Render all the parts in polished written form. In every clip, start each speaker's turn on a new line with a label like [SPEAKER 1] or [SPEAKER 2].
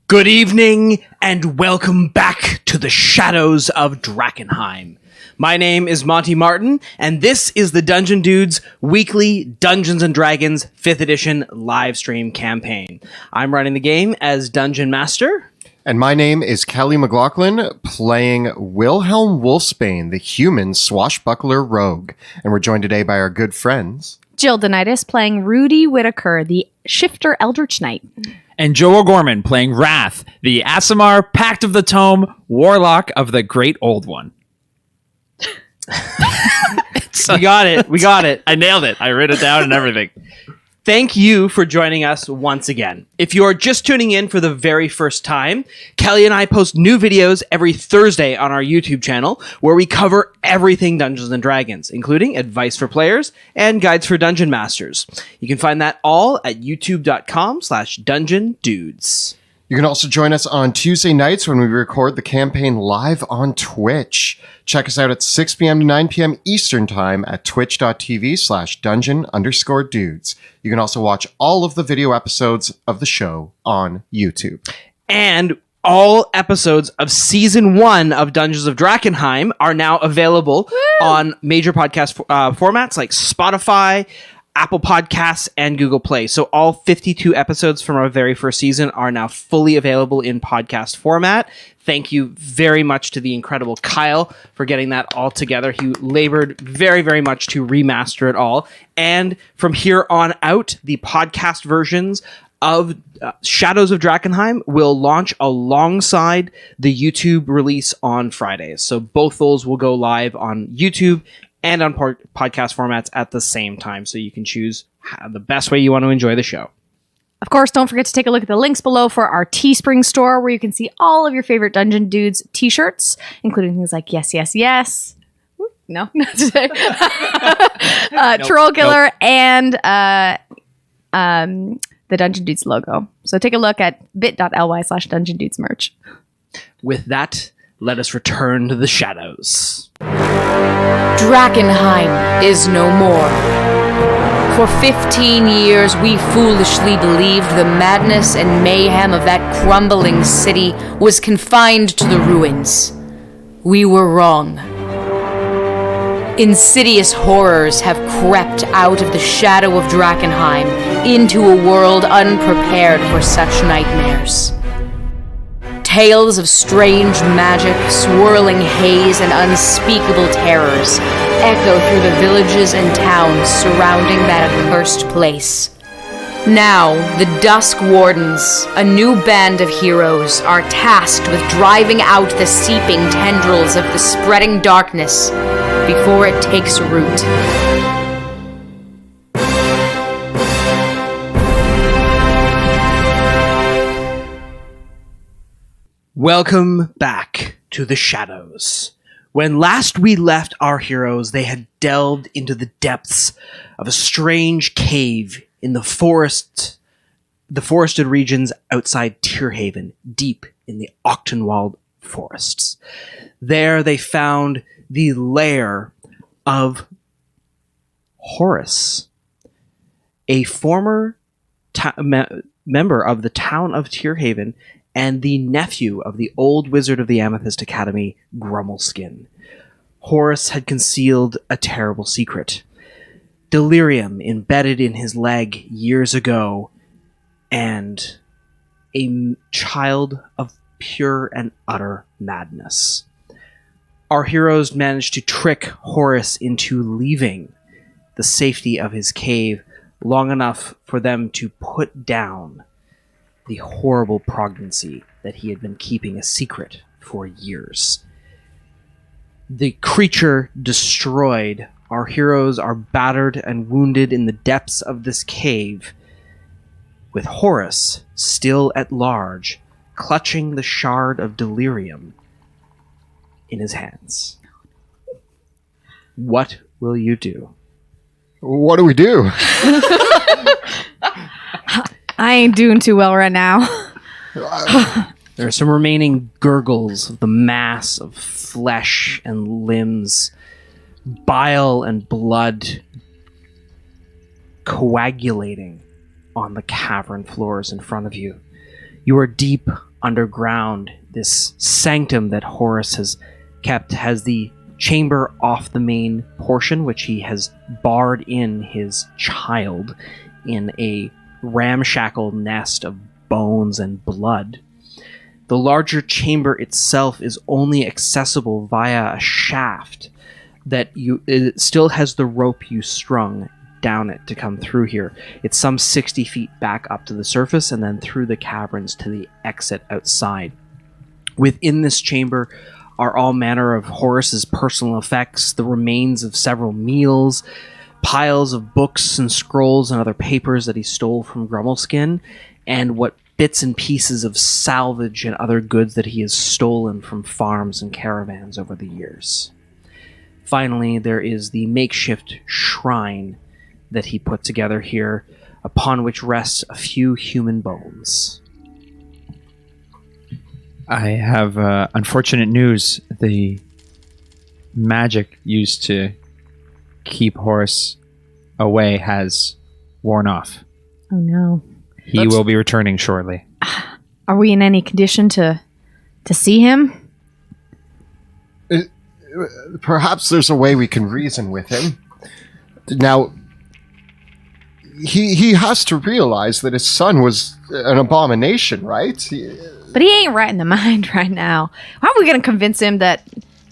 [SPEAKER 1] Good evening, and welcome back to the Shadows of Drakkenheim. My name is Monty Martin, and this is the Dungeon Dudes weekly Dungeons & Dragons 5th edition live stream campaign. I'm running the game as Dungeon Master.
[SPEAKER 2] And my name is Kelly McLaughlin, playing Wilhelm Wolfsbane, the human swashbuckler rogue. And we're joined today by our good friends.
[SPEAKER 3] Jill Donitis playing Rudy Whitaker, the Shifter Eldritch Knight.
[SPEAKER 4] And Joe O'Gorman playing Wrath, the Aasimar Pact of the Tome Warlock of the Great Old One.
[SPEAKER 1] We got it.
[SPEAKER 4] I nailed it. I wrote it down and everything.
[SPEAKER 1] Thank you for joining us once again. If you are just tuning in for the very first time, Kelly and I post new videos every Thursday on our YouTube channel where we cover everything Dungeons & Dragons, including advice for players and guides for dungeon masters. You can find that all at youtube.com/dungeondudes.
[SPEAKER 2] You can also join us on Tuesday nights when we record the campaign live on Twitch. Check us out at 6 p.m. to 9 p.m. Eastern Time at twitch.tv/dungeon_dudes. You can also watch all of the video episodes of the show on YouTube.
[SPEAKER 1] And all episodes of Season 1 of Dungeons of Drakkenheim are now available on major podcast formats like Spotify, Apple Podcasts, and Google Play. So all 52 episodes from our very first season are now fully available in podcast format. Thank you very much to the incredible Kyle for getting that all together. He labored very, very much to remaster it all. And from here on out, the podcast versions of Shadows of Drakkenheim will launch alongside the YouTube release on Fridays. So both those will go live on YouTube and on podcast formats at the same time, so you can choose the best way you want to enjoy the show.
[SPEAKER 3] Of course, don't forget to take a look at the links below for our Teespring store, where you can see all of your favorite Dungeon Dudes t-shirts, including things like Yes, Yes, Yes. No, not today. Troll Killer, and the Dungeon Dudes logo. So take a look at bit.ly/Dungeon Dudes merch.
[SPEAKER 1] With that, let us return to the shadows.
[SPEAKER 5] Drakkenheim is no more. For 15 years, we foolishly believed the madness and mayhem of that crumbling city was confined to the ruins. We were wrong. Insidious horrors have crept out of the shadow of Drakkenheim into a world unprepared for such nightmares. Tales of strange magic, swirling haze, and unspeakable terrors echo through the villages and towns surrounding that accursed place. Now, the Dusk Wardens, a new band of heroes, are tasked with driving out the seeping tendrils of the spreading darkness before it takes root.
[SPEAKER 1] Welcome back to the Shadows. When last we left our heroes, they had delved into the depths of a strange cave in the forested regions outside Tyrhaven, deep in the Ochtenwald forests. There they found the lair of Horus, a former member of the town of Tyrhaven, and the nephew of the old wizard of the Amethyst Academy, Grummelskin. Horus had concealed a terrible secret. Delirium embedded in his leg years ago, and a child of pure and utter madness. Our heroes managed to trick Horus into leaving the safety of his cave long enough for them to put down the horrible pregnancy that he had been keeping a secret for years. The creature destroyed, our heroes are battered and wounded in the depths of this cave, with Horus still at large, clutching the shard of delirium in his hands. What will you do?
[SPEAKER 2] What do we do?
[SPEAKER 3] I ain't doing too well right now.
[SPEAKER 1] There are some remaining gurgles of the mass of flesh and limbs, bile and blood coagulating on the cavern floors in front of you. You are deep underground, this sanctum that Horus has kept has the chamber off the main portion, which he has barred in his child in a ramshackle nest of bones and blood. The larger chamber itself is only accessible via a shaft that it still has the rope you strung down it to come through here. It's some 60 feet back up to the surface and then through the caverns to the exit outside. Within this chamber are all manner of Horus's personal effects, the remains of several meals, piles of books and scrolls and other papers that he stole from Grummelskin, and what bits and pieces of salvage and other goods that he has stolen from farms and caravans over the years. Finally, there is the makeshift shrine that he put together here, upon which rests a few human bones.
[SPEAKER 4] I have unfortunate news. The magic used to keep Horus away has worn off.
[SPEAKER 3] Oh no.
[SPEAKER 4] He will be returning shortly.
[SPEAKER 3] Are we in any condition to see him?
[SPEAKER 2] Perhaps there's a way we can reason with him. Now, he has to realize that his son was an abomination, right?
[SPEAKER 3] But he ain't right in the mind right now. How are we going to convince him that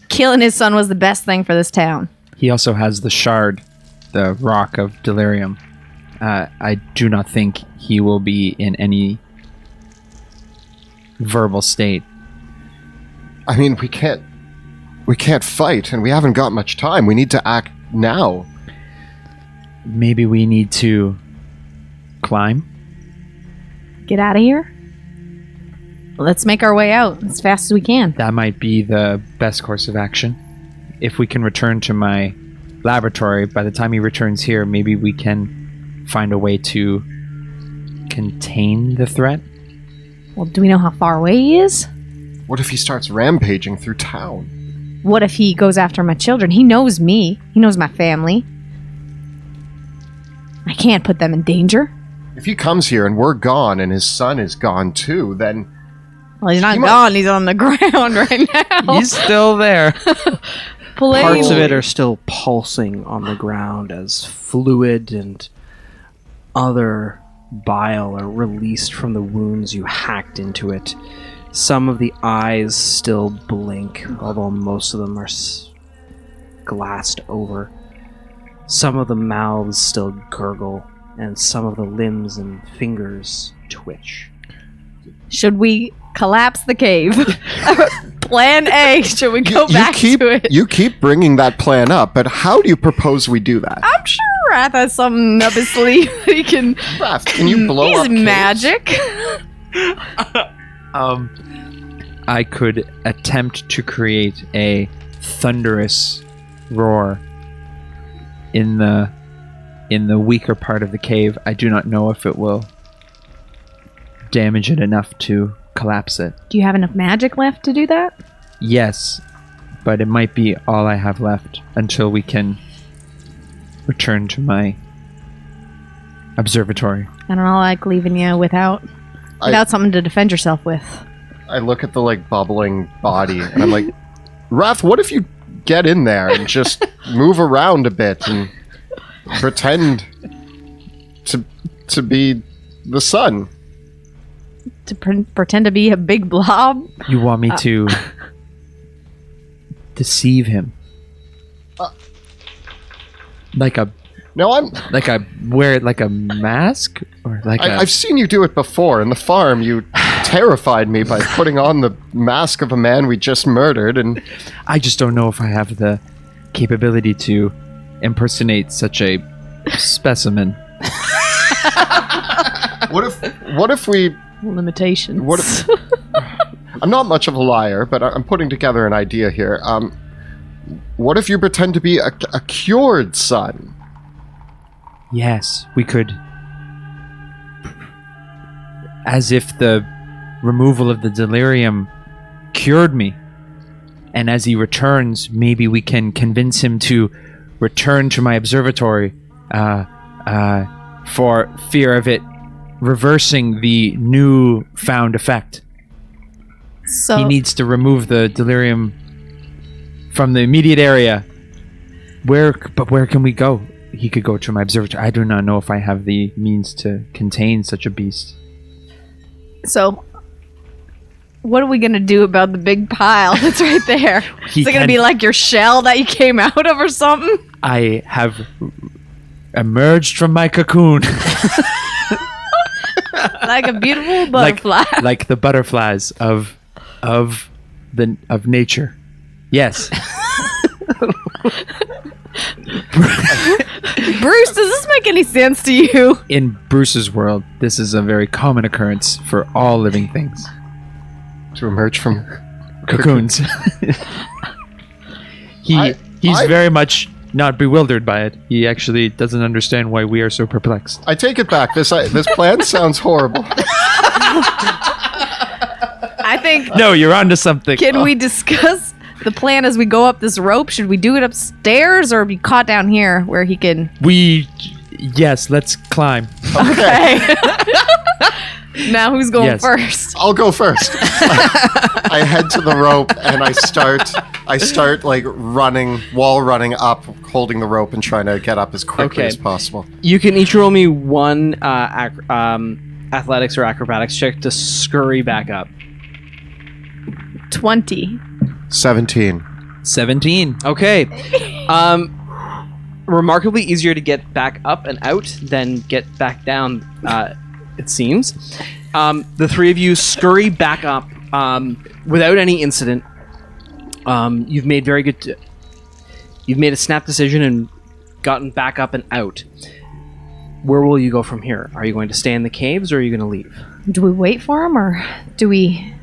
[SPEAKER 3] killing his son was the best thing for this town?
[SPEAKER 4] He also has the shard, the rock of delirium. I do not think he will be in any verbal state.
[SPEAKER 2] I mean, we can't fight, and we haven't got much time. We need to act now.
[SPEAKER 4] Maybe we need to climb?
[SPEAKER 3] Get out of here? Let's make our way out as fast as we can.
[SPEAKER 4] That might be the best course of action. If we can return to my laboratory, by the time he returns here, maybe we can find a way to contain the threat.
[SPEAKER 3] Well, do we know how far away he is?
[SPEAKER 2] What if he starts rampaging through town?
[SPEAKER 3] What if he goes after my children? He knows me. He knows my family. I can't put them in danger.
[SPEAKER 2] If he comes here and we're gone and his son is gone too, then...
[SPEAKER 3] Well, he's not gone. He's on the ground right now.
[SPEAKER 4] He's still there.
[SPEAKER 1] Parts of it are still pulsing on the ground as fluid and other bile are released from the wounds you hacked into it. Some of the eyes still blink, although most of them are glassed over. Some of the mouths still gurgle, and some of the limbs and fingers twitch.
[SPEAKER 3] Should we collapse the cave? Plan A. Should we go back to it?
[SPEAKER 2] You keep bringing that plan up, but how do you propose we do that?
[SPEAKER 3] I'm sure Wrath has something up his sleeve. He can.
[SPEAKER 2] Wrath, can you blow up
[SPEAKER 3] He's magic.
[SPEAKER 4] I could attempt to create a thunderous roar in the weaker part of the cave. I do not know if it will damage it enough to collapse it.
[SPEAKER 3] Do you have enough magic left to do that?
[SPEAKER 4] Yes, but it might be all I have left until we can return to my observatory.
[SPEAKER 3] I don't like leaving you without something to defend yourself with.
[SPEAKER 2] I look at the bubbling body and I'm like, Wrath, what if you get in there and just move around a bit and pretend to be the sun?
[SPEAKER 3] To pretend to be a big blob?
[SPEAKER 4] You want me to deceive him? Wear it like a mask? Or
[SPEAKER 2] I've seen you do it before. In the farm, you terrified me by putting on the mask of a man we just murdered, and
[SPEAKER 4] I just don't know if I have the capability to impersonate such a specimen.
[SPEAKER 2] What if we...
[SPEAKER 3] Limitations.
[SPEAKER 2] I'm not much of a liar, but I'm putting together an idea here. What if you pretend to be a cured son?
[SPEAKER 4] Yes, we could. As if the removal of the delirium cured me. And as he returns, maybe we can convince him to return to my observatory for fear of it reversing the new found effect.
[SPEAKER 3] So
[SPEAKER 4] He needs to remove the delirium from the immediate area. Where can we go? He could go to my observatory. I do not know if I have the means to contain such a beast.
[SPEAKER 3] So, what are we gonna do about the big pile that's right there? Is it gonna be like your shell that you came out of or something?
[SPEAKER 4] I have emerged from my cocoon.
[SPEAKER 3] Like a beautiful butterfly.
[SPEAKER 4] like the butterflies of nature. Yes.
[SPEAKER 3] Bruce, does this make any sense to you?
[SPEAKER 4] In Bruce's world, this is a very common occurrence for all living things.
[SPEAKER 2] To emerge from
[SPEAKER 4] Cocoons. He's very much not bewildered by it. He actually doesn't understand why we are so perplexed.
[SPEAKER 2] I take it back. This plan sounds horrible.
[SPEAKER 3] I think.
[SPEAKER 4] No, you're onto something.
[SPEAKER 3] Can we discuss the plan as we go up this rope? Should we do it upstairs or be caught down here where he can?
[SPEAKER 4] Yes, let's climb.
[SPEAKER 3] Okay. Now who's going first?
[SPEAKER 2] I'll go first. I head to the rope and I start like wall running up, holding the rope and trying to get up as quickly as possible.
[SPEAKER 1] You can each roll me one athletics or acrobatics check to scurry back up.
[SPEAKER 3] 20.
[SPEAKER 2] 17.
[SPEAKER 4] 17.
[SPEAKER 1] Okay. Remarkably easier to get back up and out than get back down, it seems. The three of you scurry back up without any incident. You've made you've made a snap decision and gotten back up and out. Where will you go from here? Are you going to stay in the caves or are you going to leave?
[SPEAKER 3] Do we wait for him or do we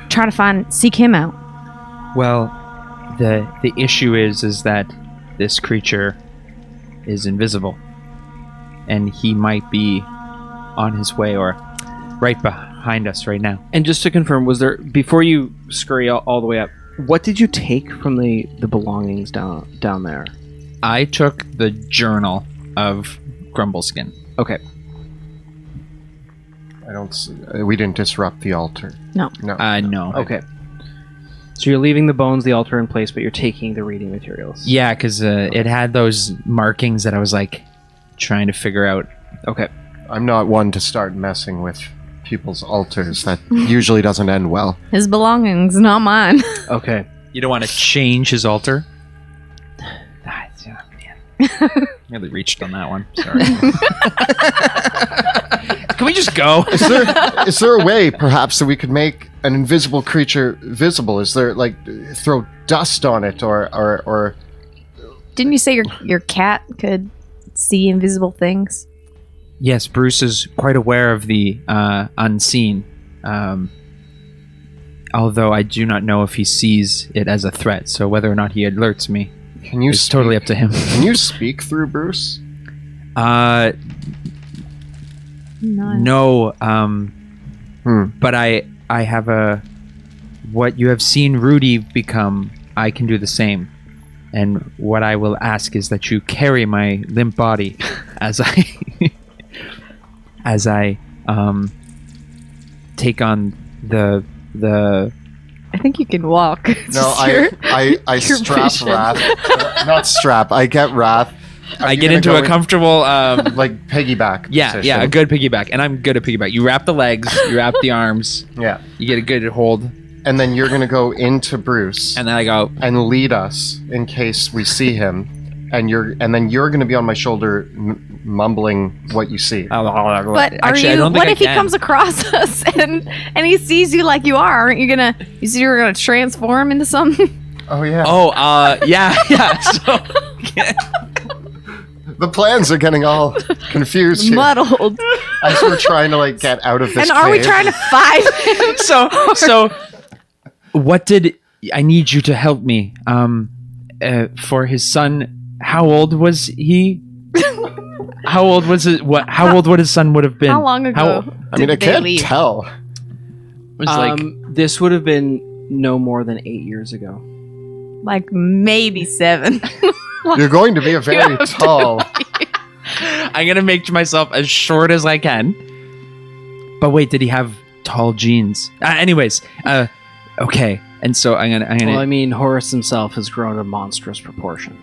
[SPEAKER 3] try to seek him out?
[SPEAKER 4] Well, the issue is that this creature is invisible, and he might be on his way or right behind us right now.
[SPEAKER 1] And just to confirm, was there, before you scurry all the way up, what did you take from the belongings down there?
[SPEAKER 4] I took the journal of Grumbleskin.
[SPEAKER 1] Okay.
[SPEAKER 2] We didn't disrupt the altar.
[SPEAKER 3] No.
[SPEAKER 4] No.
[SPEAKER 1] Okay. So you're leaving the bones, the altar in place, but you're taking the reading materials.
[SPEAKER 4] Yeah, because it had those markings that I was like trying to figure out.
[SPEAKER 1] Okay.
[SPEAKER 2] I'm not one to start messing with people's altars. That usually doesn't end well.
[SPEAKER 3] His belongings, not mine.
[SPEAKER 1] Okay.
[SPEAKER 4] You don't want to change his altar? Really reached on that one. Sorry. Can we just go?
[SPEAKER 2] Is there a way, perhaps, that we could make an invisible creature visible? Is there, like, throw dust on it or...
[SPEAKER 3] Didn't you say your cat could see invisible things?
[SPEAKER 4] Yes, Bruce is quite aware of the unseen. Although I do not know if he sees it as a threat, so whether or not he alerts me is totally up to him.
[SPEAKER 2] Can you speak through Bruce?
[SPEAKER 4] No. But I have what you have seen Rudy become, I can do the same. And what I will ask is that you carry my limp body as I take on the
[SPEAKER 3] I think you can walk.
[SPEAKER 2] No, I strap
[SPEAKER 3] vision.
[SPEAKER 2] Wrath. Not strap. I get Wrath.
[SPEAKER 4] I get into a comfortable
[SPEAKER 2] like piggyback.
[SPEAKER 4] yeah,
[SPEAKER 2] position.
[SPEAKER 4] a good piggyback, and I'm good at piggyback. You wrap the legs, you wrap the arms,
[SPEAKER 2] Yeah.
[SPEAKER 4] you get a good hold,
[SPEAKER 2] And then you're gonna go into Bruce
[SPEAKER 4] and then I go.
[SPEAKER 2] and lead us in case we see him. And then you're gonna be on my shoulder mumbling what you see.
[SPEAKER 3] But
[SPEAKER 4] Actually, I
[SPEAKER 3] are you?
[SPEAKER 4] don't think
[SPEAKER 3] What
[SPEAKER 4] I
[SPEAKER 3] if he
[SPEAKER 4] can.
[SPEAKER 3] comes across us and he sees you like you are? Aren't you gonna? You said you were gonna transform into something.
[SPEAKER 2] Oh yeah.
[SPEAKER 4] Yeah. So
[SPEAKER 2] The plans are getting all confused here.
[SPEAKER 3] Muddled.
[SPEAKER 2] As we're trying to like get out of this.
[SPEAKER 3] And are we
[SPEAKER 2] cave.
[SPEAKER 3] trying to fight him?
[SPEAKER 4] so what did I need you to help me? For his son. How old was he? How old was it? How old would his son would have been?
[SPEAKER 3] How long ago?
[SPEAKER 2] I mean, I
[SPEAKER 3] did they
[SPEAKER 2] can't
[SPEAKER 3] leave?
[SPEAKER 2] tell.
[SPEAKER 4] It was like
[SPEAKER 1] this would have been no more than 8 years ago.
[SPEAKER 3] Like maybe 7.
[SPEAKER 2] You're going to be a very tall.
[SPEAKER 4] I'm gonna make myself as short as I can. But wait, did he have tall jeans. Anyways, okay. And so I'm gonna.
[SPEAKER 1] Well, I mean, Horace himself has grown a monstrous proportion.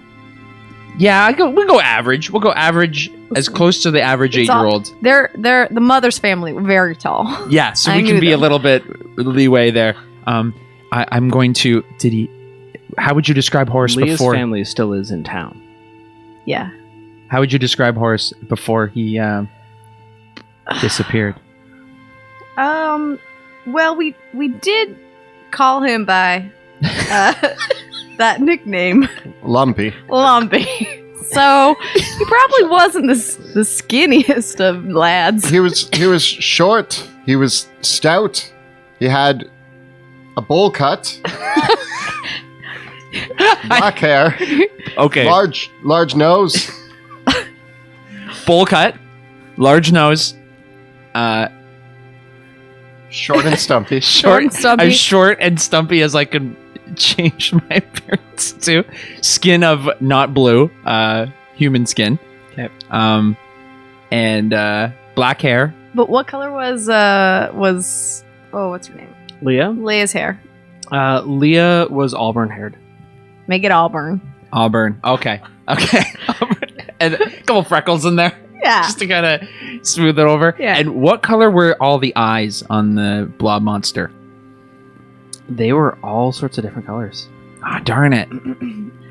[SPEAKER 4] Yeah, we'll go average. We'll go average, as close to the average
[SPEAKER 3] It's all-
[SPEAKER 4] 8-year-old.
[SPEAKER 3] They're the mother's family, very tall.
[SPEAKER 4] Yeah, so
[SPEAKER 3] I
[SPEAKER 4] we can
[SPEAKER 3] knew
[SPEAKER 4] be a
[SPEAKER 3] them.
[SPEAKER 4] little bit leeway there. I'm going to. How would you describe Horace
[SPEAKER 1] Leah's
[SPEAKER 4] before?
[SPEAKER 1] family still is in town.
[SPEAKER 3] Yeah.
[SPEAKER 4] How would you describe Horace before he disappeared?
[SPEAKER 3] Well, we did call him by that nickname,
[SPEAKER 2] Lumpy.
[SPEAKER 3] Lumpy. So he probably wasn't the skinniest of lads.
[SPEAKER 2] He was short. He was stout. He had a bowl cut. Black hair.
[SPEAKER 4] Okay.
[SPEAKER 2] Large nose.
[SPEAKER 4] Bowl cut, large nose,
[SPEAKER 2] Short and stumpy.
[SPEAKER 3] Short and stumpy.
[SPEAKER 4] I'm short and stumpy as I can change my appearance to. Skin of not blue, human skin.
[SPEAKER 1] Okay.
[SPEAKER 4] And black hair.
[SPEAKER 3] But what color was what's her name?
[SPEAKER 1] Leah?
[SPEAKER 3] Leia's hair.
[SPEAKER 1] Leah was auburn-haired.
[SPEAKER 3] Make it Auburn.
[SPEAKER 4] Auburn. Okay. And a couple freckles in there.
[SPEAKER 3] Yeah.
[SPEAKER 4] Just to kind of smooth it over.
[SPEAKER 3] Yeah.
[SPEAKER 4] And what color were all the eyes on the blob monster?
[SPEAKER 1] They were all sorts of different colors.
[SPEAKER 4] Ah, darn it.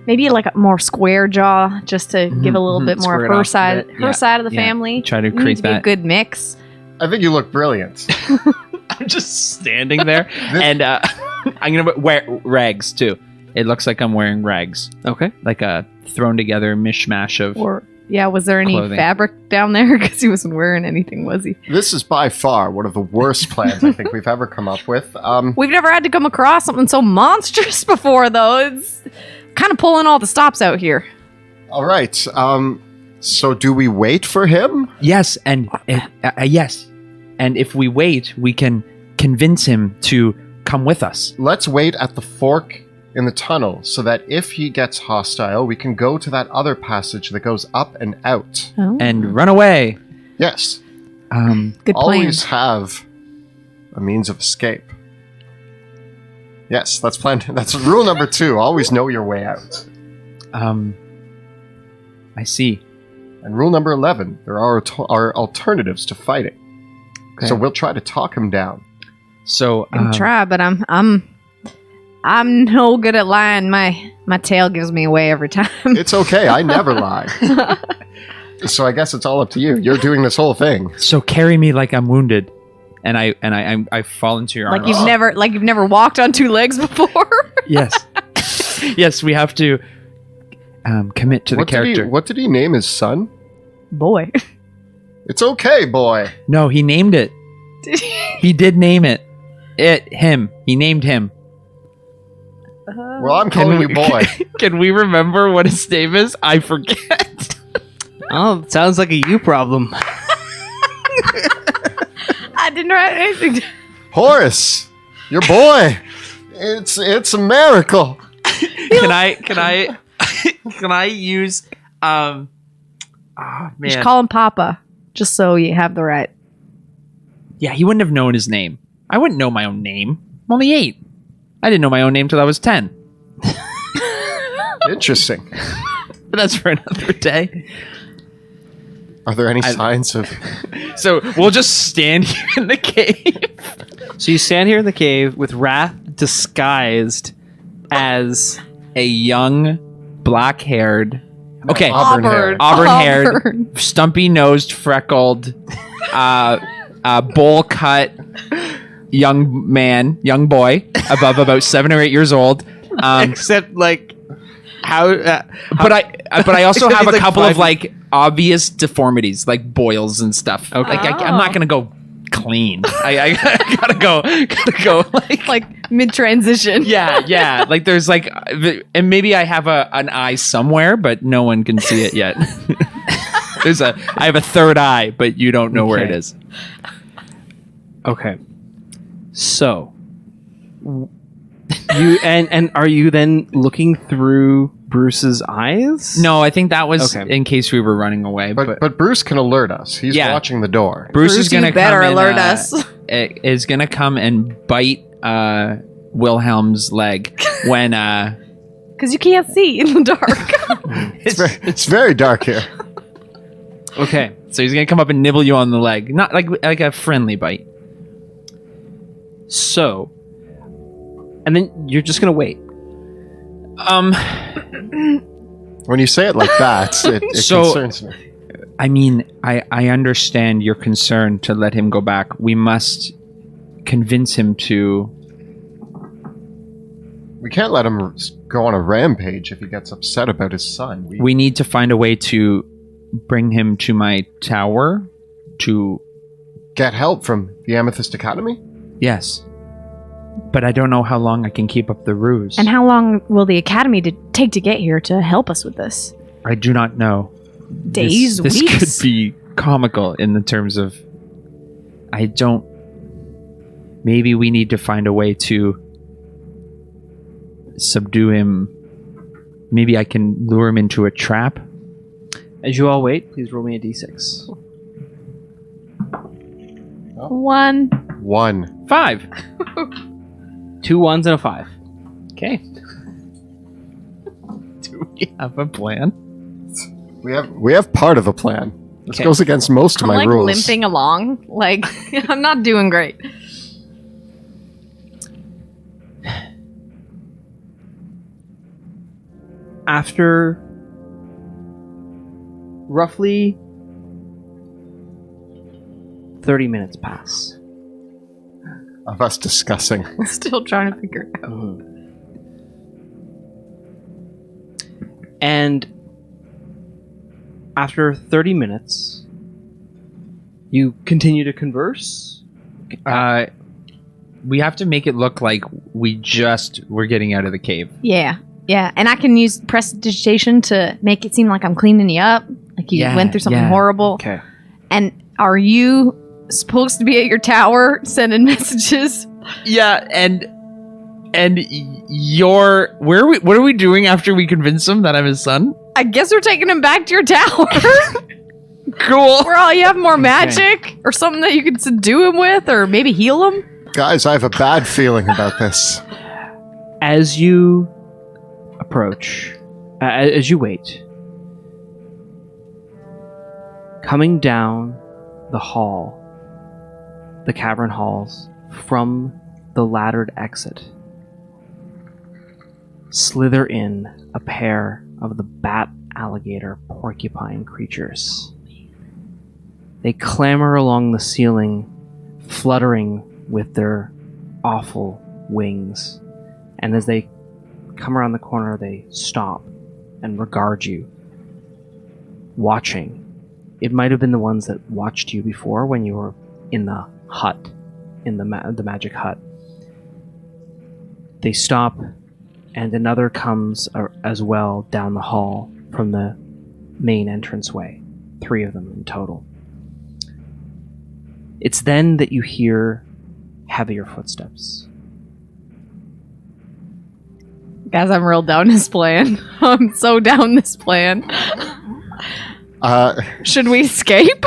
[SPEAKER 3] Maybe like a more square jaw, just to give a little
[SPEAKER 4] mhm.
[SPEAKER 3] bid more
[SPEAKER 4] Square
[SPEAKER 3] of
[SPEAKER 4] it
[SPEAKER 3] her
[SPEAKER 4] off a
[SPEAKER 3] side,
[SPEAKER 4] bit.
[SPEAKER 3] her
[SPEAKER 4] Yeah.
[SPEAKER 3] side of the
[SPEAKER 4] Yeah.
[SPEAKER 3] family.
[SPEAKER 4] Try to
[SPEAKER 3] It needs
[SPEAKER 4] create
[SPEAKER 3] to be a
[SPEAKER 4] that.
[SPEAKER 3] good mix.
[SPEAKER 2] I think you look brilliant.
[SPEAKER 4] I'm just standing there. And I'm going to wear rags, too. It looks like I'm wearing rags.
[SPEAKER 1] Okay.
[SPEAKER 4] Like a thrown together mishmash of...
[SPEAKER 3] Or yeah, was there any
[SPEAKER 4] Clothing.
[SPEAKER 3] fabric down there? Because he wasn't wearing anything, was he?
[SPEAKER 2] This is by far one of the worst plans I think we've ever come up with.
[SPEAKER 3] We've never had to come across something so monstrous before, though. It's kind of pulling all the stops out here.
[SPEAKER 2] All right. So do we wait for him?
[SPEAKER 4] Yes, and yes. And if we wait, we can convince him to come with us.
[SPEAKER 2] Let's wait at the fork in the tunnel so that if he gets hostile, we can go to that other passage that goes up and out.
[SPEAKER 3] Oh.
[SPEAKER 4] And run away.
[SPEAKER 2] Yes.
[SPEAKER 3] Good plan.
[SPEAKER 2] Always have a means of escape. Yes, that's plan. That's rule number 2. Always know your way out.
[SPEAKER 4] I see.
[SPEAKER 2] And rule number 11: there are alternatives to fighting.
[SPEAKER 4] Okay.
[SPEAKER 2] So we'll try to talk him down.
[SPEAKER 4] So
[SPEAKER 3] I can try, but I'm no good at lying. My tail gives me away every time.
[SPEAKER 2] It's okay. I never lie. So I guess it's all up to you. You're doing this whole thing.
[SPEAKER 4] so carry me like I'm wounded, and I fall into your
[SPEAKER 3] like
[SPEAKER 4] arms.
[SPEAKER 3] you've never walked on 2 legs before.
[SPEAKER 4] Yes. Yes, we have to commit to the character.
[SPEAKER 2] What did he name his son?
[SPEAKER 3] Boy.
[SPEAKER 2] It's okay, boy.
[SPEAKER 4] No, he named it. He did name it. Him. He named him.
[SPEAKER 2] Well, I'm calling you boy.
[SPEAKER 4] Can we remember what his name is? I forget.
[SPEAKER 1] Oh, sounds like a you problem.
[SPEAKER 3] I didn't write anything.
[SPEAKER 2] Horace, your boy. It's a miracle.
[SPEAKER 4] Can I use oh man.
[SPEAKER 3] Just call him Papa, just so you have the right.
[SPEAKER 4] Yeah, he wouldn't have known his name. I wouldn't know my own name. I'm only 8. I didn't know my own name till I was 10.
[SPEAKER 2] Interesting.
[SPEAKER 4] But that's for another day.
[SPEAKER 2] Are there any signs of...
[SPEAKER 4] So we'll just stand here in the cave.
[SPEAKER 1] So you stand here in the cave with Wrath disguised as
[SPEAKER 4] A young, black-haired, okay,
[SPEAKER 2] Auburn hair.
[SPEAKER 4] auburn-haired, stumpy-nosed, freckled, bowl-cut young boy, above about 7 or 8 years old.
[SPEAKER 1] except like how
[SPEAKER 4] But I also
[SPEAKER 1] Except
[SPEAKER 4] have
[SPEAKER 1] he's
[SPEAKER 4] a
[SPEAKER 1] like
[SPEAKER 4] couple
[SPEAKER 1] 5
[SPEAKER 4] of like obvious deformities, like boils and stuff.
[SPEAKER 1] Okay.
[SPEAKER 4] Like I'm not gonna go clean. I gotta go
[SPEAKER 3] Like mid transition.
[SPEAKER 4] yeah. Like there's like, and maybe I have an eye somewhere, but no one can see it yet. I have a third eye, but you don't know where it
[SPEAKER 1] Okay.
[SPEAKER 4] is.
[SPEAKER 1] Okay. So you and are you then looking through Bruce's eyes?
[SPEAKER 4] No, I think that was
[SPEAKER 1] Okay.
[SPEAKER 4] in case we were running away.
[SPEAKER 2] But Bruce can alert us. He's
[SPEAKER 4] Yeah.
[SPEAKER 2] watching the door.
[SPEAKER 4] Bruce is
[SPEAKER 3] Bruce, you
[SPEAKER 4] gonna
[SPEAKER 3] better
[SPEAKER 4] come
[SPEAKER 3] alert
[SPEAKER 4] and,
[SPEAKER 3] us.
[SPEAKER 4] is gonna come and bite Wilhelm's leg when
[SPEAKER 3] Because you can't see in the dark.
[SPEAKER 2] It's very dark here.
[SPEAKER 1] Okay.
[SPEAKER 4] so he's gonna come up and nibble you on the leg, not like a friendly bite.
[SPEAKER 1] So, and then you're just gonna wait.
[SPEAKER 2] When you say it like that, it
[SPEAKER 4] So-
[SPEAKER 2] concerns me.
[SPEAKER 4] I mean, I understand your concern to let him go back. We must convince him to.
[SPEAKER 2] We can't let him go on a rampage if he gets upset about his son.
[SPEAKER 4] We need to find a way to bring him to my tower. To
[SPEAKER 2] get help from the Amethyst Academy?
[SPEAKER 4] yes, but I don't know how long I can keep up the ruse.
[SPEAKER 3] And how long will the academy take to get here to help us with this?
[SPEAKER 4] I do not know.
[SPEAKER 3] Days,
[SPEAKER 4] This
[SPEAKER 3] weeks?
[SPEAKER 4] could be comical in the terms of. I don't. Maybe we need to find a way to subdue him. Maybe I can lure him into a trap.
[SPEAKER 1] As you all wait, please roll me a d6.
[SPEAKER 3] 1.
[SPEAKER 2] 1.
[SPEAKER 4] 5.
[SPEAKER 1] 2 1s and a 5.
[SPEAKER 4] Okay. Do we have a plan?
[SPEAKER 2] We have part of a plan. This
[SPEAKER 1] Okay.
[SPEAKER 2] goes against most of
[SPEAKER 3] I'm
[SPEAKER 2] my
[SPEAKER 3] like
[SPEAKER 2] rules.
[SPEAKER 3] limping along. Like, I'm not doing great.
[SPEAKER 1] After roughly 30 minutes pass.
[SPEAKER 2] Of us discussing.
[SPEAKER 3] Still trying to figure it out.
[SPEAKER 1] And after 30 minutes, you continue to converse.
[SPEAKER 4] We have to make it look like we just were getting out of the cave.
[SPEAKER 3] Yeah. Yeah. And I can use prestidigitation to make it seem like I'm cleaning you up. Like you
[SPEAKER 4] Yeah,
[SPEAKER 3] went through something
[SPEAKER 4] yeah.
[SPEAKER 3] horrible.
[SPEAKER 1] Okay.
[SPEAKER 3] And are you supposed to be at your tower sending messages?
[SPEAKER 4] Yeah, and your what are we doing after we convince him that I'm his son?
[SPEAKER 3] I guess we're taking him back to your tower.
[SPEAKER 4] Cool.
[SPEAKER 3] Where all you have more magic or something that you can subdue him with or maybe heal him.
[SPEAKER 2] Guys, I have a bad feeling about this.
[SPEAKER 1] As you approach, as you wait, coming down the hall, the cavern halls, from the laddered exit, slither in a pair of the bat alligator porcupine creatures. They clamber along the ceiling, fluttering with their awful wings, and as they come around the corner, they stop and regard you, watching. It might have been the ones that watched you before when you were in the hut, in the magic hut. They stop, and another comes as well down the hall from the main entranceway. 3 of them in total. It's then that you hear heavier footsteps.
[SPEAKER 3] Guys, I'm real down this plan. I'm so down this plan. Should we escape?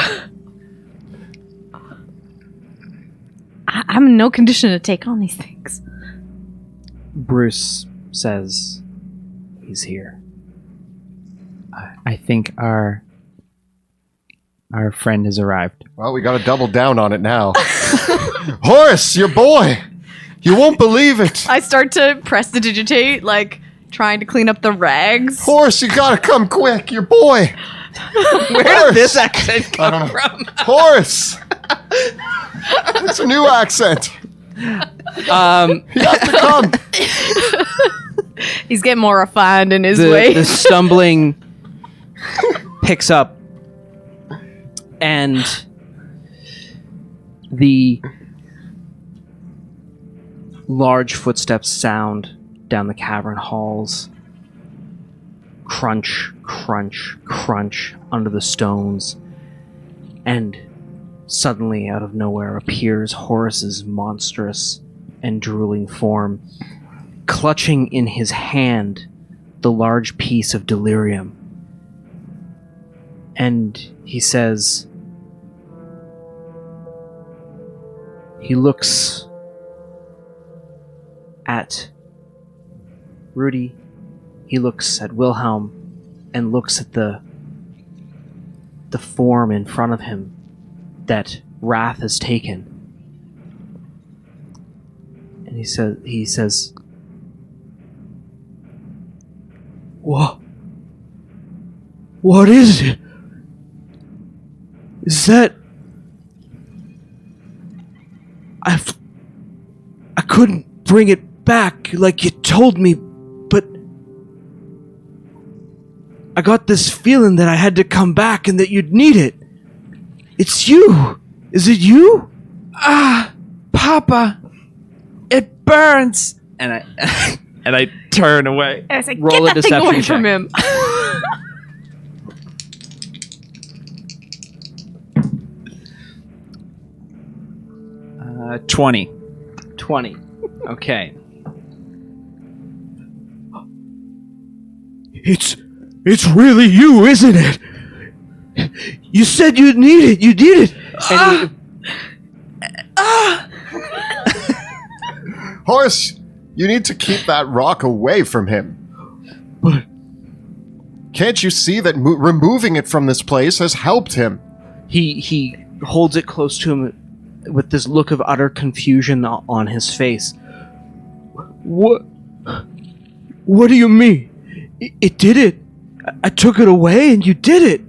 [SPEAKER 3] I'm in no condition to take on these things.
[SPEAKER 1] Bruce says he's here.
[SPEAKER 4] I think our friend has arrived.
[SPEAKER 2] Well, we gotta double down on it now. Horace, your boy! You won't believe it!
[SPEAKER 3] I start to prestidigitate, like trying to clean up the rags.
[SPEAKER 2] Horace, you gotta come quick, your boy!
[SPEAKER 1] Where did this accent
[SPEAKER 2] I don't know. Horace! It's a new accent. You have to come.
[SPEAKER 3] He's getting more refined in his
[SPEAKER 1] The
[SPEAKER 3] way.
[SPEAKER 1] stumbling picks up, and the large footsteps sound down the cavern halls. Crunch, crunch, crunch under the stones. And suddenly, out of nowhere, appears Horace's monstrous and drooling form, clutching in his hand the large piece of delirium. And he says, He looks at Rudy. He looks at Wilhelm and looks at the form in front of him that Wrath has taken. And he says, What is it? Is that... I couldn't bring it back like you told me, but I got this feeling that I had to come back and that you'd need it. It's you. Is it you?
[SPEAKER 4] Papa, it burns. And I turn away.
[SPEAKER 3] And I say,
[SPEAKER 1] Roll a
[SPEAKER 3] get that thing away
[SPEAKER 1] deception
[SPEAKER 3] from
[SPEAKER 1] check.
[SPEAKER 3] him.
[SPEAKER 4] 20.
[SPEAKER 1] 20. Okay. It's really you, isn't it? You said you'd need it. You did it.
[SPEAKER 2] Horace, you need to keep that rock away from him.
[SPEAKER 1] But
[SPEAKER 2] Can't you see that removing it from this place has helped him?
[SPEAKER 1] he holds it close to him with this look of utter confusion on his face. What do you mean? It did it. I took it away and you did it.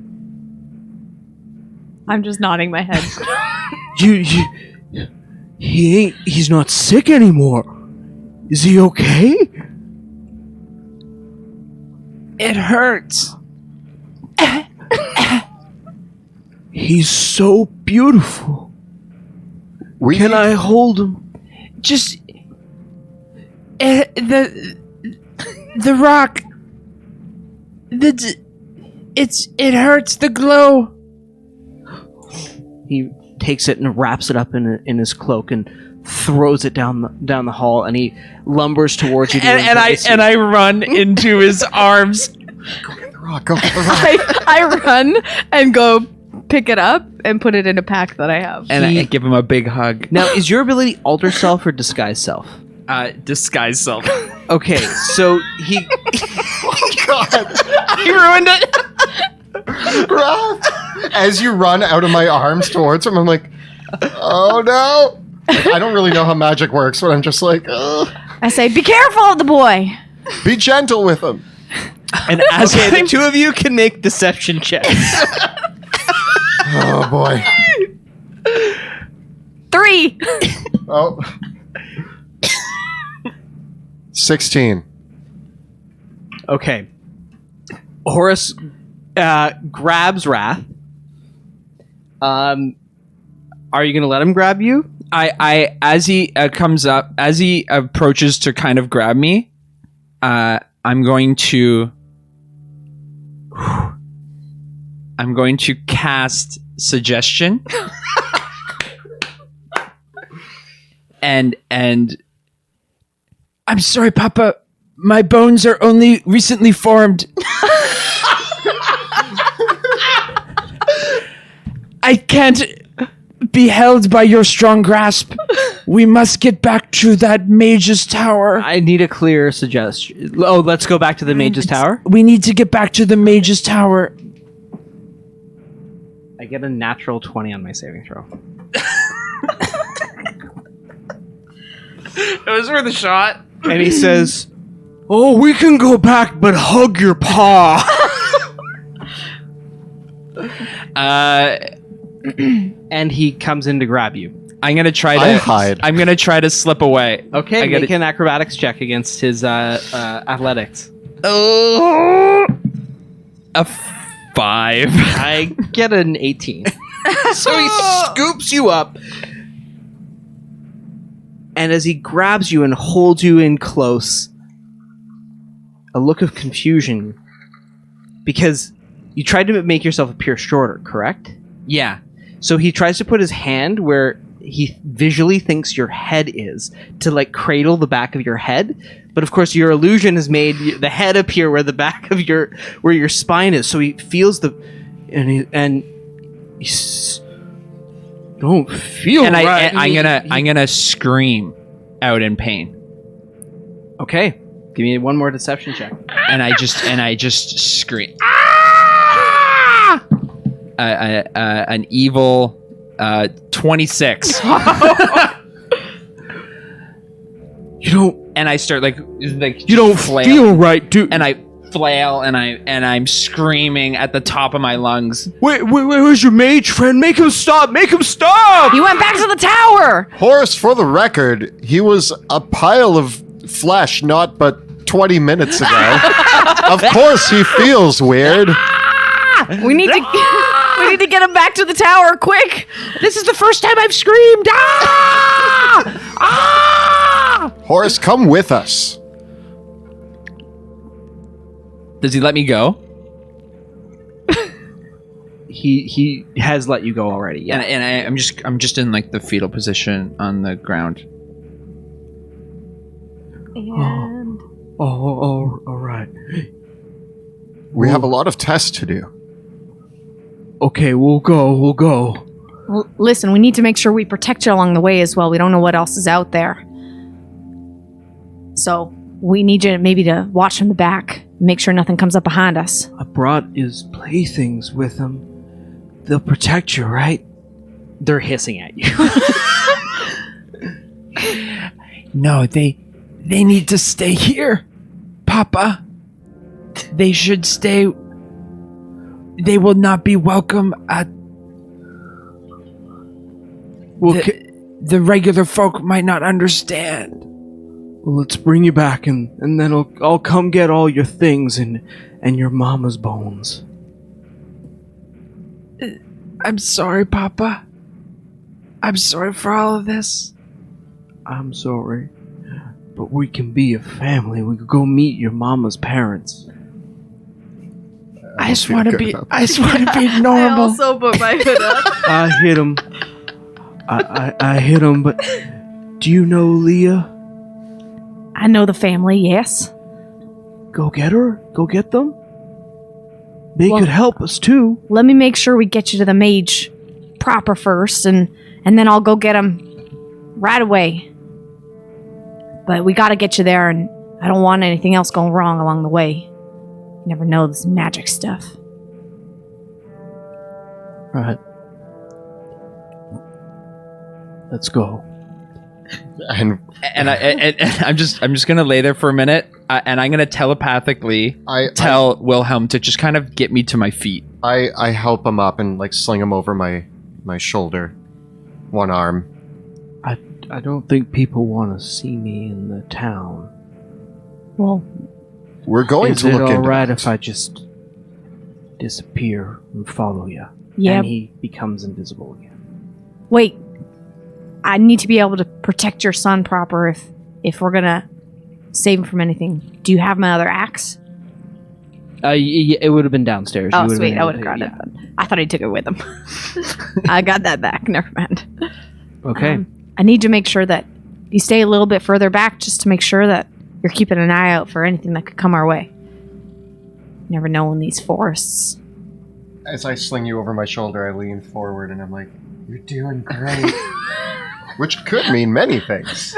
[SPEAKER 3] I'm just nodding my head.
[SPEAKER 1] He's not sick anymore. Is he okay?
[SPEAKER 4] It hurts.
[SPEAKER 1] He's so beautiful. Can I hold him?
[SPEAKER 4] Just the rock. It hurts. The glow.
[SPEAKER 1] He takes it and wraps it up in his cloak and throws it down the hall, and he lumbers towards you.
[SPEAKER 4] And I run into his arms.
[SPEAKER 2] Go get the rock. Go get the rock.
[SPEAKER 3] I run and go pick it up and put it in a pack that I have.
[SPEAKER 4] And I give him a big hug.
[SPEAKER 1] Now, is your ability alter self or disguise self?
[SPEAKER 4] Disguise self.
[SPEAKER 1] Okay, so he
[SPEAKER 4] He ruined it.
[SPEAKER 2] Wrath. As you run out of my arms towards him, I'm like, oh no. Like, I don't really know how magic works, but I'm just like, ugh.
[SPEAKER 3] I say, be careful of the boy.
[SPEAKER 2] Be gentle with him.
[SPEAKER 1] and as the two of you can make deception checks.
[SPEAKER 2] Oh boy.
[SPEAKER 3] 3.
[SPEAKER 2] Oh. 16.
[SPEAKER 1] Okay. Horace grabs Wrath. Are you gonna let him grab you?
[SPEAKER 4] I as he comes up, as he approaches to kind of grab me, I'm going to cast suggestion. and I'm sorry, Papa. My bones are only recently formed. I can't be held by your strong grasp. We must get back to that mage's tower.
[SPEAKER 1] I need a clear suggestion. Oh, let's go back to the mage's tower.
[SPEAKER 4] We need to get back to the mage's tower.
[SPEAKER 1] I get a natural 20 on my saving throw.
[SPEAKER 4] It was worth a shot.
[SPEAKER 1] And he says, "Oh, we can go back, but hug your paw." And he comes in to grab you.
[SPEAKER 4] I'm gonna try
[SPEAKER 2] I
[SPEAKER 4] to
[SPEAKER 2] hide.
[SPEAKER 4] I'm gonna try to slip away.
[SPEAKER 1] Okay,
[SPEAKER 4] I
[SPEAKER 1] make
[SPEAKER 4] gotta-
[SPEAKER 1] an acrobatics check against his athletics.
[SPEAKER 4] Oh, a 5.
[SPEAKER 1] I get an 18. So he scoops you up. And as he grabs you and holds you in close, a look of confusion. Because you tried to make yourself appear shorter, correct?
[SPEAKER 4] Yeah.
[SPEAKER 1] So he tries to put his hand where he visually thinks your head is to like cradle the back of your head, but of course your illusion has made the head appear where the back of your spine is. So he feels don't feel
[SPEAKER 4] and
[SPEAKER 1] right.
[SPEAKER 4] I'm gonna scream out in pain.
[SPEAKER 1] Okay, give me one more deception check.
[SPEAKER 4] And I just scream. Ah! An evil 26.
[SPEAKER 1] You don't.
[SPEAKER 4] And I start like
[SPEAKER 1] You don't
[SPEAKER 4] flail.
[SPEAKER 1] feel right, dude.
[SPEAKER 4] And I flail and I'm screaming at the top of my lungs.
[SPEAKER 1] Where's your mage friend? Make him stop! Make him stop!
[SPEAKER 3] He went back to the tower.
[SPEAKER 2] Horace, for the record, he was a pile of flesh not but 20 minutes ago. Of course he feels weird.
[SPEAKER 3] We need to get him back to the tower quick.
[SPEAKER 4] This is the first time I've screamed. Ah! Ah!
[SPEAKER 2] Horace, come with us.
[SPEAKER 4] Does he let me go?
[SPEAKER 1] He has let you go already. Yeah.
[SPEAKER 4] And I'm just in like the fetal position on the ground.
[SPEAKER 3] And
[SPEAKER 1] Oh, all right.
[SPEAKER 2] We have a lot of tests to do.
[SPEAKER 1] Okay, we'll go.
[SPEAKER 3] well, listen, we need to make sure we protect you along the way as well. We don't know what else is out there. So we need you maybe to watch from the back. Make sure nothing comes up behind us.
[SPEAKER 1] I brought his playthings with him. They'll protect you, right? They're hissing at you.
[SPEAKER 4] No, they need to stay here, Papa. They should stay. They will not be welcome at.
[SPEAKER 1] Well,
[SPEAKER 4] The regular folk might not understand.
[SPEAKER 1] well, let's bring you back, and then I'll come get all your things and your mama's bones.
[SPEAKER 4] I'm sorry, Papa. I'm sorry for all of this.
[SPEAKER 1] I'm sorry, but we can be a family. We could go meet your mama's parents.
[SPEAKER 4] I just want to be. I just want to be
[SPEAKER 3] I
[SPEAKER 4] normal.
[SPEAKER 3] also put my hood up.
[SPEAKER 1] I hit him. I hit him, but do you know Leah?
[SPEAKER 3] I know the family, yes.
[SPEAKER 1] Go get her. Go get them. They
[SPEAKER 3] Well-
[SPEAKER 1] could help us too.
[SPEAKER 3] Let me make sure we get you to the mage proper first, and then I'll go get him right away. But we gotta get you there, and I don't want anything else going wrong along the way. You never know this magic stuff.
[SPEAKER 1] Right. Let's go.
[SPEAKER 2] And
[SPEAKER 4] And I'm just gonna lay there for a minute, and I'm gonna telepathically
[SPEAKER 2] I
[SPEAKER 4] tell Wilhelm to just kind of get me to my feet.
[SPEAKER 2] I help him up and like sling him over my shoulder. One arm.
[SPEAKER 1] I don't think people want to see me in the town.
[SPEAKER 3] Well,
[SPEAKER 2] We're going
[SPEAKER 1] Is
[SPEAKER 2] to
[SPEAKER 1] it
[SPEAKER 2] look into
[SPEAKER 1] alright
[SPEAKER 2] it.
[SPEAKER 1] if I just disappear and follow you?
[SPEAKER 3] yeah.
[SPEAKER 1] And he becomes invisible again.
[SPEAKER 3] Wait. I need to be able to protect your son proper if we're gonna save him from anything. Do you have my other axe?
[SPEAKER 1] It would have been downstairs. You
[SPEAKER 3] Oh,
[SPEAKER 1] would've
[SPEAKER 3] sweet.
[SPEAKER 1] been
[SPEAKER 3] I
[SPEAKER 1] able
[SPEAKER 3] would have
[SPEAKER 1] to-
[SPEAKER 3] grabbed
[SPEAKER 1] yeah.
[SPEAKER 3] it. Then. I thought he took it with him. I got that back. Never mind.
[SPEAKER 1] Okay.
[SPEAKER 3] I need to make sure that you stay a little bit further back just to make sure that you're keeping an eye out for anything that could come our way. You never know in these forests.
[SPEAKER 2] As I sling you over my shoulder, I lean forward and I'm like, "You're doing great." Which could mean many things.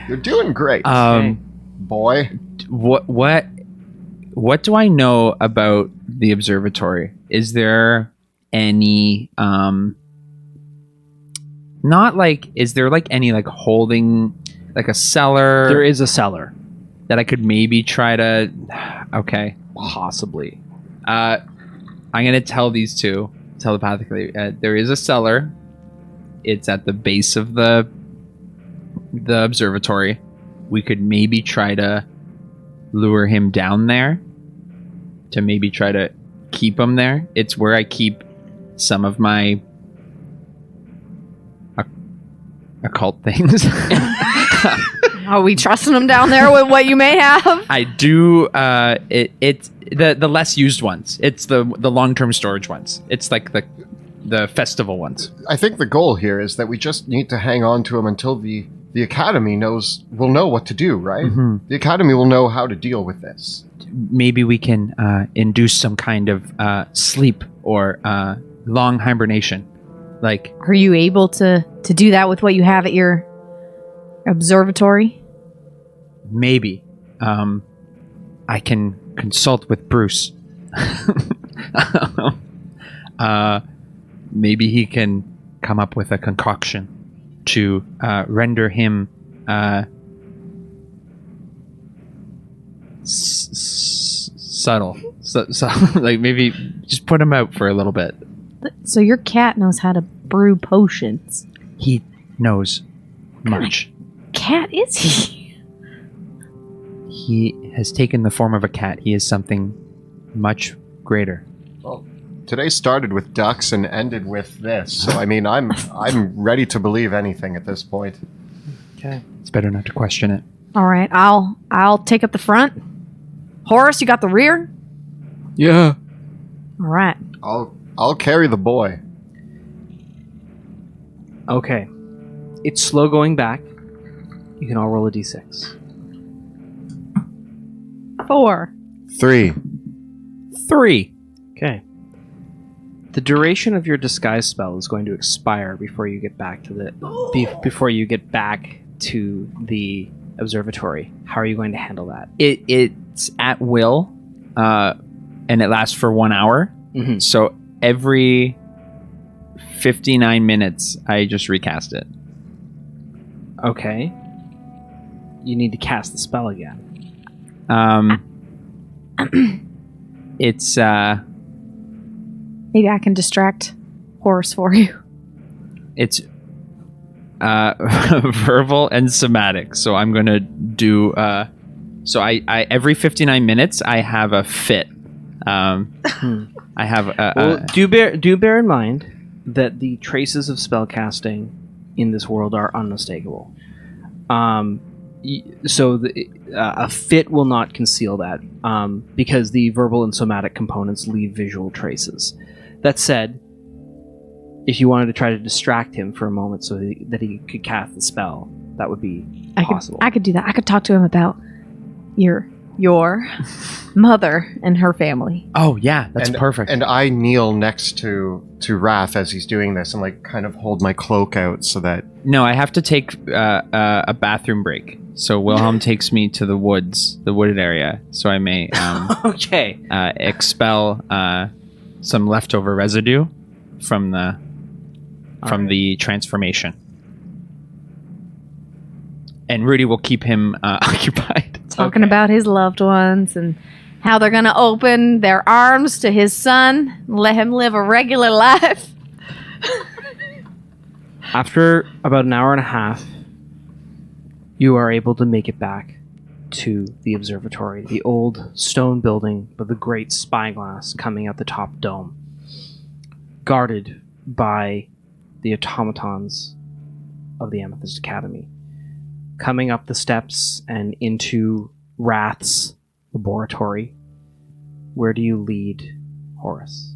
[SPEAKER 2] You're doing great, boy.
[SPEAKER 4] What do I know about the observatory? Is there any not like is there like any like holding like a cellar
[SPEAKER 1] There is a cellar.
[SPEAKER 4] that I could maybe try to okay.
[SPEAKER 1] Possibly.
[SPEAKER 4] I'm gonna tell these two telepathically. There is a cellar. It's at the base of the observatory. We could maybe try to lure him down there to maybe try to keep him there. It's where I keep some of my occult things.
[SPEAKER 3] Are we trusting him down there with what you may have?
[SPEAKER 4] I do. It's the less used ones. It's the long-term storage ones. It's like the festival ones.
[SPEAKER 2] I think the goal here is that we just need to hang on to him until the Academy will know what to do, right?
[SPEAKER 4] Mm-hmm.
[SPEAKER 2] The Academy will know how to deal with this.
[SPEAKER 4] Maybe we can induce some kind of sleep or long hibernation. Like,
[SPEAKER 3] Are you able to do that with what you have at your observatory?
[SPEAKER 4] maybe. I can consult with Bruce. Maybe he can come up with a concoction to render him subtle. So, like, maybe just put him out for a little bit.
[SPEAKER 3] So your cat knows how to brew potions.
[SPEAKER 4] He knows much.
[SPEAKER 3] Cat is he?
[SPEAKER 4] He has taken the form of a cat. He is something much greater.
[SPEAKER 2] Well, today started with ducks and ended with this. So I mean, I'm ready to believe anything at this point.
[SPEAKER 1] Okay.
[SPEAKER 4] It's better not to question it.
[SPEAKER 3] All right, I'll take up the front. Horace, you got the rear?
[SPEAKER 1] Yeah.
[SPEAKER 3] All right.
[SPEAKER 2] I'll carry the boy.
[SPEAKER 1] Okay. It's slow going back. You can all roll a d6.
[SPEAKER 3] 4.
[SPEAKER 2] 3.
[SPEAKER 1] 3. Okay. The duration of your disguise spell is going to expire before you get back to the observatory. How are you going to handle that?
[SPEAKER 4] It's at will, and it lasts for 1 hour.
[SPEAKER 1] Mm-hmm.
[SPEAKER 4] So every 59 minutes, I just recast it.
[SPEAKER 1] Okay. You need to cast the spell again.
[SPEAKER 4] It's
[SPEAKER 3] Maybe I can distract Horace for you.
[SPEAKER 4] it's verbal and somatic. So I'm gonna do. So I every 59 minutes I have a fit. I have a.
[SPEAKER 1] Do bear in mind that the traces of spell casting in this world are unmistakable. So a fit will not conceal that, because the verbal and somatic components leave visual traces. That said, if you wanted to try to distract him for a moment so that he could cast the spell, that would be possible.
[SPEAKER 3] I could do that. I could talk to him about your mother and her family.
[SPEAKER 4] Oh yeah, that's perfect.
[SPEAKER 2] And I kneel next to Raph as he's doing this and like kind of hold my cloak out so that.
[SPEAKER 4] No, I have to take a bathroom break. So Wilhelm takes me to the wooded area, so I may
[SPEAKER 1] Okay.
[SPEAKER 4] expel some leftover residue from the transformation. And Rudy will keep him occupied.
[SPEAKER 3] Talking about his loved ones and how they're going to open their arms to his son and let him live a regular life.
[SPEAKER 1] After about an hour and a half, you are able to make it back to the observatory, the old stone building with the great spyglass coming out the top dome, guarded by the automatons of the Amethyst Academy. Coming up the steps and into Wrath's laboratory, where do you lead Horace?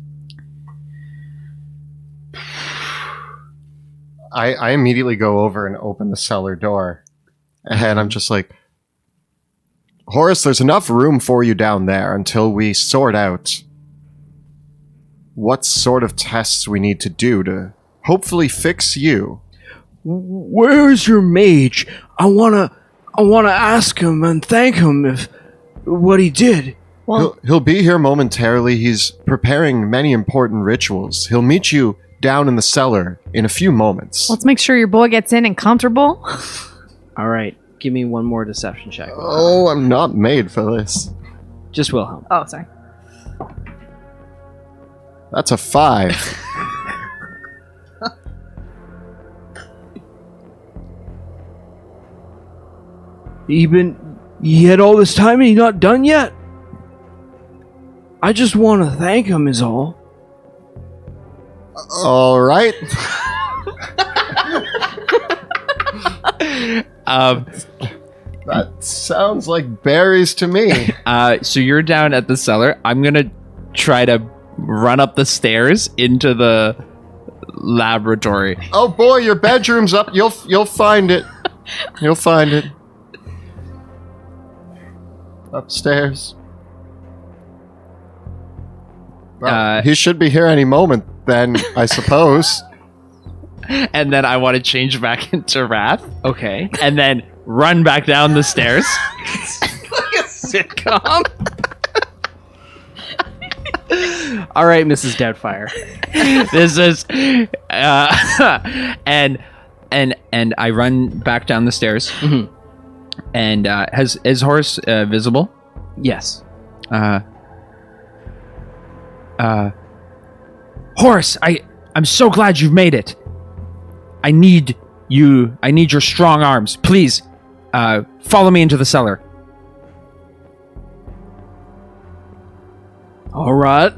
[SPEAKER 2] I immediately go over and open the cellar door. And I'm just like, Horace, there's enough room for you down there until we sort out what sort of tests we need to do to hopefully fix you.
[SPEAKER 1] Where's your mage? I wanna ask him and thank him if what he did.
[SPEAKER 3] Well,
[SPEAKER 2] He'll be here momentarily. He's preparing many important rituals. He'll meet you down in the cellar in a few moments.
[SPEAKER 3] let's make sure your boy gets in and comfortable.
[SPEAKER 1] All right, give me one more deception check.
[SPEAKER 2] Oh, I'm not made for this.
[SPEAKER 1] Just Wilhelm.
[SPEAKER 3] Oh, sorry.
[SPEAKER 2] That's a 5.
[SPEAKER 1] He had all this time and he's not done yet? I just want to thank him is all.
[SPEAKER 2] All right. That sounds like berries to me.
[SPEAKER 4] So you're down at the cellar. I'm gonna try to run up the stairs into the laboratory.
[SPEAKER 2] Oh boy, your bedroom's up. You'll find it. You'll find it. Upstairs. Well, he should be here any moment then, I suppose.
[SPEAKER 4] and then I want to change back into Wrath,
[SPEAKER 1] Okay.
[SPEAKER 4] and then run back down the stairs.
[SPEAKER 1] Sitcom. All right, Mrs. Doubtfire.
[SPEAKER 4] This is, and I run back down the stairs.
[SPEAKER 1] Mhm.
[SPEAKER 4] And is Horace visible?
[SPEAKER 1] Yes.
[SPEAKER 4] Horace, I'm so glad you've made it. I need your strong arms. Please, follow me into the cellar.
[SPEAKER 1] All right.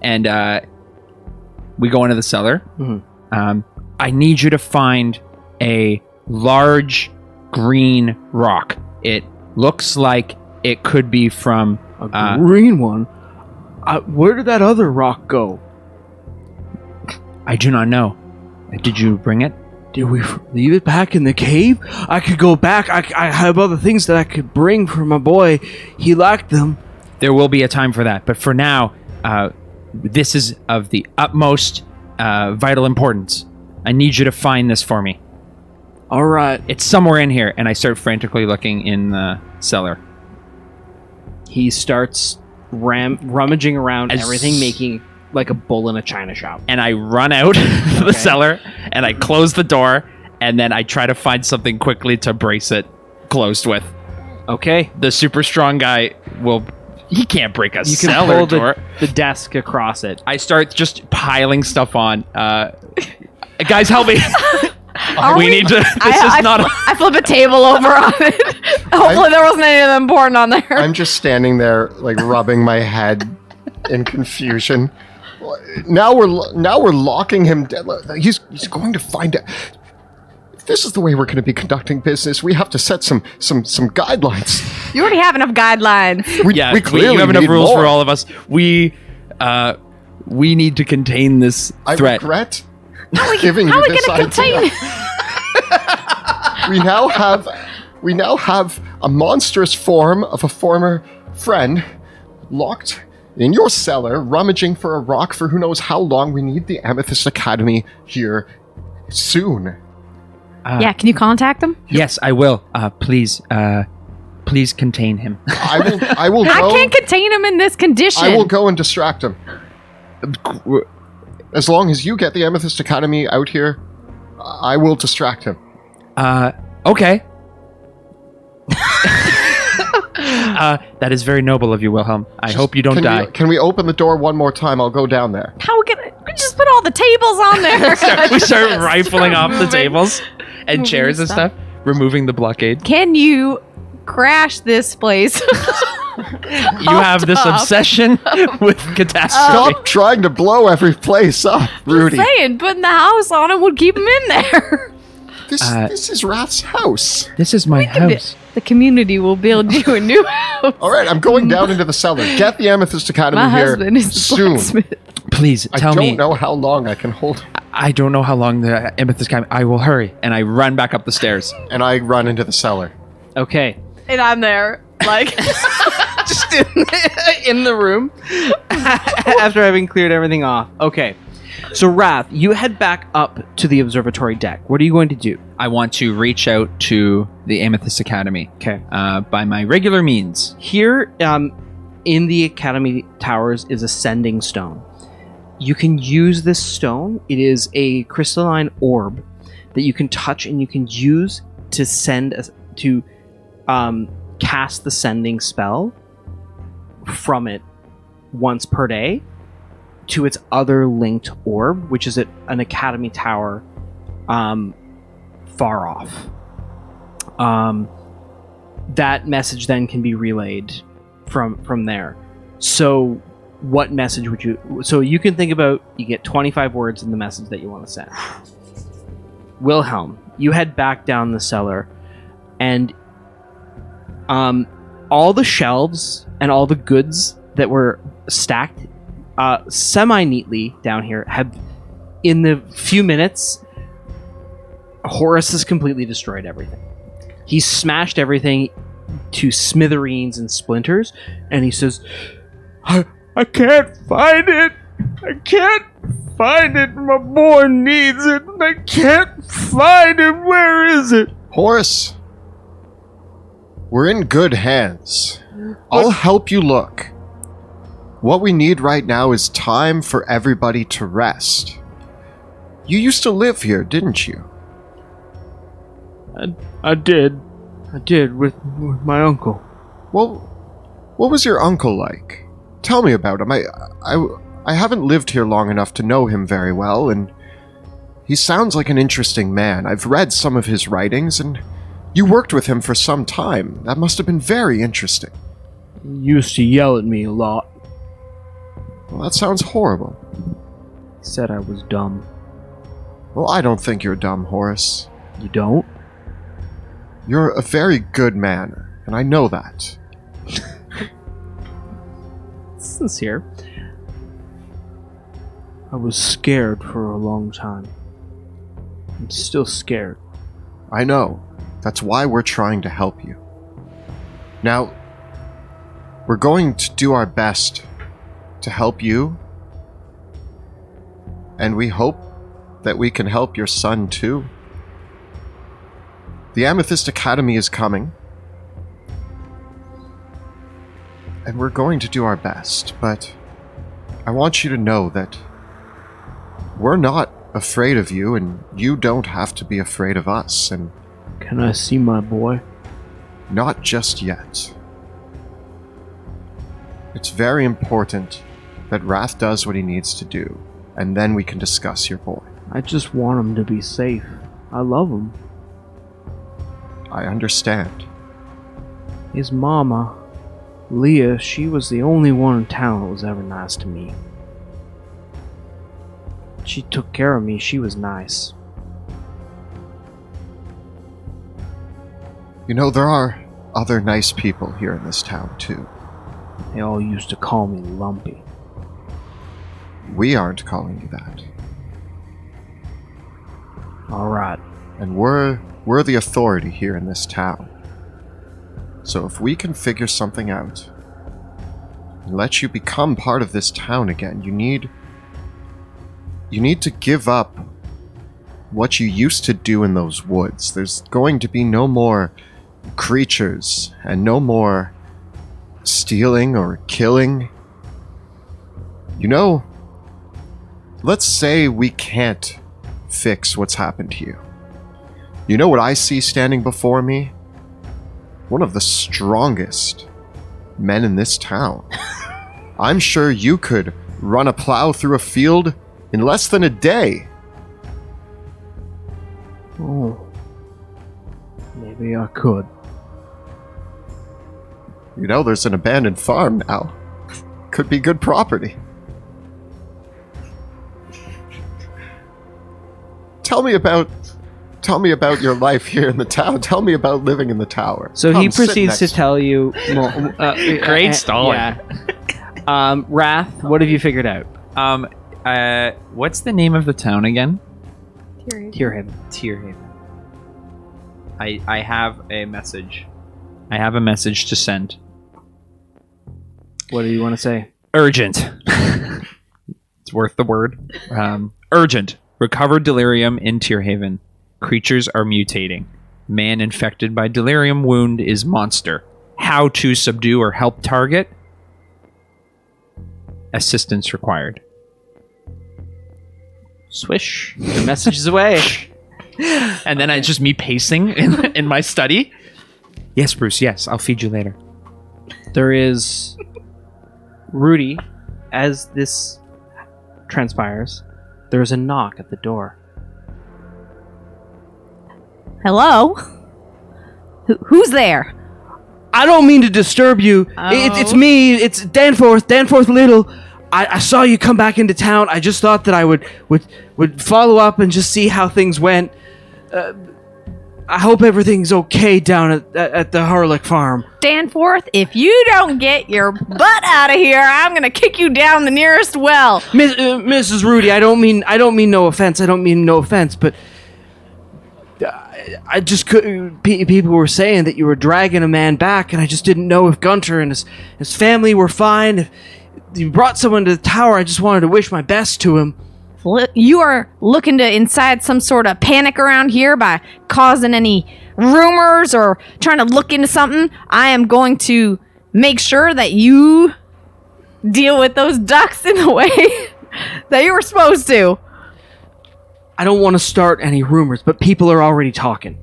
[SPEAKER 4] And we go into the cellar.
[SPEAKER 1] Mhm.
[SPEAKER 4] I need you to find a large green rock. It looks like it could be from
[SPEAKER 1] A green one. Where did that other rock go?
[SPEAKER 4] I do not know. Did you bring it?
[SPEAKER 1] Did we leave it back in the cave? I could go back. I have other things that I could bring for my boy. He lacked them.
[SPEAKER 4] There will be a time for that, but for now, this is of the utmost vital importance. I need you to find this for me.
[SPEAKER 1] All right.
[SPEAKER 4] It's somewhere in here, and I start frantically looking in the cellar.
[SPEAKER 1] He starts rummaging around
[SPEAKER 4] As-
[SPEAKER 1] everything, making like a bull in a china shop.
[SPEAKER 4] And I run out of the cellar, and I close the door, and then I try to find something quickly to brace it closed with.
[SPEAKER 1] Okay.
[SPEAKER 4] The super strong guy he can't break a
[SPEAKER 1] You can
[SPEAKER 4] cellar
[SPEAKER 1] pull
[SPEAKER 4] door.
[SPEAKER 1] the desk across it.
[SPEAKER 4] I start just piling stuff on. Guys, help me! we need to. This is not.
[SPEAKER 3] I flip a table over on it. Hopefully there wasn't anything important on there.
[SPEAKER 2] I'm just standing there, like rubbing my head in confusion. Now we're locking him dead. He's going to find out. If this is the way we're going to be conducting business, we have to set some guidelines.
[SPEAKER 3] You already have enough guidelines.
[SPEAKER 2] We clearly
[SPEAKER 4] you have enough
[SPEAKER 2] need
[SPEAKER 4] rules
[SPEAKER 2] more.
[SPEAKER 4] for all of us. We need to contain this
[SPEAKER 2] I
[SPEAKER 4] threat.
[SPEAKER 2] regret giving
[SPEAKER 3] How
[SPEAKER 2] you
[SPEAKER 3] are we
[SPEAKER 2] this
[SPEAKER 3] going to
[SPEAKER 2] idea.
[SPEAKER 3] contain?
[SPEAKER 2] We now have a monstrous form of a former friend locked in your cellar, rummaging for a rock for who knows how long. We need the Amethyst Academy here soon.
[SPEAKER 3] Yeah, can you contact them?
[SPEAKER 4] Yes, I will. Please contain him.
[SPEAKER 2] I will go.
[SPEAKER 3] I can't contain them in this condition.
[SPEAKER 2] I will go and distract him. As long as you get the Amethyst Academy out here, I will distract him.
[SPEAKER 4] Okay. That is very noble of you, Wilhelm. I hope you don't die.
[SPEAKER 2] Can we open the door one more time? I'll go down there.
[SPEAKER 3] How are we gonna? We just put all the tables on there.
[SPEAKER 4] We start rifling off the
[SPEAKER 3] moving.
[SPEAKER 4] tables and chairs and stuff, removing the blockade.
[SPEAKER 3] Can you crash this place?
[SPEAKER 4] You have this
[SPEAKER 3] top.
[SPEAKER 4] obsession with catastrophe.
[SPEAKER 2] Stop trying to blow every place up, Rudy.
[SPEAKER 3] Saying putting the house on it would keep him in there.
[SPEAKER 2] This is Rath's house.
[SPEAKER 4] This is my house.
[SPEAKER 3] The community will build you a new house.
[SPEAKER 2] All right, I'm going down into the cellar. Get the Amethyst Academy
[SPEAKER 3] My
[SPEAKER 2] here
[SPEAKER 3] husband is the
[SPEAKER 2] soon.
[SPEAKER 3] blacksmith.
[SPEAKER 4] Please
[SPEAKER 2] I
[SPEAKER 4] tell
[SPEAKER 2] don't
[SPEAKER 4] me.
[SPEAKER 2] know how long I can hold.
[SPEAKER 4] I don't know how long the amethyst came. I will hurry, and I run back up the stairs.
[SPEAKER 2] And I run into the cellar.
[SPEAKER 1] Okay.
[SPEAKER 3] And I'm there, like,
[SPEAKER 1] Just in the room after having cleared everything off. Okay. So, Wrath, you head back up to the observatory deck. What are you going to do?
[SPEAKER 4] I want to reach out to the Amethyst Academy
[SPEAKER 1] Okay.
[SPEAKER 4] by my regular means.
[SPEAKER 1] Here in the Academy Towers is a sending stone. You can use this stone. It is a crystalline orb that you can touch and you can use to cast the sending spell from it once per day to its other linked orb, which is at an Academy Tower far off. That message then can be relayed from there. So what message would you... So you can think about... You get 25 words in the message that you want to send. Wilhelm, you head back down the cellar, and all the shelves and all the goods that were stacked semi-neatly down here have, in the few minutes, Horace has completely destroyed everything. He's smashed everything to smithereens and splinters, and he says, I can't find it. I can't find it. My boy needs it. And I can't find it. Where is it?
[SPEAKER 2] Horace, we're in good hands. I'll help you look. What we need right now is time for everybody to rest. You used to live here, didn't you?
[SPEAKER 1] I did. I did with my uncle.
[SPEAKER 2] Well, what was your uncle like? Tell me about him. I haven't lived here long enough to know him very well, and he sounds like an interesting man. I've read some of his writings, and you worked with him for some time. That must have been very interesting.
[SPEAKER 1] He used to yell at me a lot.
[SPEAKER 2] Well, that sounds horrible.
[SPEAKER 1] He said I was dumb.
[SPEAKER 2] Well, I don't think you're dumb, Horace.
[SPEAKER 1] You don't?
[SPEAKER 2] You're a very good man, and I know that.
[SPEAKER 1] Sincere. I was scared for a long time. I'm still scared.
[SPEAKER 2] I know. That's why we're trying to help you. Now, we're going to do our best to help you, and we hope that we can help your son too. The Amethyst Academy is coming, and we're going to do our best, but I want you to know that we're not afraid of you, and you don't have to be afraid of us, and
[SPEAKER 1] Can I see my boy?
[SPEAKER 2] not just yet. It's very important that Wrath does what he needs to do, and then we can discuss your boy.
[SPEAKER 1] I just want him to be safe. I love him.
[SPEAKER 2] I understand.
[SPEAKER 1] His mama, Leah, she was the only one in town that was ever nice to me. She took care of me. She was nice.
[SPEAKER 2] You know, there are other nice people here in this town, too.
[SPEAKER 1] They all used to call me Lumpy.
[SPEAKER 2] We aren't calling you that.
[SPEAKER 1] Alright.
[SPEAKER 2] And we're the authority here in this town. So if we can figure something out and let you become part of this town again, you need to give up what you used to do in those woods. There's going to be no more creatures and no more stealing or killing. You know, let's say we can't fix what's happened to you. You know what I see standing before me? One of the strongest men in this town. I'm sure you could run a plow through a field in less than a day.
[SPEAKER 1] Oh. Maybe I could.
[SPEAKER 2] You know, there's an abandoned farm now. Could be good property. Tell me about your life here in the town. Tell me about living in the tower.
[SPEAKER 1] So
[SPEAKER 2] Come,
[SPEAKER 1] he
[SPEAKER 2] sit
[SPEAKER 1] proceeds to
[SPEAKER 2] next-
[SPEAKER 1] tell you...
[SPEAKER 4] Great stalling.
[SPEAKER 1] Yeah. Wrath, what have you figured out?
[SPEAKER 4] What's the name of the town again?
[SPEAKER 1] Tierhaven.
[SPEAKER 4] Tierhaven. I have a message. I have a message to send.
[SPEAKER 1] What do you want to say?
[SPEAKER 4] Urgent. It's worth the word. Urgent. Recovered delirium in Tierhaven. Creatures are mutating. Man infected by delirium wound is monster. How to subdue or help target? Assistance required.
[SPEAKER 1] Swish. The message is away.
[SPEAKER 4] And then it's just me pacing in my study. Yes, Bruce, yes. I'll feed you later.
[SPEAKER 1] There is... Rudy, as this transpires, there is a knock at the door.
[SPEAKER 3] Hello? Who's there?
[SPEAKER 1] I don't mean to disturb you. It's me. It's Danforth Little. I saw you come back into town. I just thought that I would follow up and just see how things went. I hope everything's okay down at the Harlick farm.
[SPEAKER 3] Danforth, if you don't get your butt out of here, I'm gonna kick you down the nearest well.
[SPEAKER 1] Mrs. Rudy, I don't mean no offense. I don't mean no offense, but I just could. People were saying that you were dragging a man back, and I just didn't know if Gunter and his family were fine. If you brought someone to the tower, I just wanted to wish my best to him.
[SPEAKER 3] you are looking to incite some sort of panic around here by causing any rumors or trying to look into something, I am going to make sure that you deal with those ducks in the way that you were supposed to.
[SPEAKER 1] I don't want to start any rumors, but people are already talking.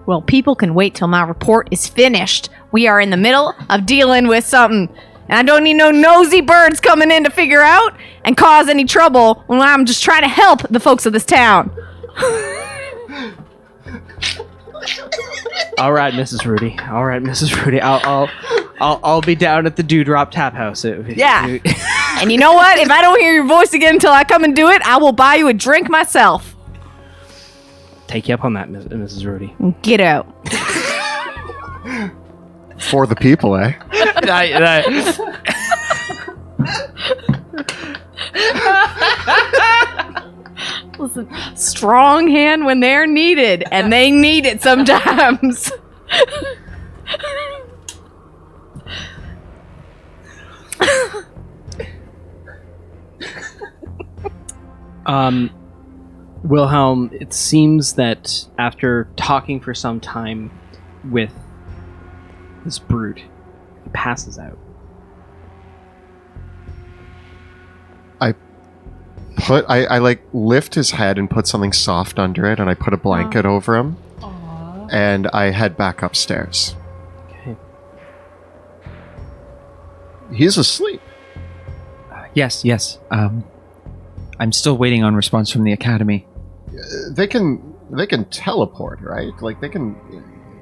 [SPEAKER 3] Well, people can wait till my report is finished. We are in the middle of dealing with something. And I don't need no nosy birds coming in to figure out and cause any trouble when I'm just trying to help the folks of this town.
[SPEAKER 1] All right, Mrs. Rudy. All right, Mrs. Rudy. I'll be down at the Dewdrop Tap House.
[SPEAKER 3] Yeah. And you know what? If I don't hear your voice again until I come and do it, I will buy you a drink myself.
[SPEAKER 1] Take you up on that, Mrs. Rudy.
[SPEAKER 3] Get out.
[SPEAKER 2] For the people, eh?
[SPEAKER 3] Listen, strong hand when they're needed, and they need it sometimes.
[SPEAKER 1] Wilhelm, it seems that after talking for some time with this brute, he passes out.
[SPEAKER 2] I like lift his head and put something soft under it, and I put a blanket over him.
[SPEAKER 3] Aww.
[SPEAKER 2] And I head back upstairs.
[SPEAKER 1] Okay.
[SPEAKER 2] He's asleep.
[SPEAKER 4] Yes. I'm still waiting on response from the academy.
[SPEAKER 2] They can teleport, right? Like they can.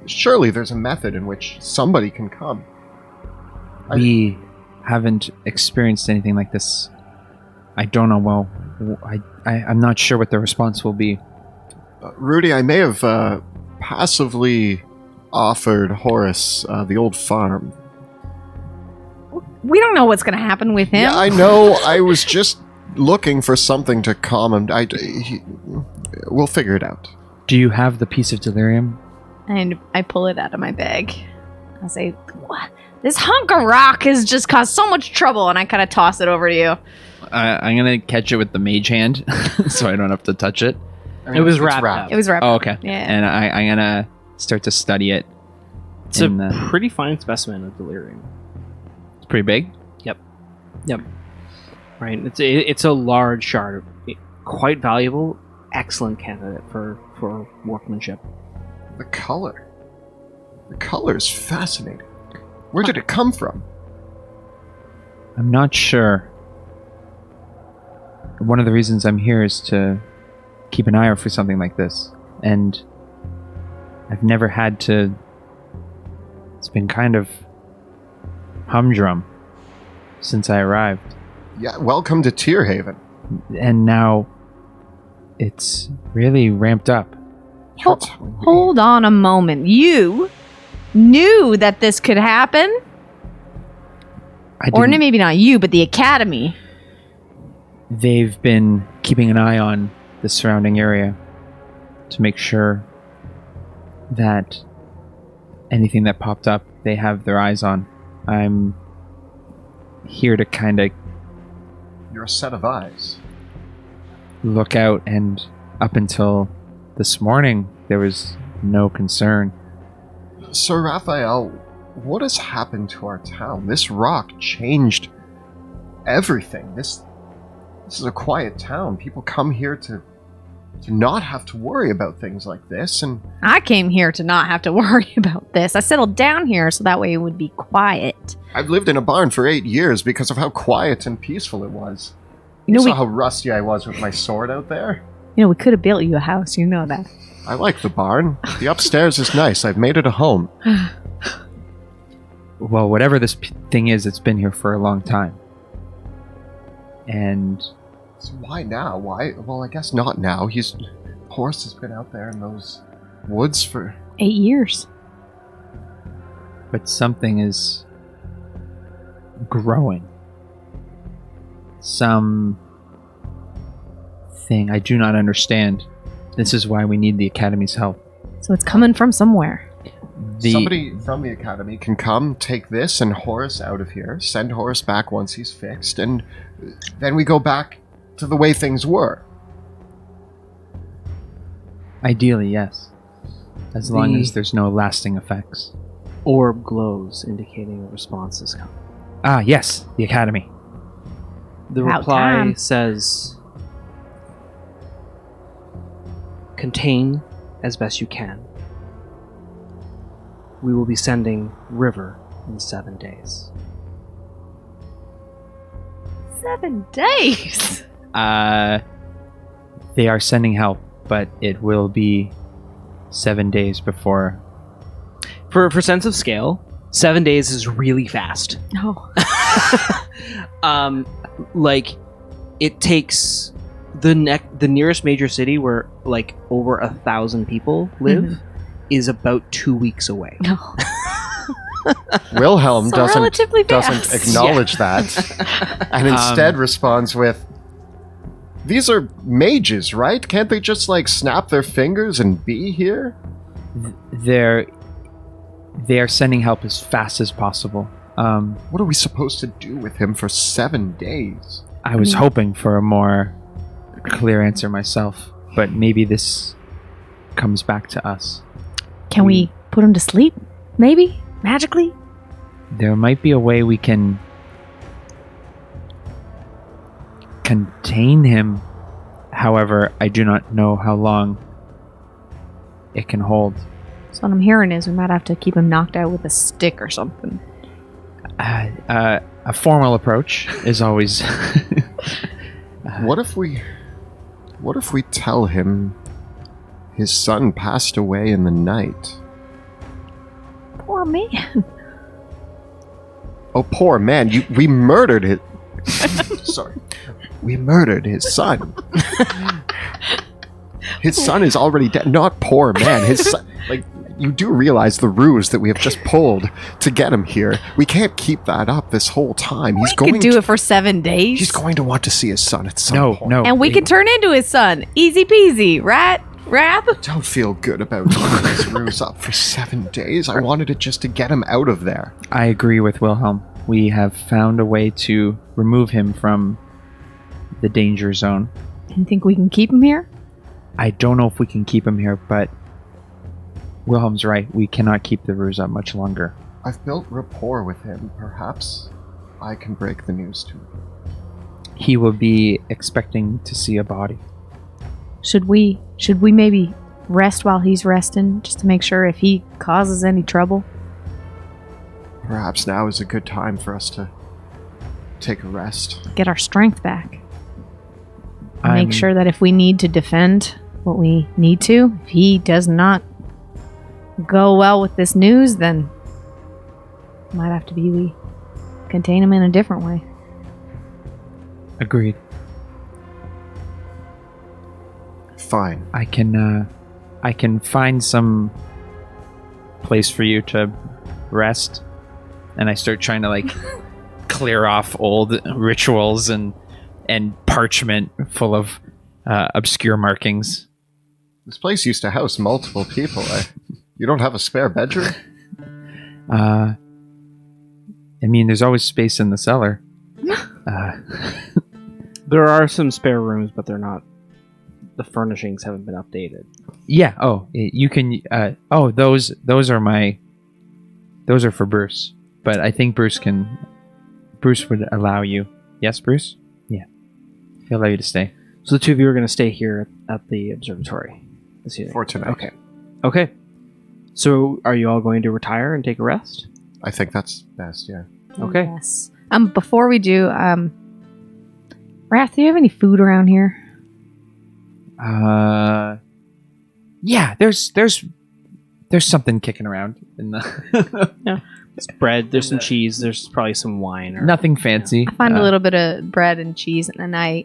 [SPEAKER 2] Surely there's a method in which somebody can come.
[SPEAKER 4] We haven't experienced anything like this. I don't know. Well, I'm not sure what the response will be.
[SPEAKER 2] Rudy, I may have passively offered Horace the old farm.
[SPEAKER 3] We don't know what's going to happen with him.
[SPEAKER 2] Yeah, I know. I was just looking for something to calm him. We'll figure it out.
[SPEAKER 4] Do you have the piece of delirium?
[SPEAKER 3] And I pull it out of my bag. I say, what? This hunk of rock has just caused so much trouble, and I kind of toss it over to you.
[SPEAKER 4] I'm going to catch it with the mage hand, so I don't have to touch it.
[SPEAKER 1] It was
[SPEAKER 2] It's
[SPEAKER 1] wrapped.
[SPEAKER 3] It was wrapped.
[SPEAKER 4] Oh, okay.
[SPEAKER 3] Yeah.
[SPEAKER 4] And I'm going to start to study it.
[SPEAKER 1] It's a pretty fine specimen of delirium.
[SPEAKER 4] It's pretty big.
[SPEAKER 1] Yep. Right. It's a large shard, quite valuable, excellent candidate for workmanship.
[SPEAKER 2] The color. The color is fascinating. Where did it come from?
[SPEAKER 4] I'm not sure. One of the reasons I'm here is to keep an eye out for something like this. And I've never had to... It's been kind of humdrum since I arrived.
[SPEAKER 2] Yeah, welcome to Tierhaven.
[SPEAKER 4] And now it's really ramped up.
[SPEAKER 3] Hold on a moment. You knew that this could happen? Or maybe not you, but the Academy.
[SPEAKER 4] They've been keeping an eye on the surrounding area to make sure that anything that popped up, they have their eyes on. I'm here to kind of
[SPEAKER 2] You're a set of eyes.
[SPEAKER 4] look out, and up until this morning, there was no concern.
[SPEAKER 2] Sir Raphael, what has happened to our town? This rock changed everything. This is a quiet town. People come here to not have to worry about things like this, and
[SPEAKER 3] I came here to not have to worry about this. I settled down here so that way it would be quiet.
[SPEAKER 2] I've lived in a barn for 8 years because of how quiet and peaceful it was.
[SPEAKER 3] You know,
[SPEAKER 2] saw
[SPEAKER 3] we,
[SPEAKER 2] how rusty I was with my sword out there?
[SPEAKER 3] we could have built you a house. You know that.
[SPEAKER 2] I like the barn. The upstairs is nice. I've made it a home.
[SPEAKER 4] Well, whatever this thing is, it's been here for a long time. And
[SPEAKER 2] So why now? Why? Well, I guess not now. Horace has been out there in those woods for...
[SPEAKER 3] 8 years.
[SPEAKER 4] but something is growing. Some thing I do not understand. This is why we need the Academy's help.
[SPEAKER 3] So it's coming from somewhere.
[SPEAKER 2] Somebody from the Academy can come, take this and Horace out of here, send Horace back once he's fixed, and then we go back to the way things were.
[SPEAKER 4] Ideally, yes. As long
[SPEAKER 1] The-
[SPEAKER 4] as there's no lasting effects.
[SPEAKER 1] Orb glows, indicating a response is coming.
[SPEAKER 4] Ah, yes, the Academy.
[SPEAKER 1] The
[SPEAKER 3] About
[SPEAKER 1] reply
[SPEAKER 3] time.
[SPEAKER 1] says, contain as best you can. We will be sending River in 7 days.
[SPEAKER 3] 7 days.
[SPEAKER 4] They are sending help, but it will be 7 days before.
[SPEAKER 1] For sense of scale, 7 days is really fast.
[SPEAKER 3] No.
[SPEAKER 1] Like, it takes the nearest major city where like over 1,000 people live is about 2 weeks away.
[SPEAKER 3] No.
[SPEAKER 2] Wilhelm
[SPEAKER 3] So relatively
[SPEAKER 2] doesn't
[SPEAKER 3] fast.
[SPEAKER 2] acknowledge that, and instead responds with, "These are mages, right? Can't they just like snap their fingers and be here?"
[SPEAKER 4] They are sending help as fast as possible.
[SPEAKER 2] What are we supposed to do with him for 7 days?
[SPEAKER 4] I was hoping for a more clear answer myself, but maybe this comes back to us.
[SPEAKER 3] Can we put him to sleep? Maybe? Magically?
[SPEAKER 4] There might be a way we can contain him. However, I do not know how long it can hold.
[SPEAKER 3] So what I'm hearing is we might have to keep him knocked out with a stick or something.
[SPEAKER 4] A formal approach is always.
[SPEAKER 2] What if we tell him his son passed away in the night?
[SPEAKER 3] Poor man.
[SPEAKER 2] Oh, poor man! We murdered his. Sorry, we murdered his son. His son is already dead. Not poor man. His son, like, you do realize the ruse that we have just pulled to get him here. We can't keep that up this whole time. He's
[SPEAKER 3] We
[SPEAKER 2] going
[SPEAKER 3] could do
[SPEAKER 2] to,
[SPEAKER 3] it for 7 days.
[SPEAKER 2] He's going to want to see his son at some
[SPEAKER 4] No,
[SPEAKER 2] point.
[SPEAKER 4] no.
[SPEAKER 3] and we can turn into his son. Easy peasy, right? Wrath?
[SPEAKER 2] Don't feel good about keeping this ruse up for 7 days. I wanted it just to get him out of there.
[SPEAKER 4] I agree with Wilhelm. We have found a way to remove him from the danger zone.
[SPEAKER 3] You think we can keep him here?
[SPEAKER 4] I don't know if we can keep him here, but Wilhelm's right. We cannot keep the ruse up much longer.
[SPEAKER 2] I've built rapport with him. Perhaps I can break the news to him.
[SPEAKER 4] He will be expecting to see a body.
[SPEAKER 3] Should we maybe rest while he's resting, just to make sure if he causes any trouble?
[SPEAKER 2] Perhaps now is a good time for us to take a rest.
[SPEAKER 3] Get our strength back.
[SPEAKER 4] I'm-
[SPEAKER 3] Make sure that if we need to defend what we need to, if he does not go well with this news, then might have to be we contain him in a different way.
[SPEAKER 4] Agreed.
[SPEAKER 2] Fine.
[SPEAKER 4] I can find some place for you to rest, and I start trying to like clear off old rituals and parchment full of obscure markings.
[SPEAKER 2] This place used to house multiple people. You don't have a spare bedroom?
[SPEAKER 4] I mean, there's always space in the cellar.
[SPEAKER 1] There are some spare rooms, but they're not. The furnishings haven't been updated.
[SPEAKER 4] Yeah. Oh, you can. Those are for Bruce. But I think Bruce would allow you. Yes, Bruce. Yeah, he'll allow you to stay.
[SPEAKER 1] So the two of you are going to stay here at the observatory this evening.
[SPEAKER 2] For tonight.
[SPEAKER 1] Okay. Okay. So are you all going to retire and take a rest?
[SPEAKER 2] I think that's best, yeah.
[SPEAKER 1] Okay.
[SPEAKER 3] Yes. Before we do, Wrath, do you have any food around here?
[SPEAKER 4] Yeah. There's something kicking around in the.
[SPEAKER 1] There's bread, there's some cheese, there's probably some wine. Or
[SPEAKER 4] Nothing fancy.
[SPEAKER 3] I find a little bit of bread and cheese, and I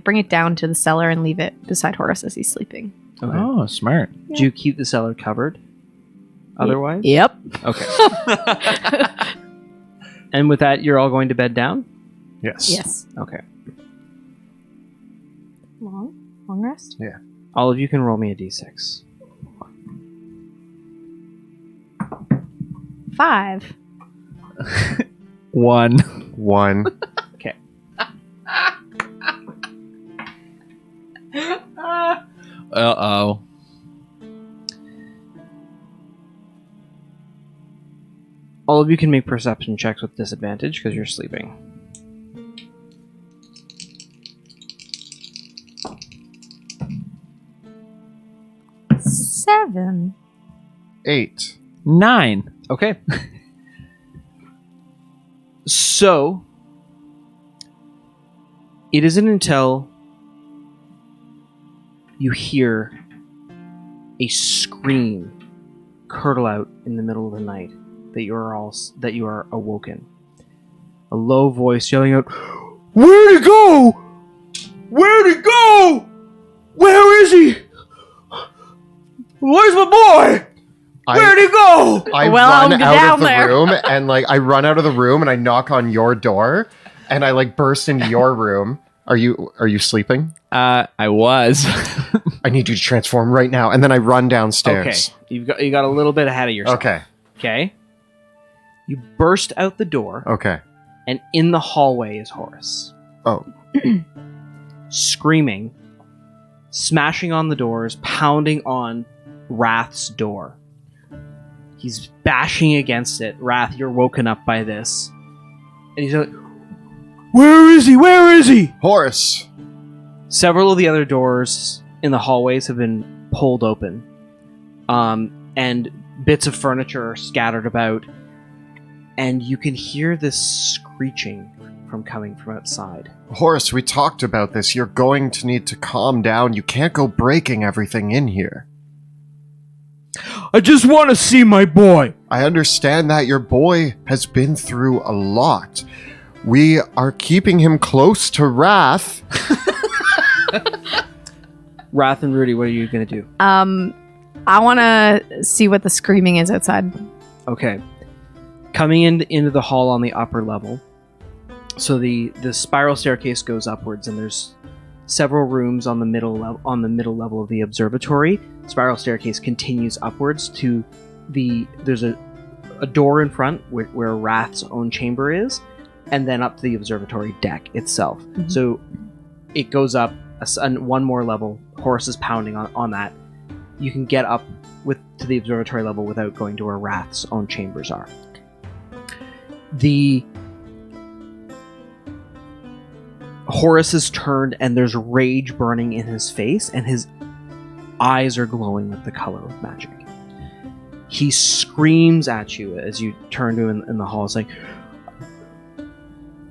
[SPEAKER 3] bring it down to the cellar and leave it beside Horace as he's sleeping.
[SPEAKER 1] Okay.
[SPEAKER 4] Oh, smart.
[SPEAKER 1] Do you keep the cellar covered? Otherwise?
[SPEAKER 3] Yep.
[SPEAKER 1] Okay. And with that, you're all going to bed down?
[SPEAKER 2] Yes.
[SPEAKER 3] Yes.
[SPEAKER 1] Okay.
[SPEAKER 3] Long rest?
[SPEAKER 1] All of you can roll me a d6.
[SPEAKER 3] 5.
[SPEAKER 4] 1.
[SPEAKER 2] 1.
[SPEAKER 4] Uh-oh.
[SPEAKER 1] All of you can make perception checks with disadvantage because you're sleeping.
[SPEAKER 3] Seven.
[SPEAKER 2] 8.
[SPEAKER 4] 9.
[SPEAKER 1] Okay. So, it isn't until you hear a scream curdle out in the middle of the night that you are awoken. A low voice yelling out, "Where'd he go? Where'd he go? Where is he? Where's my boy? Where'd he go?"
[SPEAKER 2] I
[SPEAKER 3] Well, I'll
[SPEAKER 2] run
[SPEAKER 3] get
[SPEAKER 2] out
[SPEAKER 3] down
[SPEAKER 2] of the
[SPEAKER 3] there.
[SPEAKER 2] room and I run out of the room and I knock on your door and I burst into your room. Are you sleeping?
[SPEAKER 4] I was.
[SPEAKER 2] I need you to transform right now. And then I run downstairs.
[SPEAKER 1] Okay, you got a little bit ahead of yourself.
[SPEAKER 2] Okay.
[SPEAKER 1] Okay. You burst out the door,
[SPEAKER 2] Okay.
[SPEAKER 1] and in the hallway is Horace,
[SPEAKER 2] Oh.
[SPEAKER 1] screaming, smashing on the doors, pounding on Wrath's door. He's bashing against it. Wrath, you're woken up by this. And he's like, "Where is he? Where is he?"
[SPEAKER 2] Horace.
[SPEAKER 1] Several of the other doors in the hallways have been pulled open. And bits of furniture are scattered about. And you can hear this screeching coming from outside.
[SPEAKER 2] Horace, we talked about this. You're going to need to calm down. You can't go breaking everything in here.
[SPEAKER 1] "I just want to see my boy."
[SPEAKER 2] I understand that your boy has been through a lot. We are keeping him close to Wrath.
[SPEAKER 1] Wrath and Rudy, what are you going to do?
[SPEAKER 3] I want to see what the screaming is outside.
[SPEAKER 1] Okay. Coming into the hall on the upper level. So the spiral staircase goes upwards, and there's several rooms on the middle level of the observatory. Spiral staircase continues upwards to there's a door in front where Wrath's own chamber is, and then up to the observatory deck itself.
[SPEAKER 3] Mm-hmm.
[SPEAKER 1] So it goes up one more level. Horace is pounding on that. You can get up to the observatory level without going to where Wrath's own chambers are. Horace is turned, and there's rage burning in his face, and his eyes are glowing with the color of magic. He screams at you as you turn to him in the hall, saying,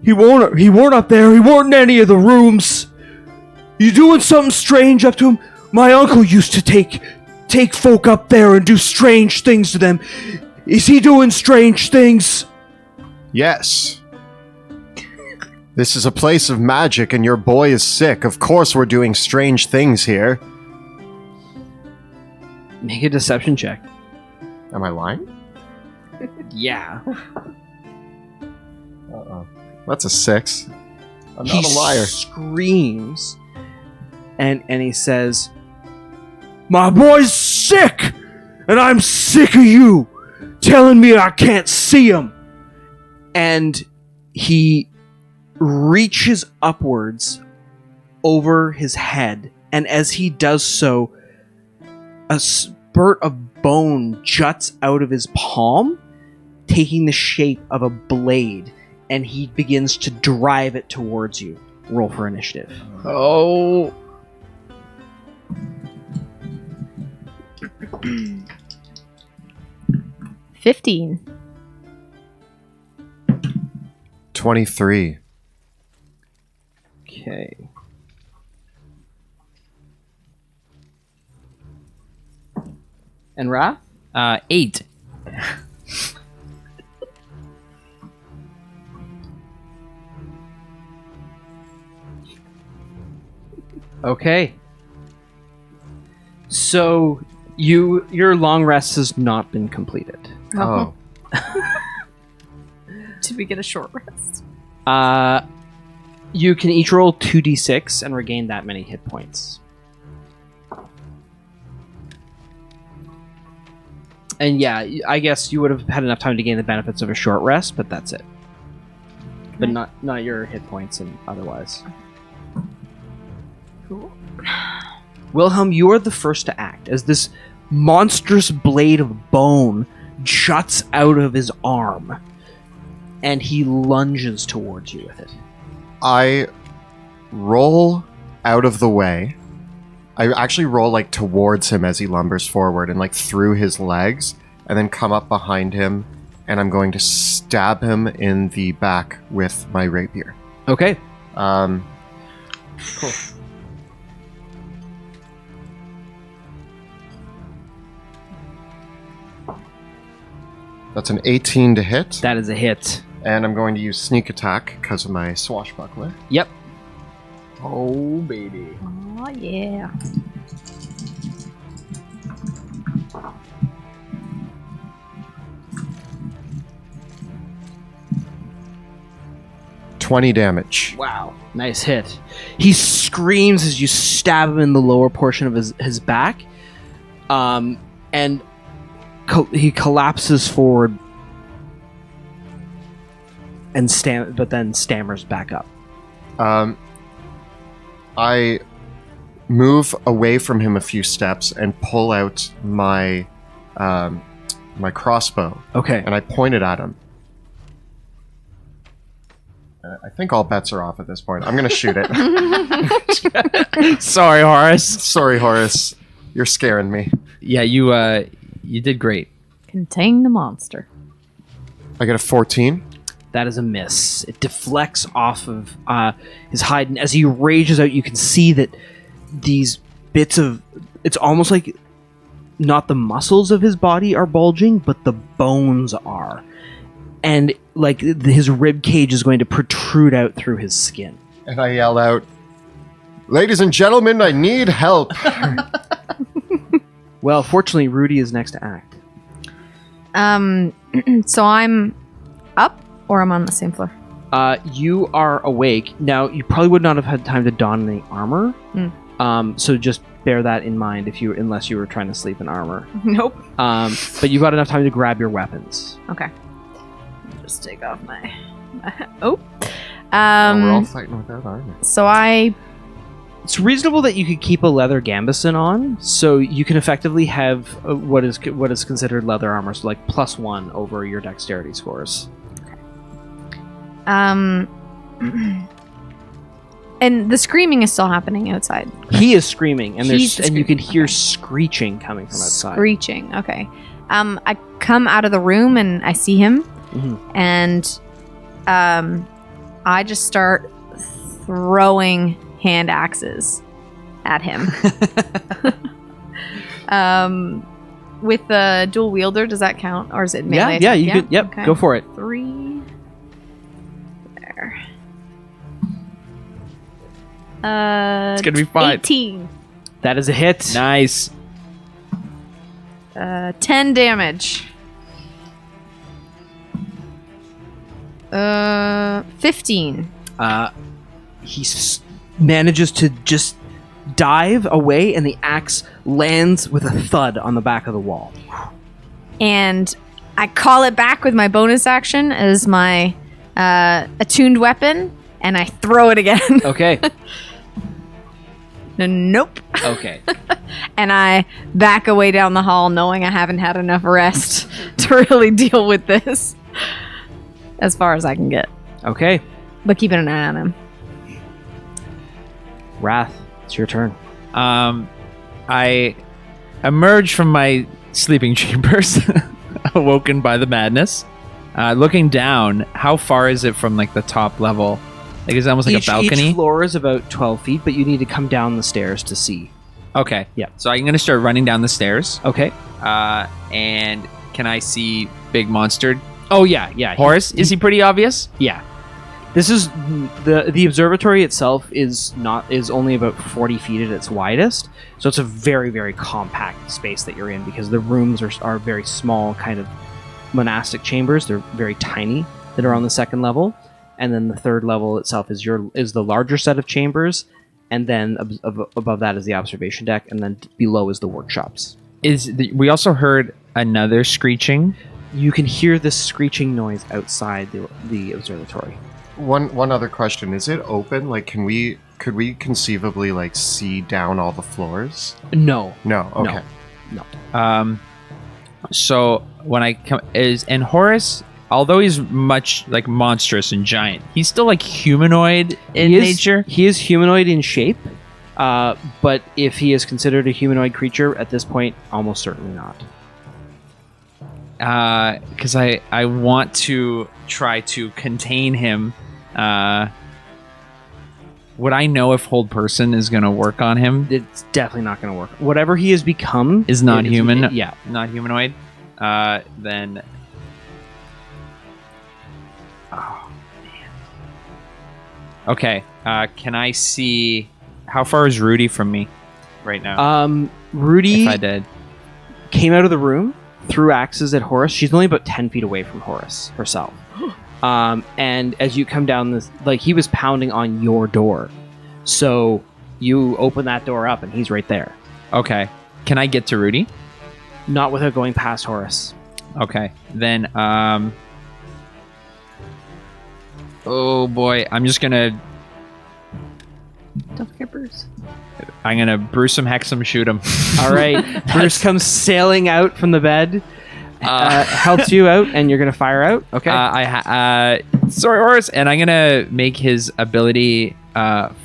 [SPEAKER 1] He weren't up there. He weren't in any of the rooms. You doing something strange up to him? My uncle used to take folk up there and do strange things to them. Is he doing strange things?"
[SPEAKER 2] Yes. This is a place of magic and your boy is sick. Of course we're doing strange things here.
[SPEAKER 1] Make a deception check.
[SPEAKER 2] Am I lying?
[SPEAKER 1] Yeah.
[SPEAKER 2] Uh-oh. That's a 6. I'm
[SPEAKER 1] He
[SPEAKER 2] not a liar.
[SPEAKER 1] screams, and he says, "My boy's sick, and I'm sick of you telling me I can't see him." And he reaches upwards over his head, and as he does so, a spurt of bone juts out of his palm, taking the shape of a blade, and he begins to drive it towards you. Roll for initiative.
[SPEAKER 3] Oh. $15.
[SPEAKER 2] 23.
[SPEAKER 1] Okay. And Raph?
[SPEAKER 4] 8.
[SPEAKER 1] Okay. So your long rest has not been completed.
[SPEAKER 2] Oh.
[SPEAKER 3] Did we get a short rest?
[SPEAKER 1] You can each roll 2d6 and regain that many hit points. And yeah, I guess you would have had enough time to gain the benefits of a short rest, but that's it. But not your hit points and otherwise.
[SPEAKER 3] Cool.
[SPEAKER 1] Wilhelm, you are the first to act as this monstrous blade of bone juts out of his arm, and he lunges towards you with it.
[SPEAKER 2] I roll out of the way. I actually roll like towards him as he lumbers forward and like through his legs, and then come up behind him, and I'm going to stab him in the back with my rapier.
[SPEAKER 1] Okay.
[SPEAKER 2] Cool. That's an 18 to hit,
[SPEAKER 1] That is a hit.
[SPEAKER 2] and I'm going to use sneak attack because of my swashbuckler.
[SPEAKER 1] Yep.
[SPEAKER 2] Oh, baby.
[SPEAKER 3] Oh, yeah.
[SPEAKER 2] $20 damage.
[SPEAKER 1] Wow. Nice hit. He screams as you stab him in the lower portion of his back. And he collapses forward and but then stammers back up.
[SPEAKER 2] I move away from him a few steps and pull out my my crossbow,
[SPEAKER 1] Okay.
[SPEAKER 2] and I point it at him. I think all bets are off at this point. I'm going to shoot it.
[SPEAKER 4] Sorry, Horace.
[SPEAKER 2] Sorry, Horace. You're scaring me.
[SPEAKER 4] Yeah, you did great.
[SPEAKER 3] Contain the monster.
[SPEAKER 2] I get a 14.
[SPEAKER 1] That is a miss. It deflects off of his hide, and as he rages out, you can see that these bits of... It's almost like not the muscles of his body are bulging, but the bones are. And like his rib cage is going to protrude out through his skin.
[SPEAKER 2] And I yell out, "Ladies and gentlemen, I need help."
[SPEAKER 1] Well, fortunately, Rudy is next to act.
[SPEAKER 3] So I'm up, or I'm on the same floor?
[SPEAKER 1] You are awake. Now, you probably would not have had time to don any armor. So just bear that in mind unless you were trying to sleep in armor.
[SPEAKER 3] Nope.
[SPEAKER 1] But you've got enough time to grab your weapons.
[SPEAKER 3] Okay. Just take off my... Oh.
[SPEAKER 2] We're all fighting without armor.
[SPEAKER 3] So
[SPEAKER 1] It's reasonable that you could keep a leather gambeson on, so you can effectively have what is considered leather armor, so like +1 over your dexterity scores.
[SPEAKER 3] And the screaming is still happening outside.
[SPEAKER 1] He is screaming, and
[SPEAKER 3] He's
[SPEAKER 1] you can
[SPEAKER 3] screaming,
[SPEAKER 1] hear
[SPEAKER 3] okay.
[SPEAKER 1] screeching coming from outside.
[SPEAKER 3] Screeching. Okay. I come out of the room and I see him,
[SPEAKER 1] Mhm.
[SPEAKER 3] and I just start throwing hand axes at him. With the dual wielder, does that count, or is it melee?
[SPEAKER 1] Yeah,
[SPEAKER 3] attack?
[SPEAKER 1] you could. Yep,
[SPEAKER 3] Okay.
[SPEAKER 1] go for it.
[SPEAKER 3] 3. There.
[SPEAKER 4] It's gonna be fine.
[SPEAKER 3] 18.
[SPEAKER 1] That is a hit.
[SPEAKER 4] Nice.
[SPEAKER 3] 10 damage. 15.
[SPEAKER 1] He manages to just dive away, and the axe lands with a thud on the back of the wall.
[SPEAKER 3] And I call it back with my bonus action as my attuned weapon, and I throw it again.
[SPEAKER 1] Okay.
[SPEAKER 3] Nope.
[SPEAKER 1] Okay.
[SPEAKER 3] And I back away down the hall, knowing I haven't had enough rest to really deal with this. As far as I can get.
[SPEAKER 1] Okay.
[SPEAKER 3] But keeping an eye on him.
[SPEAKER 1] Wrath, it's your turn.
[SPEAKER 4] I emerge from my sleeping chambers, awoken by the madness. Looking down, how far is it from like the top level? Like, is it almost like a balcony?
[SPEAKER 1] Each floor is about 12 feet, but you need to come down the stairs to see.
[SPEAKER 4] Okay.
[SPEAKER 1] Yeah.
[SPEAKER 4] So I'm gonna start running down the stairs.
[SPEAKER 1] Okay.
[SPEAKER 4] And can I see Big Monster?
[SPEAKER 1] Oh yeah, yeah.
[SPEAKER 4] Horace, is he pretty obvious?
[SPEAKER 1] Yeah. This is the observatory itself is only about 40 feet at its widest, so it's a very, very compact space that you're in, because the rooms are very small, kind of monastic chambers. They're very tiny that are on the second level, and then the third level itself is the larger set of chambers, and then above that is the observation deck, and then below is the workshops.
[SPEAKER 4] We also heard another screeching.
[SPEAKER 1] You can hear this screeching noise outside the observatory.
[SPEAKER 2] One other question. Is it open? Like, can we Could we conceivably like see down all the floors?
[SPEAKER 1] No.
[SPEAKER 2] No. Okay.
[SPEAKER 4] So when I come and Horus, although he's much like monstrous and giant, he's still like humanoid in nature.
[SPEAKER 1] He is humanoid in shape, but if he is considered a humanoid creature at this point, almost certainly not.
[SPEAKER 4] Because I want to try to contain him. Would I know if hold person is going to work on him?
[SPEAKER 1] It's definitely not going to work. Whatever he has become
[SPEAKER 4] Is not human.
[SPEAKER 1] Yeah.
[SPEAKER 4] Not humanoid. Then. Oh man. Okay. Can I see? How far is Rudy from me right now?
[SPEAKER 1] Rudy
[SPEAKER 4] if I did.
[SPEAKER 1] came out of the room, threw axes at Horus. She's only about 10 feet away from Horus herself. And as you come down this, like, he was pounding on your door. So you open that door up and he's right there.
[SPEAKER 4] Okay. Can I get to Rudy?
[SPEAKER 1] Not without going past Horus.
[SPEAKER 4] Okay. Then, oh boy. I'm just gonna...
[SPEAKER 3] Don't forget Bruce.
[SPEAKER 4] I'm gonna Bruce him, hex him, shoot him.
[SPEAKER 1] All right. Bruce comes sailing out from the bed, helps you out, and you're going to fire out. Okay.
[SPEAKER 4] Sorry, Horus. And I'm gonna make his ability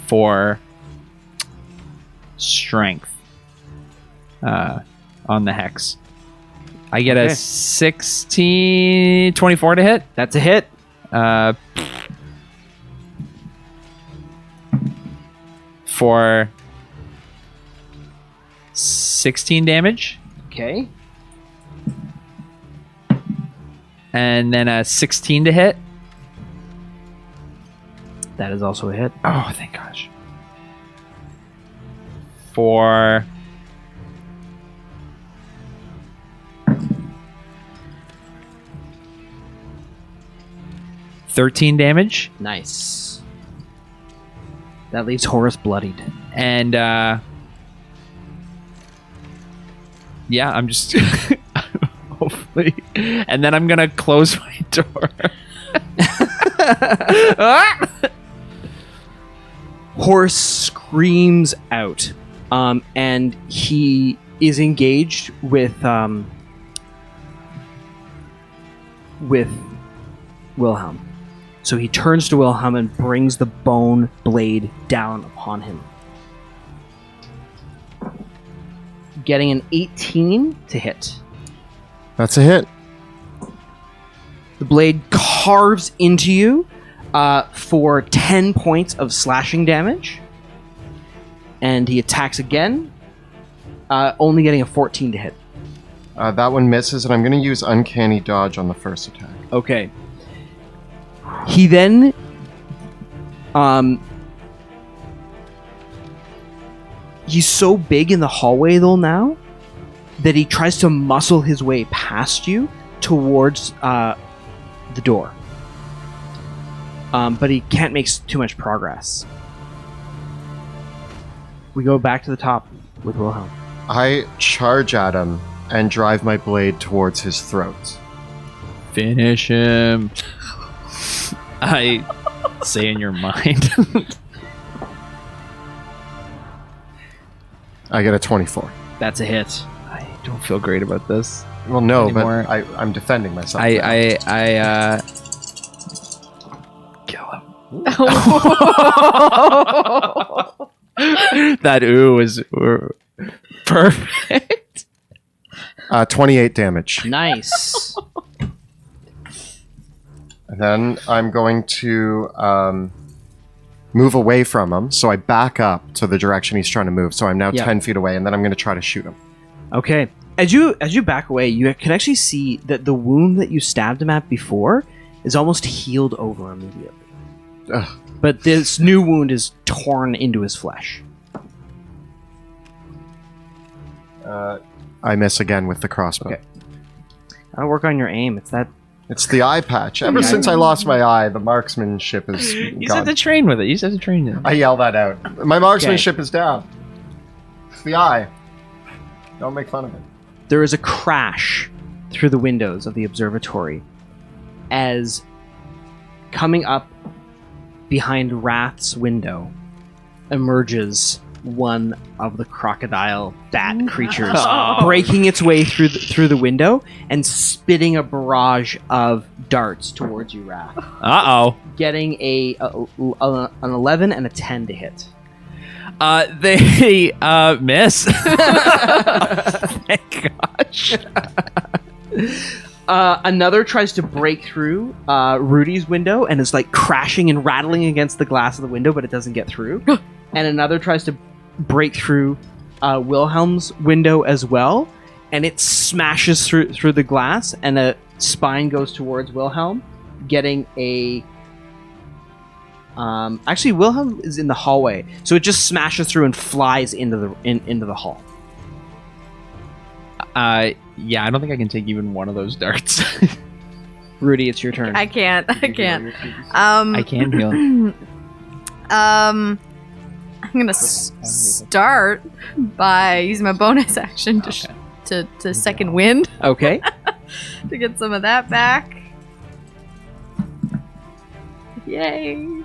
[SPEAKER 4] for strength on the hex. I get a 24 to hit.
[SPEAKER 1] That's a hit.
[SPEAKER 4] For 16 damage.
[SPEAKER 1] Okay.
[SPEAKER 4] And then a 16 to hit.
[SPEAKER 1] That is also a hit.
[SPEAKER 4] Oh, thank gosh. For 13 damage.
[SPEAKER 1] Nice. That leaves Horus bloodied.
[SPEAKER 4] And yeah, I'm just hopefully. And then I'm gonna close my door.
[SPEAKER 1] Horus screams out, and he is engaged with Wilhelm. So he turns to Wilhelm and brings the bone blade down upon him. Getting an 18 to hit.
[SPEAKER 2] That's a hit.
[SPEAKER 1] The blade carves into you for 10 points of slashing damage. And he attacks again, only getting a 14 to hit.
[SPEAKER 2] That one misses, and I'm going to use Uncanny Dodge on the first attack.
[SPEAKER 1] Okay. He then he's so big in the hallway though now that he tries to muscle his way past you towards the door. But he can't make too much progress. We go back to the top with Wilhelm.
[SPEAKER 2] I charge at him and drive my blade towards his throat.
[SPEAKER 4] Finish him. I say in your mind.
[SPEAKER 2] I get a 24.
[SPEAKER 1] That's a hit.
[SPEAKER 4] I don't feel great about this.
[SPEAKER 2] Well, no,
[SPEAKER 4] Anymore.
[SPEAKER 2] but I'm defending myself.
[SPEAKER 4] I kill him. That ooh is perfect.
[SPEAKER 2] 28 damage.
[SPEAKER 1] Nice.
[SPEAKER 2] And then I'm going to move away from him, so I back up to the direction he's trying to move. So I'm now 10 feet away, and then I'm going to try to shoot him.
[SPEAKER 1] Okay. As you back away, you can actually see that the wound that you stabbed him at before is almost healed over immediately.
[SPEAKER 2] Ugh.
[SPEAKER 1] But this new wound is torn into his flesh.
[SPEAKER 2] I miss again with the crossbow.
[SPEAKER 1] Okay. I'll work on your aim.
[SPEAKER 2] It's the eye patch. Ever since I lost my eye, the marksmanship is
[SPEAKER 4] You
[SPEAKER 2] gone.
[SPEAKER 4] said to train with it. You said to train with it.
[SPEAKER 2] I yell that out. My marksmanship is down. It's the eye. Don't make fun of it.
[SPEAKER 1] There is a crash through the windows of the observatory as coming up behind Wrath's window, emerges one of the crocodile bat creatures, breaking its way through the window and spitting a barrage of darts towards you, Wrath.
[SPEAKER 4] Uh-oh.
[SPEAKER 1] Getting an 11 and a 10 to hit.
[SPEAKER 4] They miss. Thank gosh.
[SPEAKER 1] Another tries to break through Rudy's window and is like crashing and rattling against the glass of the window, but it doesn't get through. And another tries to break through Wilhelm's window as well, and it smashes through the glass, and a spine goes towards Wilhelm, getting a... actually, Wilhelm is in the hallway, so it just smashes through and flies into the hall.
[SPEAKER 4] Yeah, I don't think I can take even one of those darts.
[SPEAKER 1] Rudy, it's your turn.
[SPEAKER 3] I can't.
[SPEAKER 4] I can heal.
[SPEAKER 3] I'm gonna start by using my bonus action to second wind
[SPEAKER 1] Okay.
[SPEAKER 3] to get some of that back. Yay!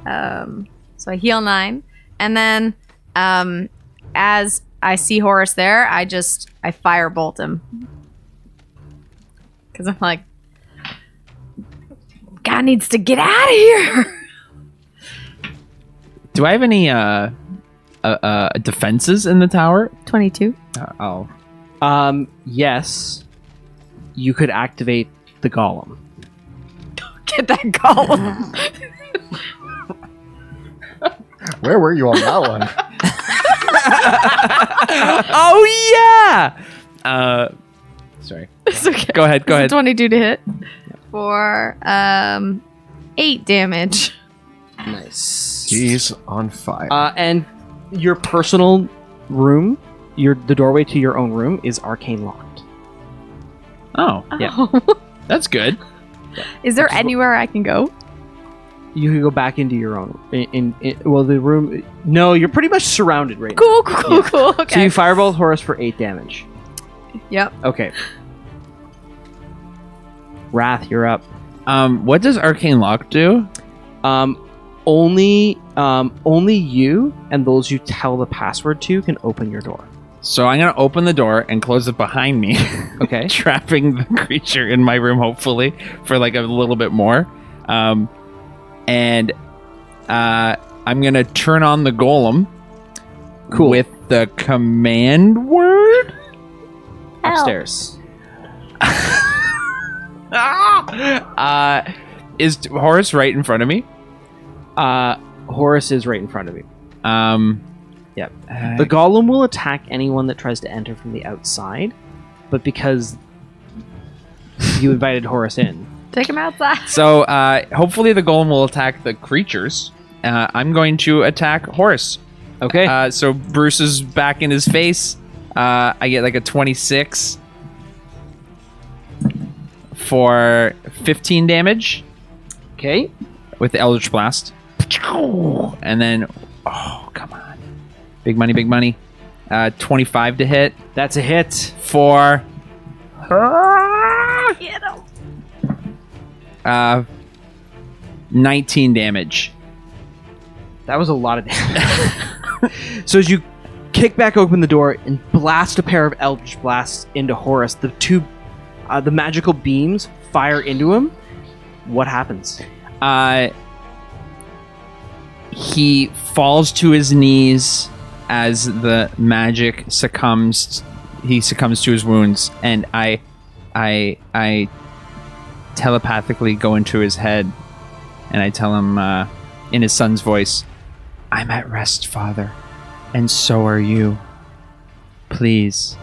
[SPEAKER 3] So I heal 9, and then as I see Horus there, I firebolt him because I'm like, God needs to get out of here.
[SPEAKER 4] Do I have any defenses in the tower?
[SPEAKER 3] 22.
[SPEAKER 1] Yes. You could activate the golem.
[SPEAKER 3] Get that golem.
[SPEAKER 2] Where were you on that one?
[SPEAKER 4] Oh yeah. Sorry.
[SPEAKER 3] It's okay.
[SPEAKER 4] Go ahead. Go ahead.
[SPEAKER 3] 22 to hit for 8 damage.
[SPEAKER 1] Nice.
[SPEAKER 2] He's on fire.
[SPEAKER 1] And your personal room, the doorway to your own room is arcane locked.
[SPEAKER 4] Oh,
[SPEAKER 1] Yeah.
[SPEAKER 3] Oh.
[SPEAKER 4] that's good.
[SPEAKER 3] Is there anywhere I can go?
[SPEAKER 1] You can go back into your own. Well, the room. No, you're pretty much surrounded right now.
[SPEAKER 3] Cool. Okay.
[SPEAKER 1] So you firebolt Horus for 8 damage.
[SPEAKER 3] Yep.
[SPEAKER 1] Okay. Wrath, you're up.
[SPEAKER 4] What does Arcane Lock do?
[SPEAKER 1] Only you and those you tell the password to can open your door.
[SPEAKER 4] So I'm gonna open the door and close it behind me.
[SPEAKER 1] Okay.
[SPEAKER 4] Trapping the creature in my room, hopefully, for like a little bit more. And I'm gonna turn on the golem.
[SPEAKER 1] Cool.
[SPEAKER 4] With the command word
[SPEAKER 1] Upstairs.
[SPEAKER 4] Is Horus right in front of me?
[SPEAKER 1] Horus is right in front of you. Yep.
[SPEAKER 4] Uh,
[SPEAKER 1] The golem will attack anyone that tries to enter from the outside, but because you invited Horus in.
[SPEAKER 3] Take him outside.
[SPEAKER 4] So hopefully the golem will attack the creatures. I'm going to attack Horus.
[SPEAKER 1] Okay.
[SPEAKER 4] So Bruce is back in his face. I get like a 26 for 15 damage
[SPEAKER 1] Okay.
[SPEAKER 4] with the Eldritch Blast. And then, oh, come on. Big money, big money. 25 to hit
[SPEAKER 1] That's a hit.
[SPEAKER 4] for
[SPEAKER 3] Get him.
[SPEAKER 4] 19 damage.
[SPEAKER 1] That was a lot of damage. So as you kick back open the door and blast a pair of Eldritch Blasts into Horus, the magical beams fire into him. What happens?
[SPEAKER 4] He falls to his knees as the magic succumbs. He succumbs to his wounds, and I telepathically go into his head, and I tell him in his son's voice, "I'm at rest, Father, and so are you. Please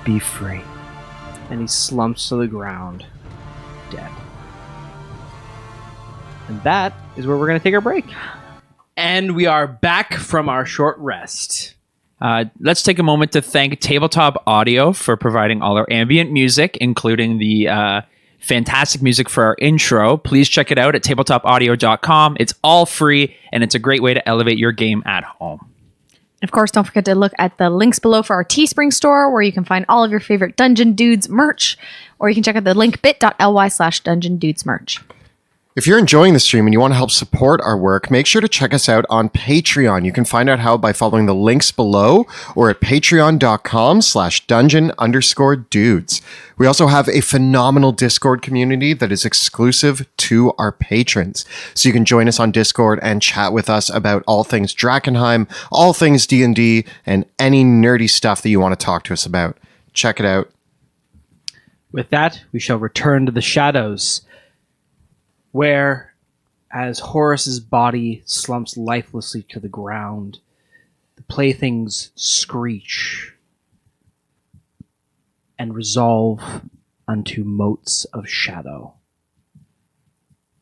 [SPEAKER 4] be free."
[SPEAKER 1] And he slumps to the ground, dead. And that is where we're going to take our break. And we are back from our short rest.
[SPEAKER 4] Let's take a moment to thank Tabletop Audio for providing all our ambient music, including the fantastic music for our intro. Please check it out at tabletopaudio.com. It's all free, and it's a great way to elevate your game at home.
[SPEAKER 3] Of course, don't forget to look at the links below for our Teespring store, where you can find all of your favorite Dungeon Dudes merch, or you can check out the link bit.ly/Dungeon Dudes merch.
[SPEAKER 2] If you're enjoying the stream and you want to help support our work, make sure to check us out on Patreon. You can find out how by following the links below or at patreon.com/dungeon_dudes. We also have a phenomenal Discord community that is exclusive to our patrons. So you can join us on Discord and chat with us about all things Drakkenheim, all things D&D, and any nerdy stuff that you want to talk to us about. Check it out.
[SPEAKER 1] With that, we shall return to the shadows, where, as Horace's body slumps lifelessly to the ground, the playthings screech and resolve unto motes of shadow,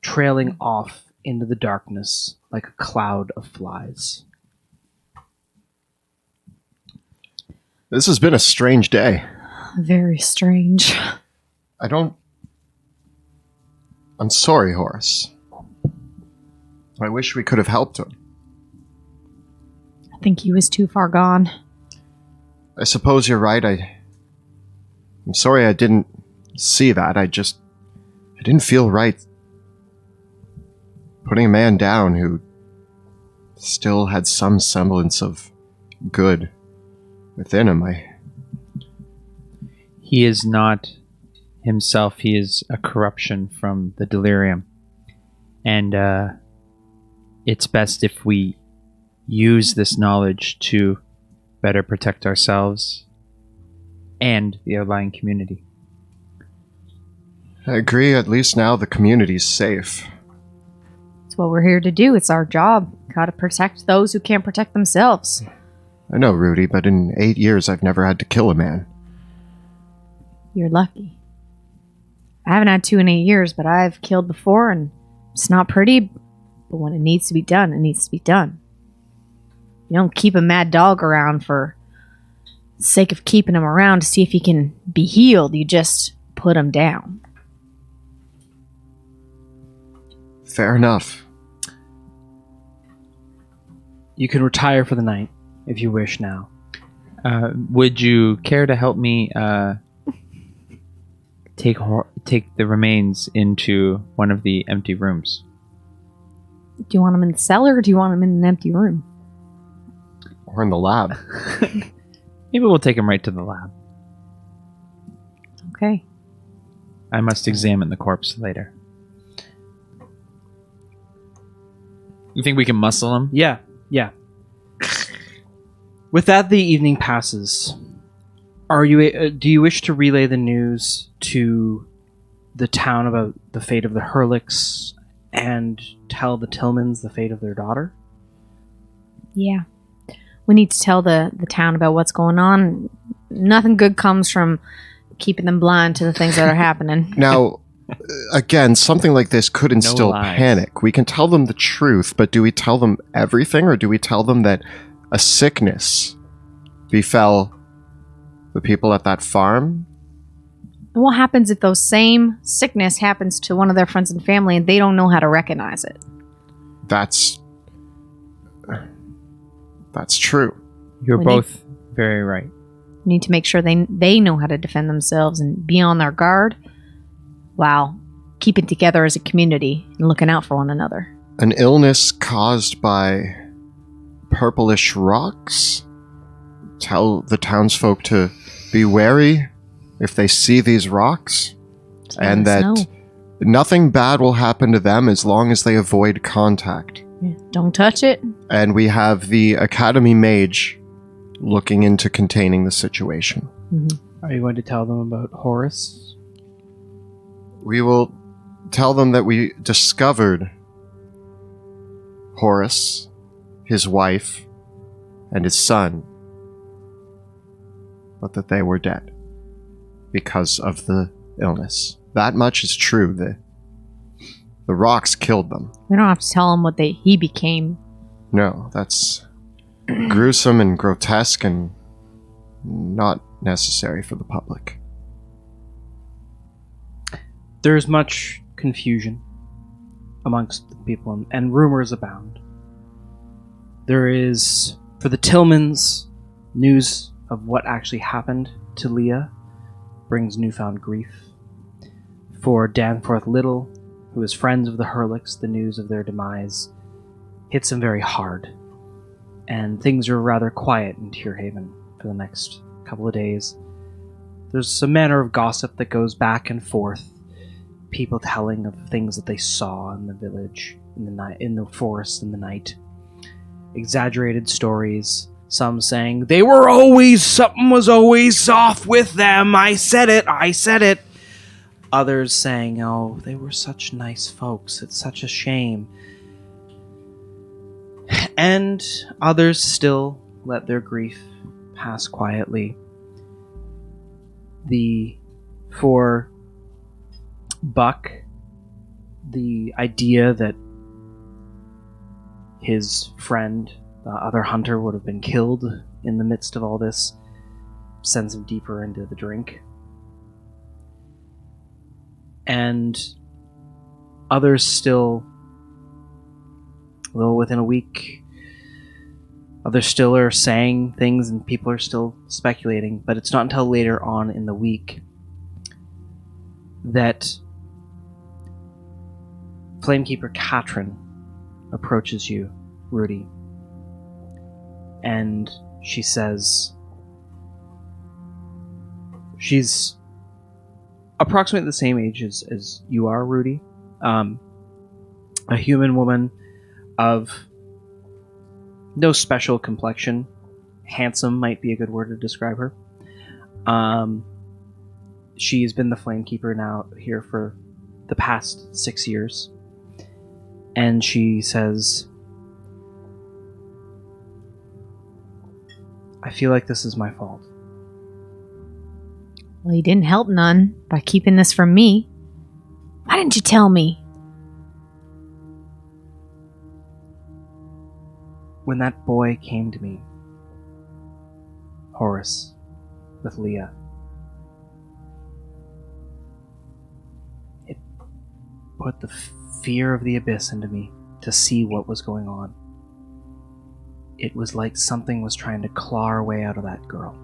[SPEAKER 1] trailing off into the darkness like a cloud of flies.
[SPEAKER 2] This has been a strange day.
[SPEAKER 3] Very strange.
[SPEAKER 2] I'm sorry, Horace. I wish we could have helped him.
[SPEAKER 3] I think he was too far gone.
[SPEAKER 2] I suppose you're right. I'm sorry I didn't see that. I didn't feel right putting a man down who still had some semblance of good within him.
[SPEAKER 4] He is not himself. He is a corruption from the delirium. And it's best if we use this knowledge to better protect ourselves and the outlying community.
[SPEAKER 2] I agree. At least now the community's safe.
[SPEAKER 3] It's what we're here to do. It's our job. Gotta protect those who can't protect themselves.
[SPEAKER 2] I know, Rudy, but in 8 years I've never had to kill a man.
[SPEAKER 3] You're lucky. I haven't had to in 8 years, but I've killed before, and it's not pretty, but when it needs to be done, it needs to be done. You don't keep a mad dog around for the sake of keeping him around to see if he can be healed. You just put him down.
[SPEAKER 2] Fair enough.
[SPEAKER 1] You can retire for the night, if you wish now.
[SPEAKER 4] Would you care to help me take the remains into one of the empty rooms?
[SPEAKER 3] Do you want him in the cellar, or do you want him in an empty room?
[SPEAKER 2] Or in the lab.
[SPEAKER 4] Maybe we'll take him right to the lab.
[SPEAKER 3] Okay.
[SPEAKER 4] I must examine the corpse later. You think we can muscle him?
[SPEAKER 1] Yeah. With that, the evening passes. Do you wish to relay the news to the town about the fate of the Hurlicks and tell the Tillmans the fate of their daughter?
[SPEAKER 3] Yeah. We need to tell the town about what's going on. Nothing good comes from keeping them blind to the things that are happening.
[SPEAKER 2] Now, again, something like this could instill
[SPEAKER 4] lies.
[SPEAKER 2] panic. We can tell them the truth, but do we tell them everything, or do we tell them that a sickness befell the people at that farm?
[SPEAKER 3] And what happens if those same sickness happens to one of their friends and family and they don't know how to recognize it?
[SPEAKER 2] That's true.
[SPEAKER 4] You're
[SPEAKER 3] We
[SPEAKER 4] both very right.
[SPEAKER 3] We need to make sure they know how to defend themselves and be on their guard while keeping together as a community and looking out for one another.
[SPEAKER 2] An illness caused by purplish rocks? Tell the townsfolk to be wary if they see these rocks, and
[SPEAKER 3] Let us
[SPEAKER 2] that
[SPEAKER 3] know.
[SPEAKER 2] nothing bad will happen to them as long as they avoid contact.
[SPEAKER 3] Yeah, don't touch it.
[SPEAKER 2] And we have the Academy Mage looking into containing the situation.
[SPEAKER 3] Mm-hmm.
[SPEAKER 1] Are you going to tell them about Horace?
[SPEAKER 2] We will tell them that we discovered Horace, his wife, and his son, but that they were dead because of the illness. That much is true. The rocks killed them.
[SPEAKER 3] We don't have to tell him what he became.
[SPEAKER 2] No, that's gruesome and grotesque and not necessary for the public.
[SPEAKER 1] There's much confusion amongst the people, and rumors abound. There is, for the Tillmans, news of what actually happened to Leah brings newfound grief. For Danforth Little, who is friends of the Hurlicks, the news of their demise hits him very hard. And things are rather quiet in Tierhaven for the next couple of days. There's a manner of gossip that goes back and forth. People telling of things that they saw in the village, in the night, in the forest, in the night. Exaggerated stories. Some saying, something was always off with them. I said it. Others saying, oh, they were such nice folks. It's such a shame. And others still let their grief pass quietly. For Buck, the idea that his friend, the other hunter, would have been killed in the midst of all this sends him deeper into the drink. And others still, well, within a week, others still are saying things and people are still speculating, but it's not until later on in the week that Flamekeeper Katrin approaches you, Rudy, and she says she's approximately the same age as you are, Rudy. A human woman of no special complexion. Handsome might be a good word to describe her. She's been the Flamekeeper now here for the past 6 years. And she says, I feel like this is my fault.
[SPEAKER 3] Well, you didn't help none by keeping this from me. Why didn't you tell me?
[SPEAKER 1] When that boy came to me, Horace, with Leah, it put the fear of the abyss into me to see what was going on. It was like something was trying to claw her way out of that girl.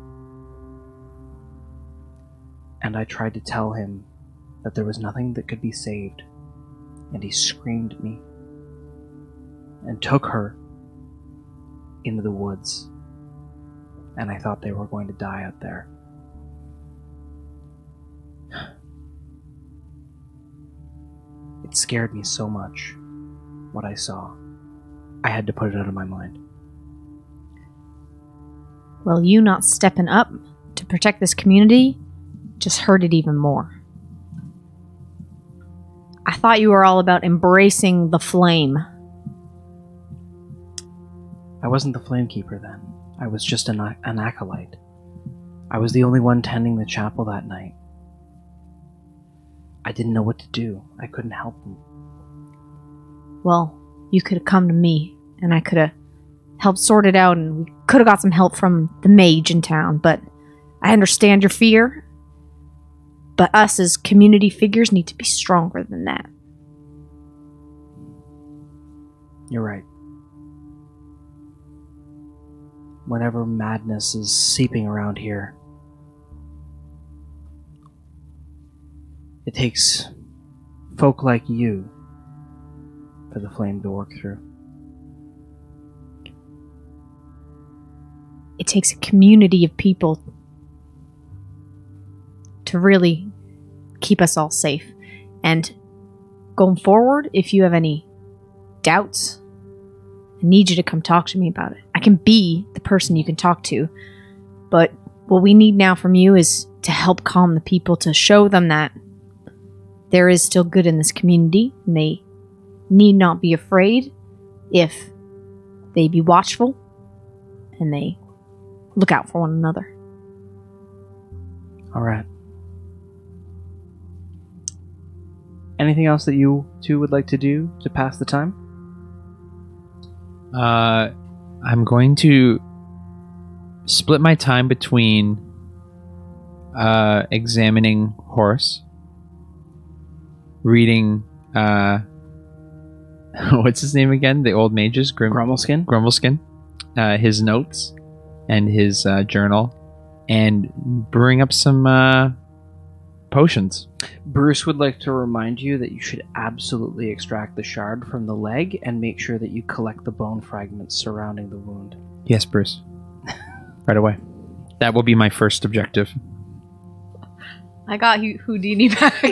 [SPEAKER 1] And I tried to tell him that there was nothing that could be saved. And he screamed at me and took her into the woods. And I thought they were going to die out there. It scared me so much, what I saw. I had to put it out of my mind.
[SPEAKER 3] Well, you not stepping up to protect this community just hurt it even more. I thought you were all about embracing the flame.
[SPEAKER 1] I wasn't the Flamekeeper then. I was just an acolyte. I was the only one tending the chapel that night. I didn't know what to do. I couldn't help them.
[SPEAKER 3] Well, you could have come to me, and I could have helped sort it out, and we could have got some help from the mage in town, but I understand your fear. But us as community figures need to be stronger than that.
[SPEAKER 1] You're right. Whenever madness is seeping around here, it takes folk like you for the flame to work through.
[SPEAKER 3] It takes a community of people to really keep us all safe. And going forward, if you have any doubts, I need you to come talk to me about it. I can be the person you can talk to, but what we need now from you is to help calm the people, to show them that there is still good in this community, and they need not be afraid if they be watchful and they look out for one another.
[SPEAKER 1] All right. Anything else that you two would like to do to pass the time?
[SPEAKER 4] I'm going to split my time between examining Horace, reading what's his name again? The old mage's Grumbleskin. His notes and his journal, and brewing up some potions.
[SPEAKER 1] Bruce would like to remind you that you should absolutely extract the shard from the leg and make sure that you collect the bone fragments surrounding the wound.
[SPEAKER 4] Yes, Bruce. Right away. That will be my first objective.
[SPEAKER 3] I got Houdini back.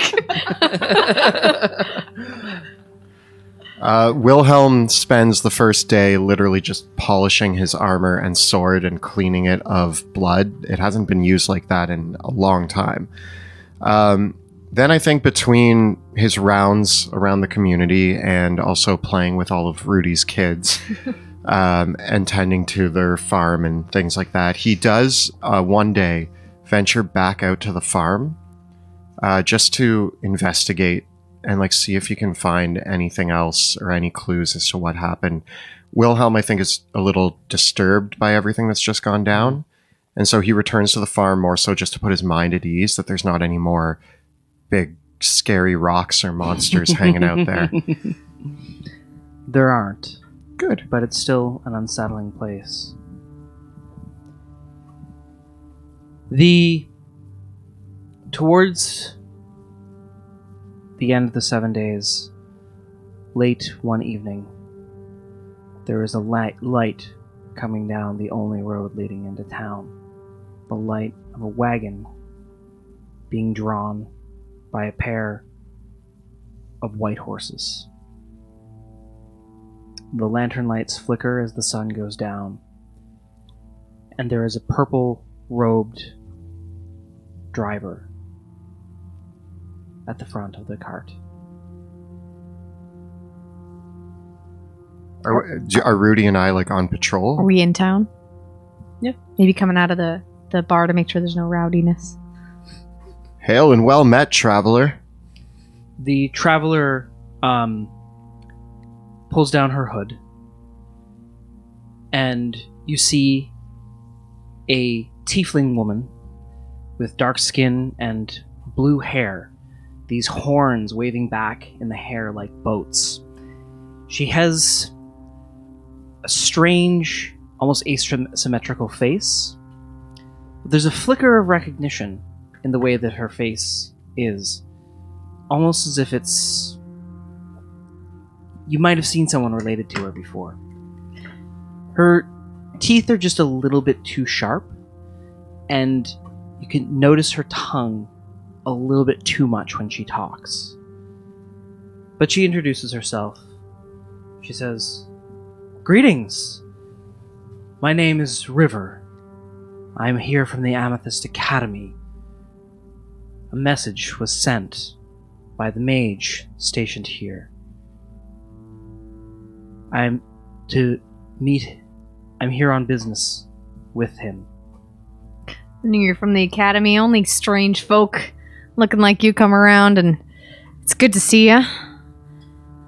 [SPEAKER 2] Wilhelm spends the first day literally just polishing his armor and sword and cleaning it of blood. It hasn't been used like that in a long time. Then I think between his rounds around the community and also playing with all of Rudy's kids and tending to their farm and things like that, he does one day venture back out to the farm just to investigate and like see if you can find anything else or any clues as to what happened. Wilhelm, I think, is a little disturbed by everything that's just gone down. And so he returns to the farm more so just to put his mind at ease that there's not any more big, scary rocks or monsters hanging out there.
[SPEAKER 1] There aren't,
[SPEAKER 2] Good.
[SPEAKER 1] but it's still an unsettling place. Towards the end of the 7 days, late one evening, there is a light coming down the only road leading into town. The light of a wagon being drawn by a pair of white horses. The lantern lights flicker as the sun goes down, and there is a purple-robed driver at the front of the cart.
[SPEAKER 2] Are Rudy and I like on patrol?
[SPEAKER 3] Are we in town?
[SPEAKER 1] Yeah.
[SPEAKER 3] Maybe coming out of the bar to make sure there's no rowdiness.
[SPEAKER 2] Hail and well met, traveler.
[SPEAKER 1] The traveler pulls down her hood, and you see a tiefling woman with dark skin and blue hair, these horns waving back in the hair like boats. She has a strange, almost asymmetrical face. There's a flicker of recognition in the way that her face is, almost as if it's... You might have seen someone related to her before. Her teeth are just a little bit too sharp, and you can notice her tongue a little bit too much when she talks. But she introduces herself. She says, "Greetings. My name is River. I'm here from the Amethyst Academy. A message was sent by the mage stationed here. I'm here on business with him."
[SPEAKER 3] I knew you're from the academy. Only strange folk looking like you come around, and it's good to see you.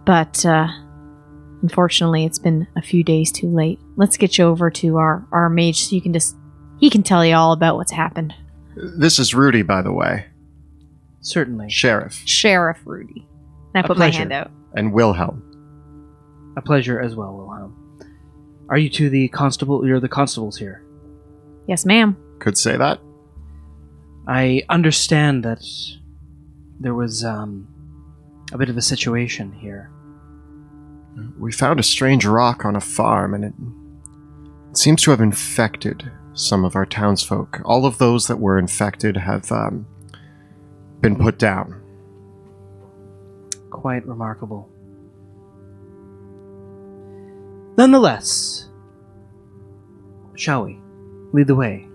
[SPEAKER 3] But unfortunately, it's been a few days too late. Let's get you over to our mage so he can tell you all about what's happened.
[SPEAKER 2] This is Rudy, by the way.
[SPEAKER 1] Certainly.
[SPEAKER 2] Sheriff.
[SPEAKER 3] Sheriff Rudy. And I put my hand out.
[SPEAKER 2] And Wilhelm.
[SPEAKER 1] A pleasure as well, Wilhelm. Are you two the constable? You're the constables here.
[SPEAKER 3] Yes, ma'am.
[SPEAKER 2] Could say that.
[SPEAKER 1] I understand that there was a bit of a situation here.
[SPEAKER 2] We found a strange rock on a farm, and it seems to have infected some of our townsfolk. All of those that were infected have been put down.
[SPEAKER 1] Quite remarkable. Nonetheless, shall we? Lead the way.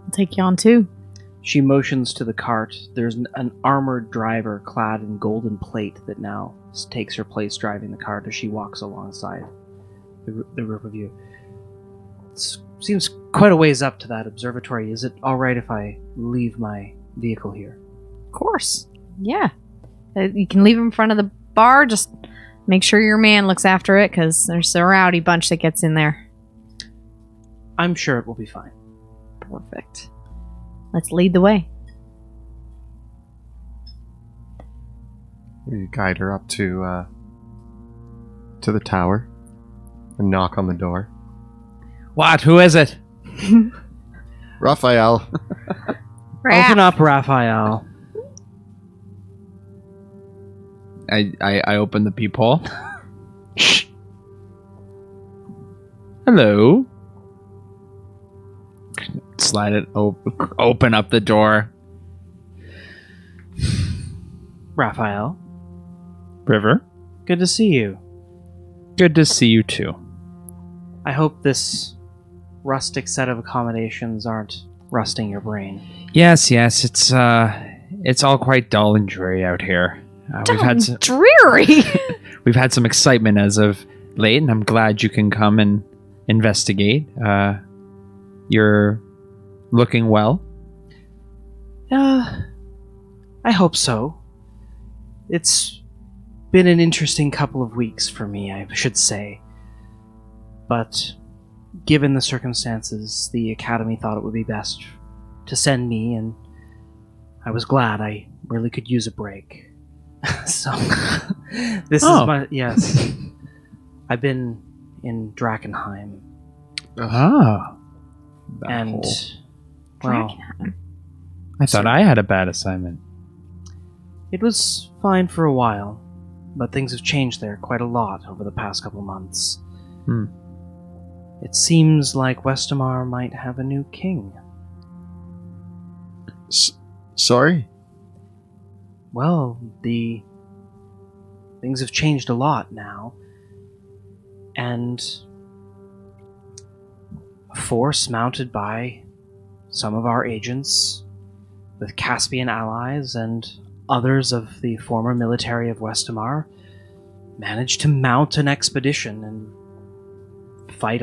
[SPEAKER 3] I'll take you on too.
[SPEAKER 1] She motions to the cart. There's an armored driver clad in golden plate that now takes her place driving the cart as she walks alongside the group of you. It seems quite a ways up to that observatory. Is it all right if I leave my vehicle here?
[SPEAKER 3] Of course. Yeah. You can leave in front of the bar. Just make sure your man looks after it, because there's a rowdy bunch that gets in there.
[SPEAKER 1] I'm sure it will be fine.
[SPEAKER 3] Perfect. Let's lead the way.
[SPEAKER 2] We guide her up to the tower and knock on the door.
[SPEAKER 4] What? Who is it?
[SPEAKER 2] Raphael.
[SPEAKER 1] Open up, Raphael.
[SPEAKER 4] I open the peephole. Shh. Hello. Slide it open up the door.
[SPEAKER 1] Raphael,
[SPEAKER 4] River,
[SPEAKER 1] good to see you.
[SPEAKER 4] good to see you too.
[SPEAKER 1] I hope this rustic set of accommodations aren't rusting your brain.
[SPEAKER 4] Yes, it's all quite dull and dreary out here.
[SPEAKER 3] Dreary.
[SPEAKER 4] We've had some excitement as of late, and I'm glad you can come and investigate. You're looking well.
[SPEAKER 1] I hope so. It's been an interesting couple of weeks for me, I should say. But given the circumstances, the Academy thought it would be best to send me, and I was glad. I really could use a break. So, this is my... Yes. I've been in Drakkenheim.
[SPEAKER 4] Ah.
[SPEAKER 1] And... Well,
[SPEAKER 4] I thought I had a bad assignment.
[SPEAKER 1] it was fine for a while, but things have changed there quite a lot over the past couple months. It seems like Westamar might have a new king.
[SPEAKER 2] Sorry?
[SPEAKER 1] Well, things have changed a lot now. And a force mounted by some of our agents, with Caspian allies and others of the former military of Westamar, managed to mount an expedition and find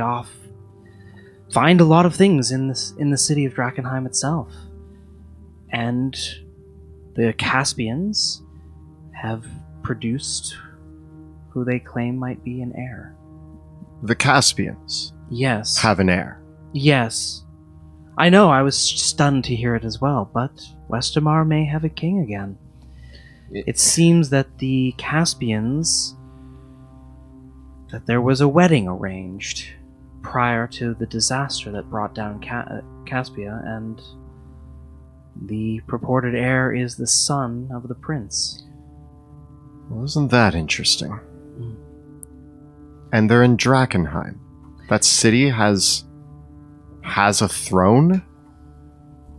[SPEAKER 1] a lot of things in the city of Drakkenheim itself. And the Caspians have produced who they claim might be an heir.
[SPEAKER 2] The Caspians
[SPEAKER 1] Yes.
[SPEAKER 2] have an heir.
[SPEAKER 1] Yes. I know, I was stunned to hear it as well, but Westamar may have a king again. It seems that the Caspians... that there was a wedding arranged prior to the disaster that brought down Caspia, and the purported heir is the son of the prince.
[SPEAKER 2] Well, isn't that interesting? And they're in Drakkenheim. That city has a throne?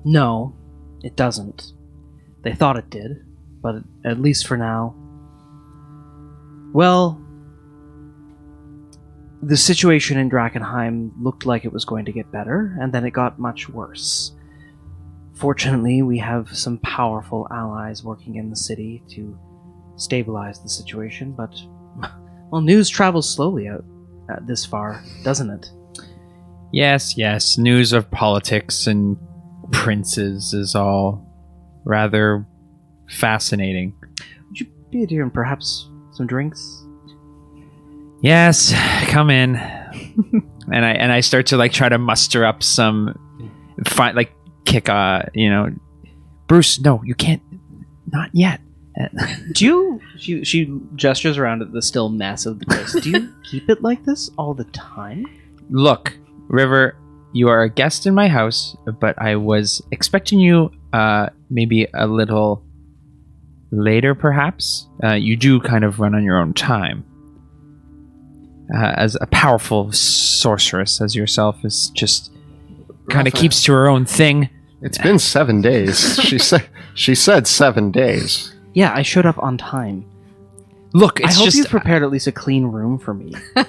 [SPEAKER 1] No, it doesn't. They thought it did, but at least for now... Well, the situation in Drakkenheim looked like it was going to get better, and then it got much worse. Fortunately, we have some powerful allies working in the city to stabilize the situation, but, well, news travels slowly out this far, doesn't it?
[SPEAKER 4] Yes. News of politics and princes is all rather fascinating.
[SPEAKER 1] Would you be doing perhaps some drinks?
[SPEAKER 4] Yes, come in. and I start to like try to muster up some Bruce, no, you can't. Not yet.
[SPEAKER 1] Do you... She gestures around at the still mess of the place. Do you keep it like this all the time?
[SPEAKER 4] Look, River, you are a guest in my house, but I was expecting you maybe a little later, perhaps. You do kind of run on your own time. As a powerful sorceress as yourself is just kind of keeps to her own thing.
[SPEAKER 2] It's been 7 days. She said 7 days.
[SPEAKER 1] Yeah, I showed up on time.
[SPEAKER 4] Look,
[SPEAKER 1] I
[SPEAKER 4] it's
[SPEAKER 1] hope
[SPEAKER 4] just
[SPEAKER 1] you prepared at least a clean room for me.
[SPEAKER 3] I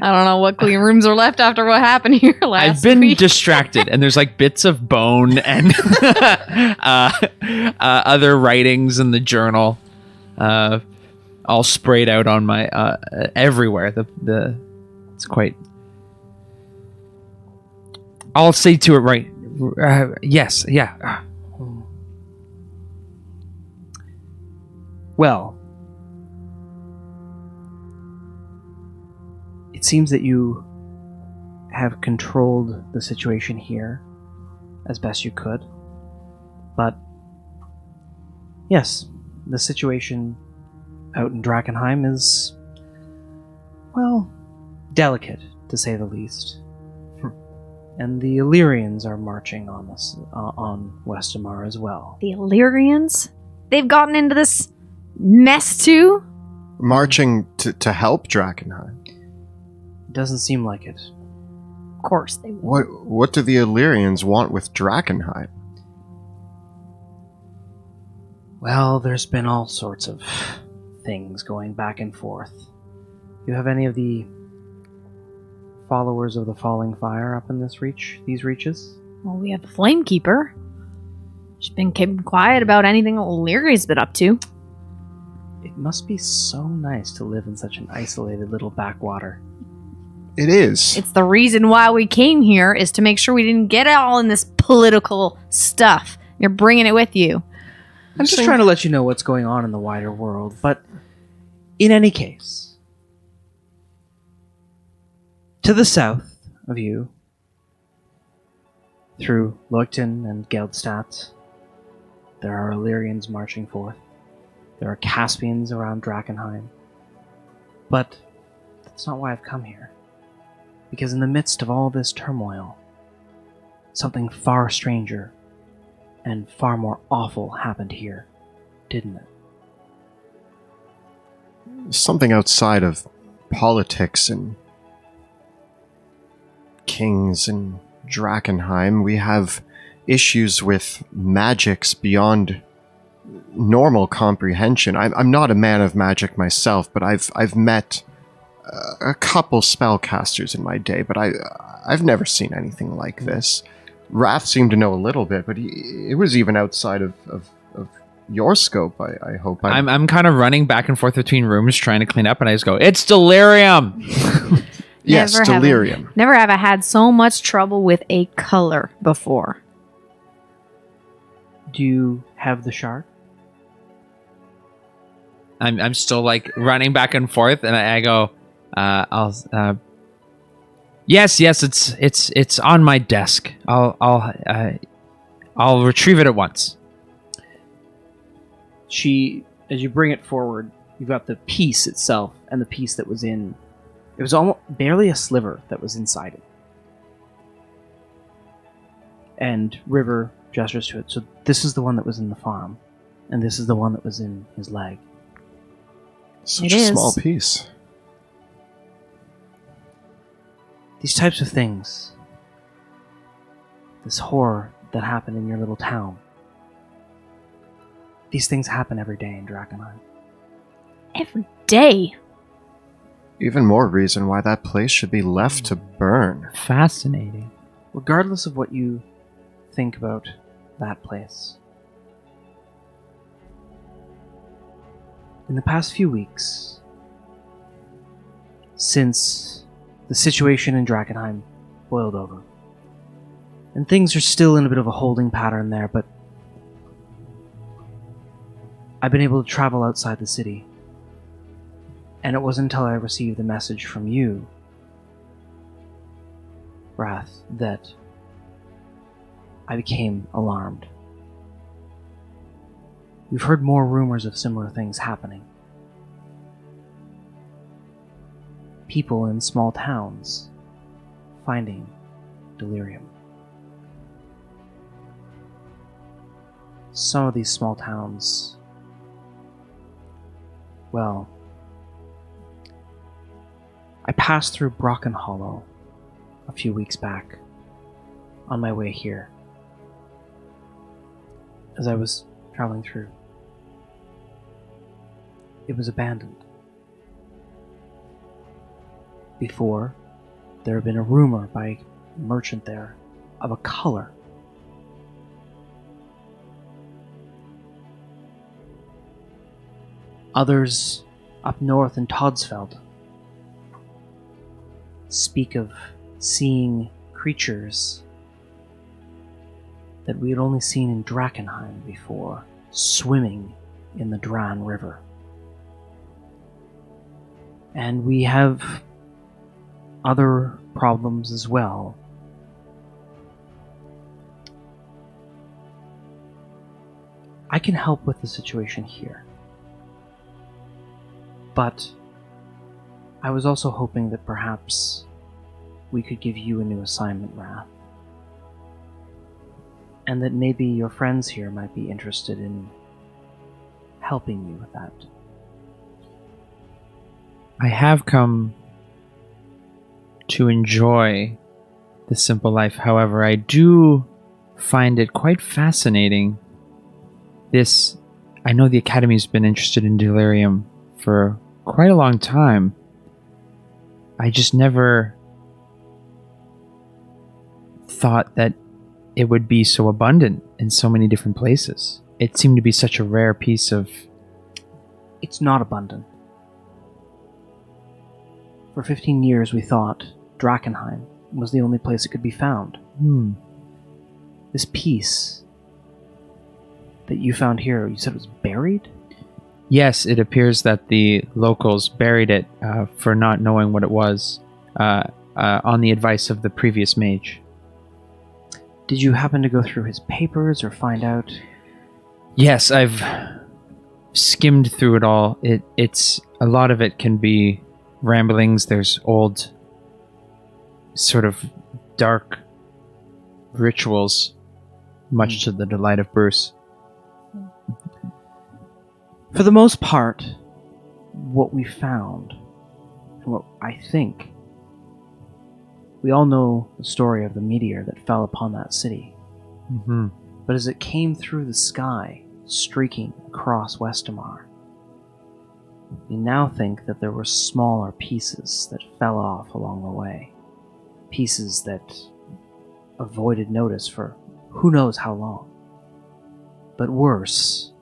[SPEAKER 3] don't know what clean rooms are left after what happened here last
[SPEAKER 4] I've been
[SPEAKER 3] week.
[SPEAKER 4] distracted, and there's like bits of bone and other writings in the journal, all sprayed out on my everywhere. It's quite. I'll say to it right. Yes, yeah.
[SPEAKER 1] Well, it seems that you have controlled the situation here as best you could. But, yes, the situation out in Drakkenheim is, well, delicate, to say the least. And the Illyrians are marching on us, on Westamar as well.
[SPEAKER 3] The Illyrians? They've gotten into this mess too?
[SPEAKER 2] Marching to help Drakkenheim.
[SPEAKER 1] Doesn't seem like it.
[SPEAKER 3] Of course they will.
[SPEAKER 2] What do the Illyrians want with Drakkenheim?
[SPEAKER 1] Well, there's been all sorts of things going back and forth. You have any of the followers of the Falling Fire up in these reaches?
[SPEAKER 3] Well, we have the Flamekeeper. She's been keeping quiet about anything O'Leary's been up to.
[SPEAKER 1] It must be so nice to live in such an isolated little backwater.
[SPEAKER 2] It is.
[SPEAKER 3] It's the reason why we came here, is to make sure we didn't get all in this political stuff. You're bringing it with you.
[SPEAKER 1] I'm just trying to let you know what's going on in the wider world, but in any case, to the south of you, through Leukton and Geldstadt, there are Illyrians marching forth. There are Caspians around Drakkenheim. But that's not why I've come here. Because in the midst of all this turmoil, something far stranger and far more awful happened here, didn't it?
[SPEAKER 2] Something outside of politics and kings and Drakkenheim. We have issues with magics beyond normal comprehension. I'm not a man of magic myself, but I've met a couple spellcasters in my day, but I've never seen anything like this. Wrath seemed to know a little bit, but it was even outside of your scope. I hope.
[SPEAKER 4] I'm kind of running back and forth between rooms trying to clean up, and I just go, "It's delirium."
[SPEAKER 2] Yes, delirium.
[SPEAKER 3] Never have I had so much trouble with a color before.
[SPEAKER 1] Do you have the shard?
[SPEAKER 4] I'm still like running back and forth, and I go, yes, it's on my desk. I'll retrieve it at once.
[SPEAKER 1] As you bring it forward, you've got the piece itself and the piece that was in. It was almost barely a sliver that was inside it. And River gestures to it. So this is the one that was in the farm, and this is the one that was in his leg.
[SPEAKER 2] Such a small piece.
[SPEAKER 1] These types of things, this horror that happened in your little town, these things happen every day in Drakkenheim.
[SPEAKER 3] Every day?
[SPEAKER 2] Even more reason why that place should be left to burn.
[SPEAKER 4] Fascinating.
[SPEAKER 1] Regardless of what you think about that place, in the past few weeks, since the situation in Drakkenheim boiled over, and things are still in a bit of a holding pattern there, but I've been able to travel outside the city. And it wasn't until I received the message from you, Wrath, that I became alarmed. We've heard more rumors of similar things happening. People in small towns finding delirium. Some of these small towns, well, I passed through Brocken Hollow a few weeks back on my way here. As I was traveling through, it was abandoned. Before, there had been a rumor by a merchant there of a color. Others up north in Todsfeld speak of seeing creatures that we had only seen in Drakkenheim before, swimming in the Dran River. And we have other problems as well. I can help with the situation here. But I was also hoping that perhaps we could give you a new assignment, Wrath. And that maybe your friends here might be interested in helping you with that.
[SPEAKER 4] I have come to enjoy the simple life. However, I do find it quite fascinating. I know the Academy's been interested in delirium for quite a long time. I just never thought that it would be so abundant in so many different places. It seemed to be such a rare piece of...
[SPEAKER 1] It's not abundant. For 15 years we thought Drakkenheim was the only place it could be found. This piece that you found here, you said was buried?
[SPEAKER 4] Yes, it appears that the locals buried it for not knowing what it was on the advice of the previous mage.
[SPEAKER 1] Did you happen to go through his papers or find out?
[SPEAKER 4] Yes, I've skimmed through it all. It's a lot of it can be ramblings. There's old, sort of dark rituals, much to the delight of Bruce.
[SPEAKER 1] For the most part, what we found, and what I think, we all know the story of the meteor that fell upon that city.
[SPEAKER 4] Mm-hmm.
[SPEAKER 1] But as it came through the sky, streaking across Westamar, we now think that there were smaller pieces that fell off along the way. Pieces that avoided notice for who knows how long. But worse,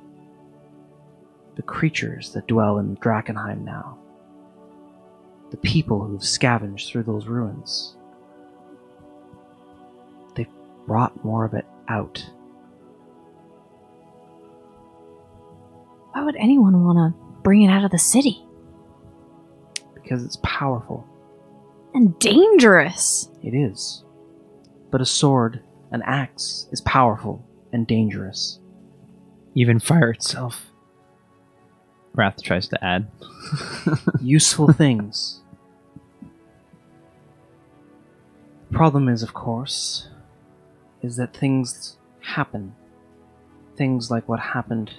[SPEAKER 1] the creatures that dwell in Drakkenheim now. The people who've scavenged through those ruins. They've brought more of it out.
[SPEAKER 3] Why would anyone want to bring it out of the city?
[SPEAKER 1] Because it's powerful.
[SPEAKER 3] And dangerous.
[SPEAKER 1] It is. But a sword, an axe, is powerful and dangerous.
[SPEAKER 4] Even fire itself. Wrath tries to add.
[SPEAKER 1] Useful things. Problem is, of course, is that things happen. Things like what happened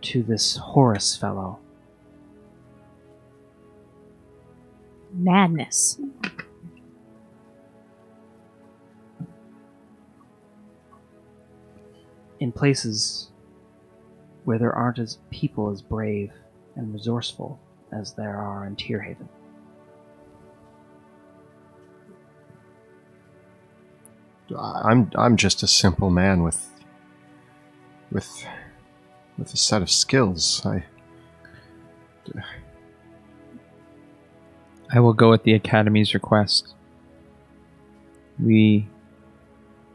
[SPEAKER 1] to this Horus fellow.
[SPEAKER 3] Madness.
[SPEAKER 1] In places where there aren't as people as brave and resourceful as there are in Tyrhaven.
[SPEAKER 2] I'm just a simple man with a set of skills.
[SPEAKER 4] I will go at the Academy's request.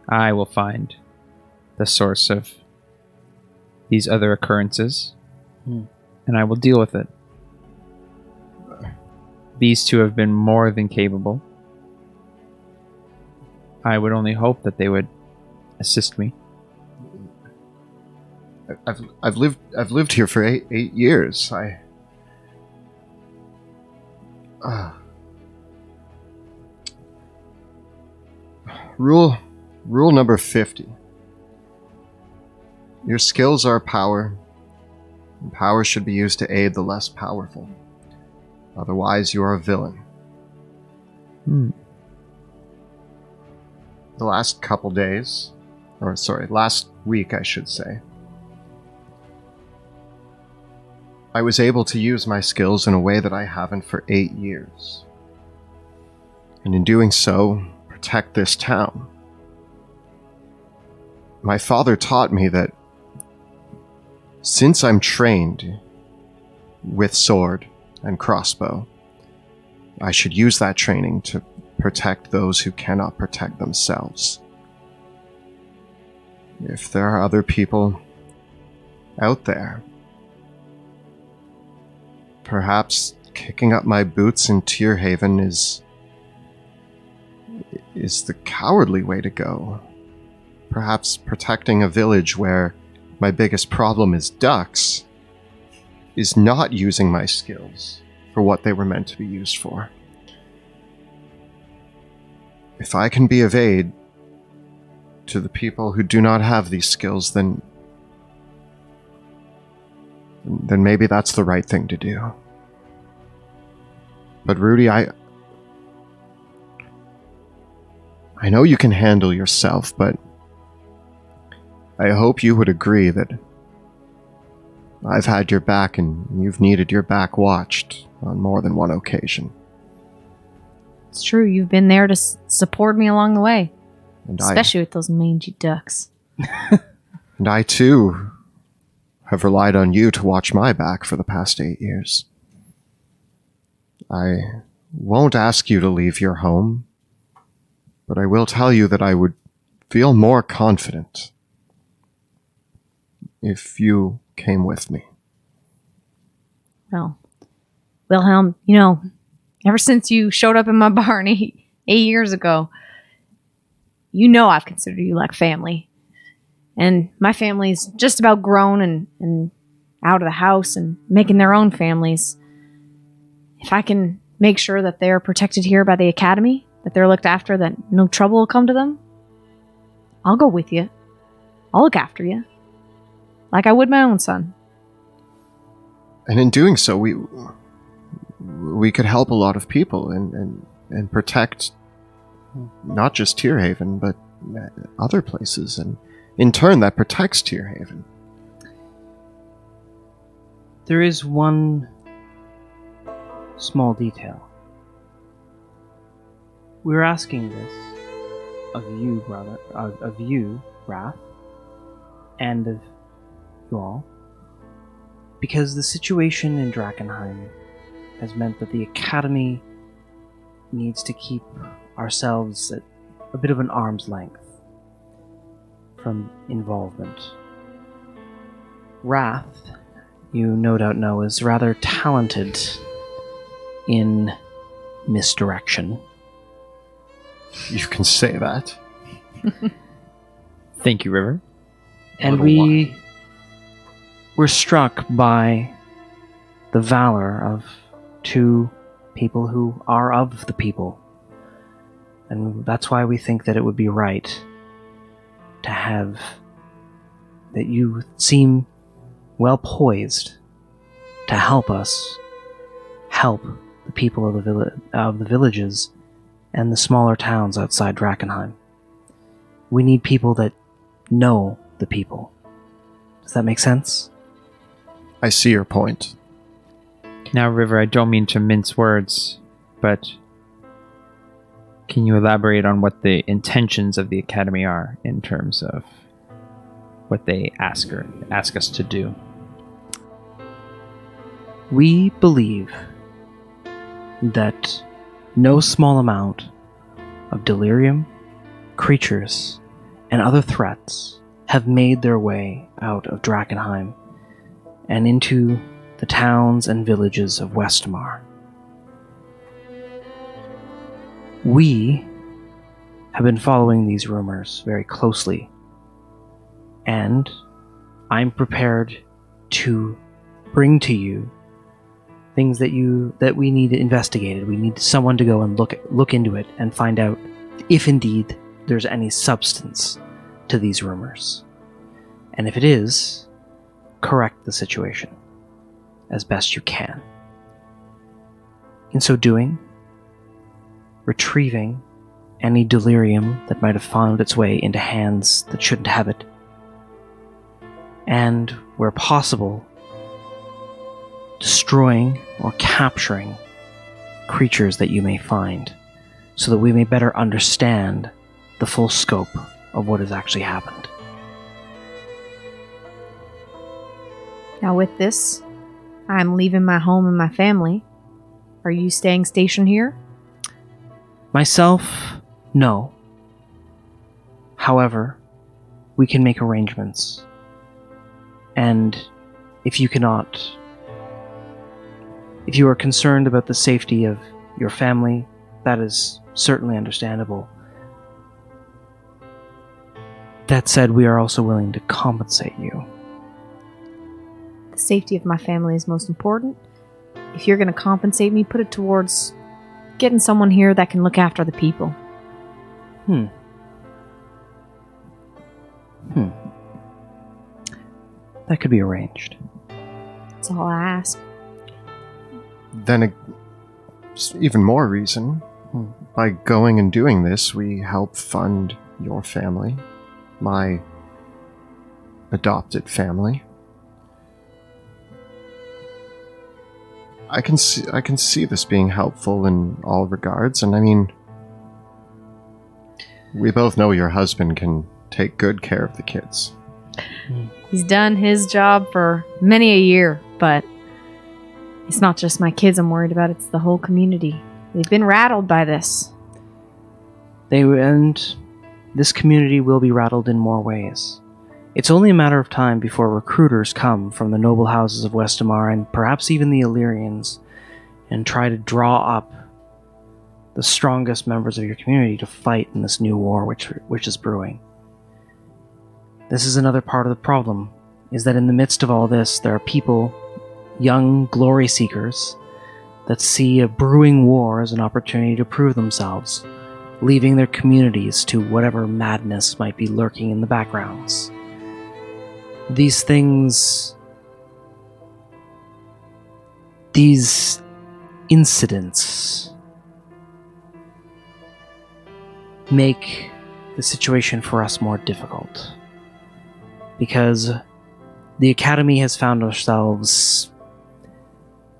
[SPEAKER 4] I will find the source of these other occurrences, and I will deal with it. These two have been more than capable. I would only hope that they would assist me.
[SPEAKER 2] I've lived here for eight years. Rule number 50. Your skills are power, and power should be used to aid the less powerful. Otherwise, you are a villain. The last couple days, last week I should say, I was able to use my skills in a way that I haven't for 8 years. And in doing so, protect this town. My father taught me that since I'm trained with sword and crossbow, I should use that training to protect those who cannot protect themselves. If there are other people out there, perhaps kicking up my boots in Tyrhaven is the cowardly way to go. Perhaps protecting a village where my biggest problem is ducks is not using my skills for what they were meant to be used for. If I can be of aid to the people who do not have these skills, then maybe that's the right thing to do. But Rudy, I know you can handle yourself, but I hope you would agree that I've had your back and you've needed your back watched on more than one occasion.
[SPEAKER 3] It's true. You've been there to support me along the way,
[SPEAKER 2] And
[SPEAKER 3] especially with those mangy ducks.
[SPEAKER 2] And I too have relied on you to watch my back for the past 8 years. I won't ask you to leave your home, but I will tell you that I would feel more confident if you came with me.
[SPEAKER 3] Well, Wilhelm, ever since you showed up in my barn 8 years ago, I've considered you like family. And my family's just about grown and out of the house and making their own families. If I can make sure that they're protected here by the academy, that they're looked after, that no trouble will come to them, I'll go with you. I'll look after you. Like I would my own son.
[SPEAKER 2] And in doing so, we could help a lot of people and protect not just Tierhaven, but other places. And in turn, that protects Tierhaven.
[SPEAKER 1] There is one small detail. We're asking this of you, brother, of you, Wrath, and of you all, because the situation in Drakkenheim has meant that the Academy needs to keep ourselves at a bit of an arm's length from involvement. Wrath, you no doubt know, is rather talented in misdirection.
[SPEAKER 2] You can say that.
[SPEAKER 4] Thank you, River.
[SPEAKER 1] And
[SPEAKER 2] Little
[SPEAKER 1] we were struck by the valor of two people who are of the people. And that's why we think that it would be right to have that you seem well poised to help us help the people of the villages and the smaller towns outside Drakkenheim. We need people that know the people. Does that make sense?
[SPEAKER 2] I see your point.
[SPEAKER 4] Now, River, I don't mean to mince words, but can you elaborate on what the intentions of the Academy are in terms of what they ask us to do?
[SPEAKER 1] We believe that no small amount of delirium, creatures, and other threats have made their way out of Drakkenheim and into the towns and villages of Westmar. We have been following these rumors very closely, and I'm prepared to bring to you things that we need investigated. We need someone to go and look into it and find out if indeed there's any substance to these rumors. And if it is, correct the situation as best you can. In so doing, retrieving any delirium that might have found its way into hands that shouldn't have it, and where possible, destroying or capturing creatures that you may find, so that we may better understand the full scope of what has actually happened.
[SPEAKER 3] Now with this, I'm leaving my home and my family. Are you staying stationed here?
[SPEAKER 1] Myself, no. However, we can make arrangements. And if you are concerned about the safety of your family, that is certainly understandable. That said, we are also willing to compensate you.
[SPEAKER 3] The safety of my family is most important. If you're going to compensate me, put it towards getting someone here that can look after the people.
[SPEAKER 1] That could be arranged.
[SPEAKER 3] That's all I ask.
[SPEAKER 2] Then even more reason. By going and doing this, we help fund your family, my adopted family. I can see this being helpful in all regards, and I mean, we both know your husband can take good care of the kids.
[SPEAKER 3] He's done his job for many a year, but it's not just my kids I'm worried about, it's the whole community. They've been rattled by this.
[SPEAKER 1] And this community will be rattled in more ways. It's only a matter of time before recruiters come from the noble houses of Westamar and perhaps even the Illyrians and try to draw up the strongest members of your community to fight in this new war which is brewing. This is another part of the problem, is that in the midst of all this, there are people, young glory seekers, that see a brewing war as an opportunity to prove themselves, leaving their communities to whatever madness might be lurking in the backgrounds. These things, these incidents, make the situation for us more difficult. Because the Academy has found ourselves,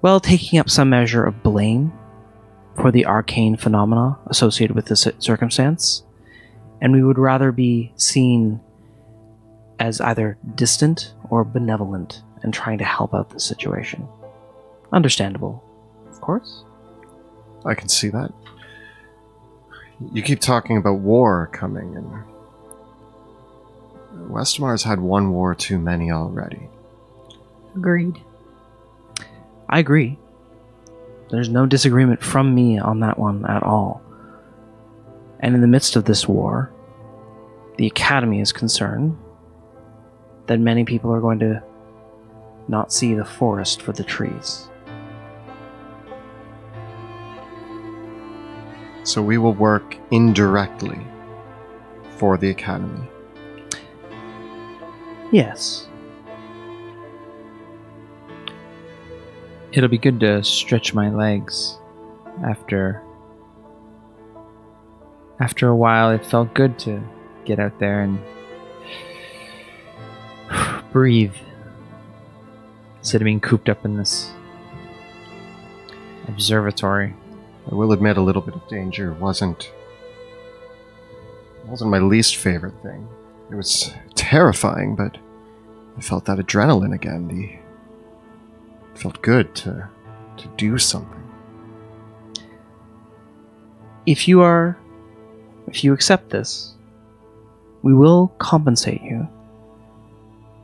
[SPEAKER 1] well, taking up some measure of blame for the arcane phenomena associated with this circumstance, and we would rather be seen as either distant or benevolent and trying to help out the situation. Understandable, of course.
[SPEAKER 2] I can see that. You keep talking about war coming, and Westamar's had one war too many already.
[SPEAKER 3] Agreed.
[SPEAKER 1] I agree. There's no disagreement from me on that one at all. And in the midst of this war, the Academy is concerned that many people are going to not see the forest for the trees.
[SPEAKER 2] So we will work indirectly for the Academy.
[SPEAKER 1] Yes.
[SPEAKER 4] It'll be good to stretch my legs. After a while, it felt good to get out there and breathe instead of being cooped up in this observatory.
[SPEAKER 2] I will admit a little bit of danger wasn't my least favorite thing. It was terrifying, but I felt that adrenaline again. It felt good to do something.
[SPEAKER 1] If you accept this, we will compensate you.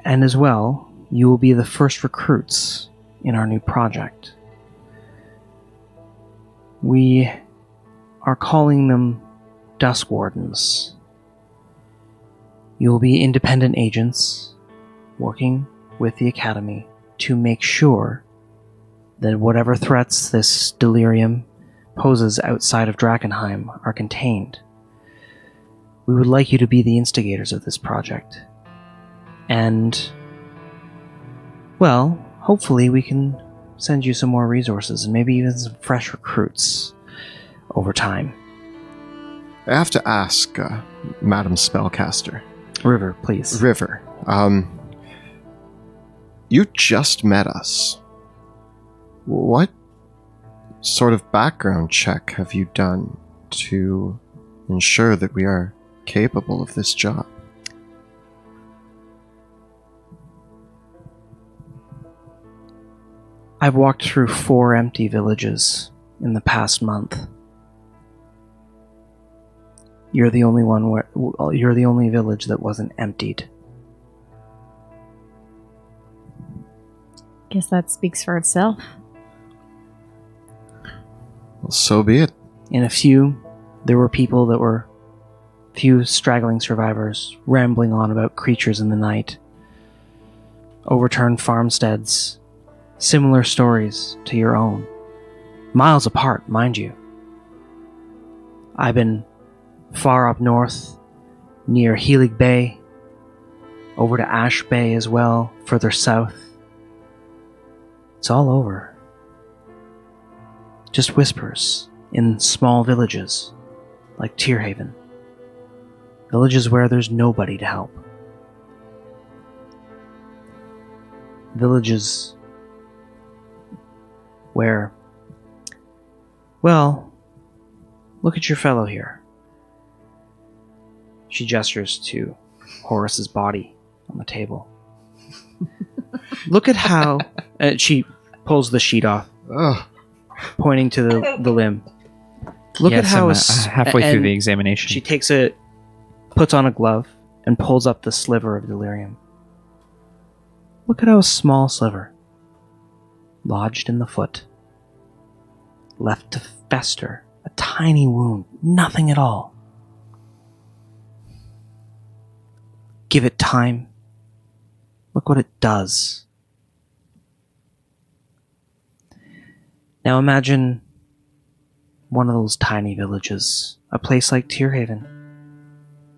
[SPEAKER 1] And as well, you will be the first recruits in our new project. We are calling them Dusk Wardens. You will be independent agents working with the Academy to make sure that whatever threats this delirium poses outside of Drakkenheim are contained. We would like you to be the instigators of this project. And, well, hopefully we can send you some more resources and maybe even some fresh recruits over time.
[SPEAKER 2] I have to ask, Madam Spellcaster.
[SPEAKER 1] River, please.
[SPEAKER 2] River, you just met us. What sort of background check have you done to ensure that we are capable of this job?
[SPEAKER 1] I've walked through 4 empty villages in the past month. You're the only village that wasn't emptied.
[SPEAKER 3] Guess that speaks for itself.
[SPEAKER 2] Well, so be it.
[SPEAKER 1] In a few, there were people that were few straggling survivors rambling on about creatures in the night, overturned farmsteads, similar stories to your own, miles apart, mind you. I've been far up north, near Helig Bay, over to Ash Bay as well, further south. It's all over. Just whispers in small villages like Tierhaven. Villages where there's nobody to help. Villages where, well, look at your fellow here. She gestures to Horace's body on the table. Look at how... she pulls the sheet off,
[SPEAKER 2] Ugh.
[SPEAKER 1] pointing to the limb. Look at how...
[SPEAKER 4] I'm, halfway through
[SPEAKER 1] and
[SPEAKER 4] the examination.
[SPEAKER 1] She takes it, puts on a glove, and pulls up the sliver of delirium. Look at how a small sliver, lodged in the foot, left to fester, a tiny wound, nothing at all. Give it time. Look what it does. Now imagine one of those tiny villages, a place like Tierhaven,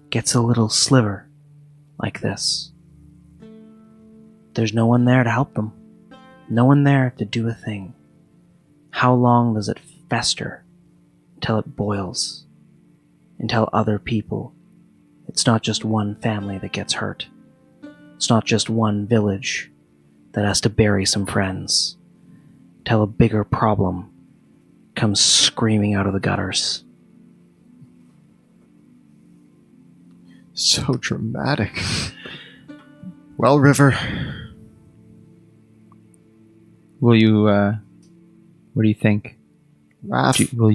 [SPEAKER 1] gets a little sliver like this. There's no one there to help them. No one there to do a thing. How long does it fester until it boils? Until other people... It's not just one family that gets hurt. It's not just one village that has to bury some friends. Till a bigger problem comes screaming out of the gutters.
[SPEAKER 2] So dramatic. Well, River,
[SPEAKER 4] Will you, what do you think?
[SPEAKER 2] Raph,
[SPEAKER 4] Will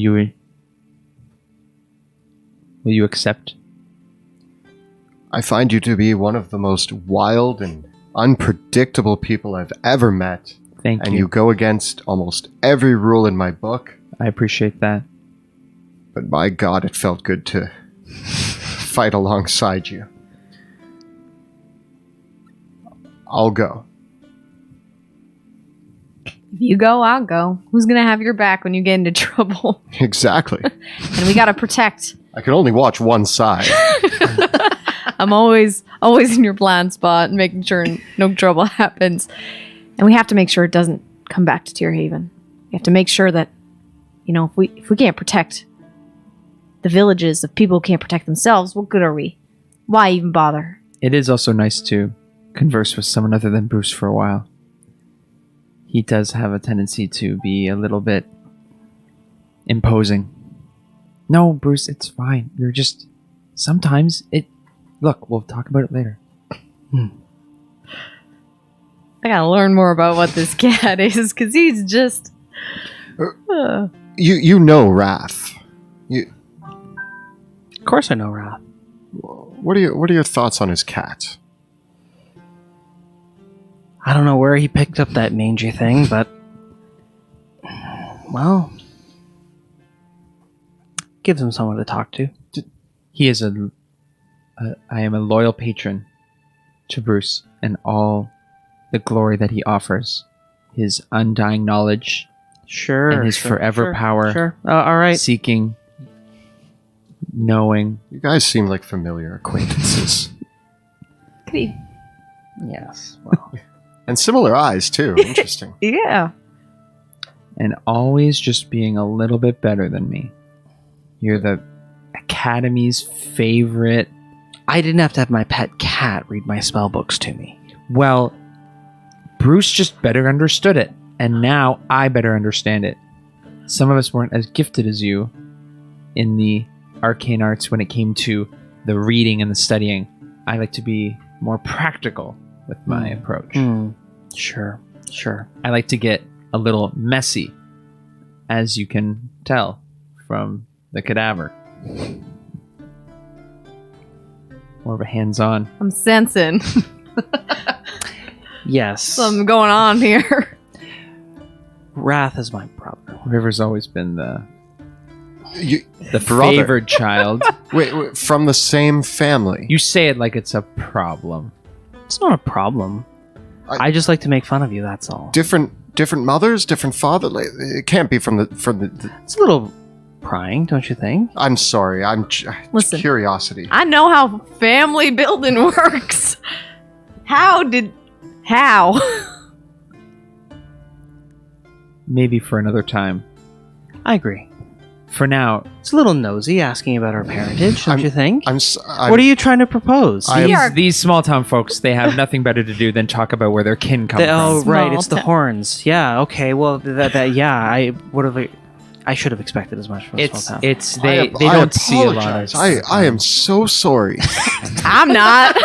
[SPEAKER 4] you accept?
[SPEAKER 2] I find you to be one of the most wild and unpredictable people I've ever met.
[SPEAKER 4] Thank
[SPEAKER 2] And
[SPEAKER 4] you.
[SPEAKER 2] you go against almost every rule in my book.
[SPEAKER 4] I appreciate that.
[SPEAKER 2] But my God, it felt good to fight alongside you. I'll go.
[SPEAKER 3] If you go, I'll go. Who's gonna have your back when you get into trouble?
[SPEAKER 2] Exactly.
[SPEAKER 3] And we gotta protect.
[SPEAKER 2] I can only watch one side.
[SPEAKER 3] I'm always in your blind spot, making sure no trouble happens. And we have to make sure it doesn't come back to Tierhaven. We have to make sure that, if we can't protect the villages, if people can't protect themselves, what good are we? Why even bother?
[SPEAKER 4] It is also nice to converse with someone other than Bruce for a while. He does have a tendency to be a little bit imposing. No, Bruce, it's fine. You're just... Sometimes it... Look, we'll talk about it later.
[SPEAKER 3] I gotta learn more about what this cat is, because he's just...
[SPEAKER 2] You know Raph.
[SPEAKER 1] Of course I know Raph.
[SPEAKER 2] What are your thoughts on his cat?
[SPEAKER 1] I don't know where he picked up that mangy thing, but... Well... Gives him someone to talk to.
[SPEAKER 4] He is I am a loyal patron to Bruce and all the glory that he offers. His undying knowledge,
[SPEAKER 1] Sure.
[SPEAKER 4] and his forever power.
[SPEAKER 1] Sure. All right.
[SPEAKER 4] Seeking, knowing.
[SPEAKER 2] You guys seem like familiar acquaintances.
[SPEAKER 1] Yes. Well.
[SPEAKER 2] And similar eyes, too. Interesting.
[SPEAKER 3] Yeah.
[SPEAKER 4] And always just being a little bit better than me. You're the Academy's favorite.
[SPEAKER 1] I didn't have to have my pet cat read my spell books to me.
[SPEAKER 4] Well, Bruce just better understood it. And now I better understand it. Some of us weren't as gifted as you in the arcane arts when it came to the reading and the studying. I like to be more practical with my approach.
[SPEAKER 1] Sure.
[SPEAKER 4] I like to get a little messy, as you can tell from the cadaver. More of a hands-on.
[SPEAKER 3] I'm sensing
[SPEAKER 1] Yes.
[SPEAKER 3] something going on here.
[SPEAKER 1] Wrath is my brother.
[SPEAKER 4] River's always been the
[SPEAKER 2] Brother.
[SPEAKER 4] favored child.
[SPEAKER 2] Wait, from the same family.
[SPEAKER 4] You say it like it's a problem.
[SPEAKER 1] It's not a problem. I just like to make fun of you, that's all.
[SPEAKER 2] Different mothers, different father. It can't be from the.
[SPEAKER 1] It's a little prying, don't you think?
[SPEAKER 2] I'm sorry.
[SPEAKER 3] Listen.
[SPEAKER 2] Curiosity.
[SPEAKER 3] I know how family building works. How?
[SPEAKER 4] Maybe for another time.
[SPEAKER 1] I agree.
[SPEAKER 4] For now,
[SPEAKER 1] It's a little nosy asking about our parentage, don't you think?
[SPEAKER 2] I'm
[SPEAKER 1] What are you trying to propose?
[SPEAKER 4] these small town folks, they have nothing better to do than talk about where their kin come
[SPEAKER 1] Oh,
[SPEAKER 4] from.
[SPEAKER 1] right,
[SPEAKER 3] Small
[SPEAKER 1] it's the
[SPEAKER 3] town.
[SPEAKER 1] horns. Yeah, okay. Well, I should have expected as much from a small town.
[SPEAKER 4] They don't see a lot of.
[SPEAKER 2] I am so sorry.
[SPEAKER 3] I'm not.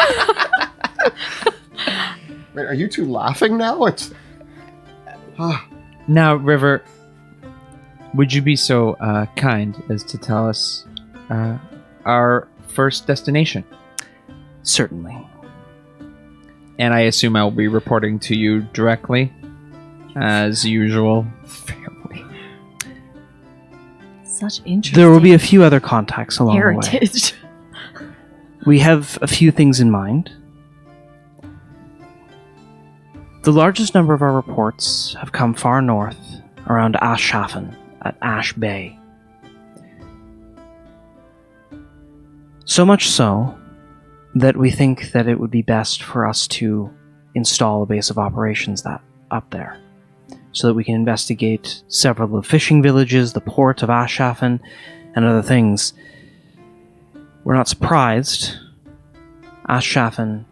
[SPEAKER 2] Wait, are you two laughing now? It's.
[SPEAKER 4] Now, River, would you be so kind as to tell us our first destination?
[SPEAKER 1] Certainly.
[SPEAKER 4] And I assume I will be reporting to you directly, as usual. Family.
[SPEAKER 3] Such interesting.
[SPEAKER 1] There will be a few other contacts along the way.
[SPEAKER 3] heritage.
[SPEAKER 1] We have a few things in mind. The largest number of our reports have come far north, around Aschhafen, at Ash Bay. So much so that we think that it would be best for us to install a base of operations up there, so that we can investigate several of the fishing villages, the port of Aschhafen, and other things. We're not surprised. Aschhafen,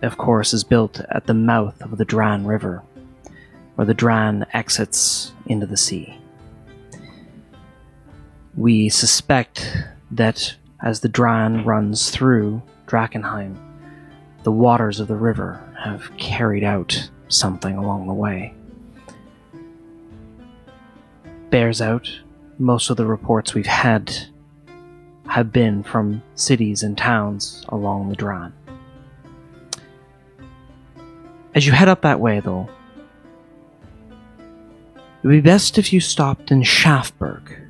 [SPEAKER 1] of course, is built at the mouth of the Dran River, where the Dran exits into the sea. We suspect that as the Dran runs through Drakkenheim, the waters of the river have carried out something along the way. Bears out, most of the reports we've had have been from cities and towns along the Dran. As you head up that way, though, it would be best if you stopped in Schafberg.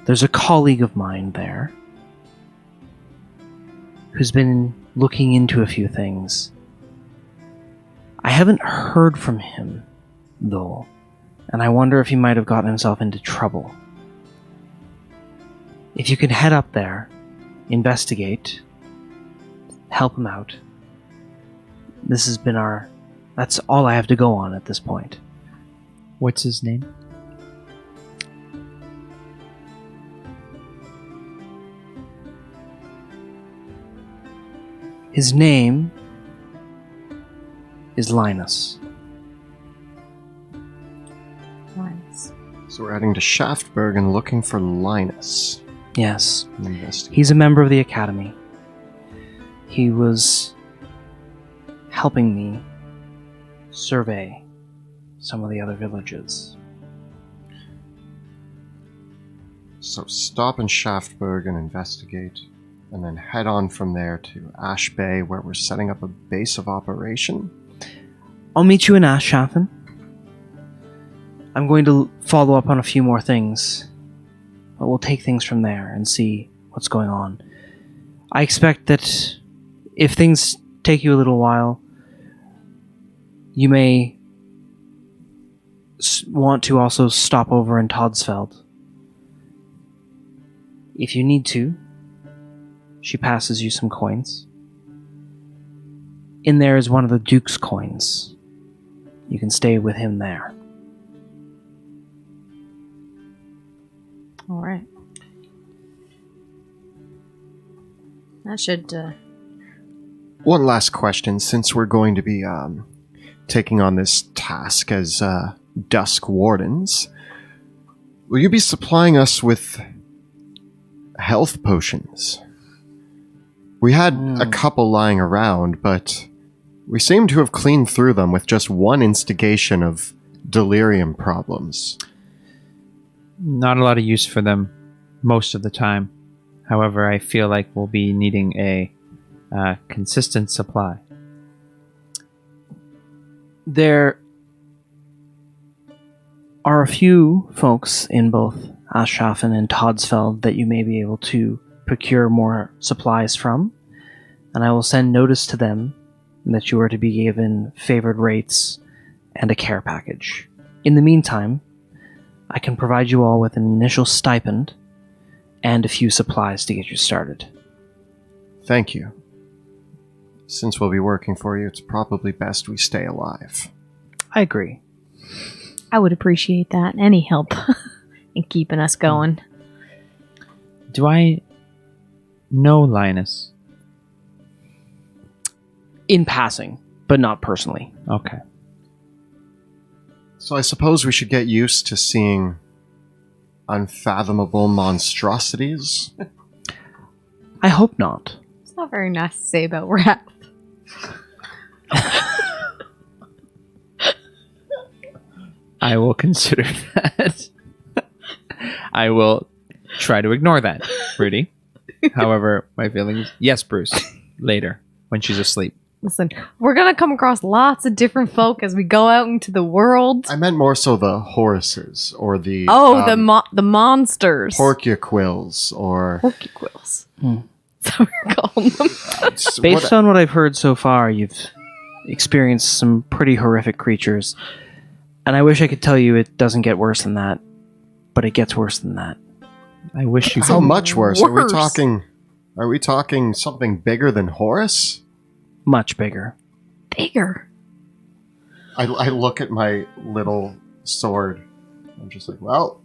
[SPEAKER 1] There's a colleague of mine there who's been looking into a few things. I haven't heard from him, though, and I wonder if he might have gotten himself into trouble. If you can head up there, investigate, help him out. This has been that's all I have to go on at this point.
[SPEAKER 4] What's his name?
[SPEAKER 1] His name is Linus.
[SPEAKER 3] Nice.
[SPEAKER 2] So we're heading to Shaftberg and looking for Linus.
[SPEAKER 1] Yes,
[SPEAKER 2] Investigate.
[SPEAKER 1] he's a member of the Academy. He was helping me survey some of the other villages.
[SPEAKER 2] So stop in Shaftberg and investigate, and then head on from there to Ash Bay, where we're setting up a base of operation.
[SPEAKER 1] I'll meet you in Aschhafen. I'm going to follow up on a few more things, but we'll take things from there and see what's going on. I expect that if things take you a little while, you may want to also stop over in Todsfeld. If you need to, she passes you some coins. In there is one of the Duke's coins. You can stay with him there.
[SPEAKER 3] All right. That should.
[SPEAKER 2] One last question, since we're going to be taking on this task as Dusk Wardens, will you be supplying us with health potions? We had a couple lying around, but we seem to have cleaned through them with just one instigation of delirium problems.
[SPEAKER 4] Not a lot of use for them most of the time. However, I feel like we'll be needing a consistent supply.
[SPEAKER 1] There are a few folks in both Aschhafen and Todsfeld that you may be able to procure more supplies from, and I will send notice to them that you are to be given favored rates and a care package. In the meantime, I can provide you all with an initial stipend and a few supplies to get you started.
[SPEAKER 2] Thank you. Since we'll be working for you, it's probably best we stay alive.
[SPEAKER 1] I agree.
[SPEAKER 3] I would appreciate that. Any help in keeping us going.
[SPEAKER 4] Do I know Linus?
[SPEAKER 1] In passing, but not personally.
[SPEAKER 4] Okay.
[SPEAKER 2] So I suppose we should get used to seeing unfathomable monstrosities.
[SPEAKER 1] I hope not.
[SPEAKER 3] It's not very nice to say about Wrath.
[SPEAKER 4] I will consider that. I will try to ignore that, Rudy. However, my feelings... Yes, Bruce. Later, when she's asleep.
[SPEAKER 3] Listen, we're going to come across lots of different folk as we go out into the world.
[SPEAKER 2] I meant more so the Horuses, or the...
[SPEAKER 3] the monsters.
[SPEAKER 2] Porcuquills, or...
[SPEAKER 3] Porcuquills. That's what we're calling them.
[SPEAKER 1] Based on what I've heard so far, you've experienced some pretty horrific creatures. And I wish I could tell you it doesn't get worse than that. But it gets worse than that.
[SPEAKER 4] I wish you could.
[SPEAKER 2] How much worse? Are
[SPEAKER 3] Worse.
[SPEAKER 2] we talking something bigger than Horus?
[SPEAKER 1] Much bigger.
[SPEAKER 3] Bigger.
[SPEAKER 2] I look at my little sword. I'm just like, well,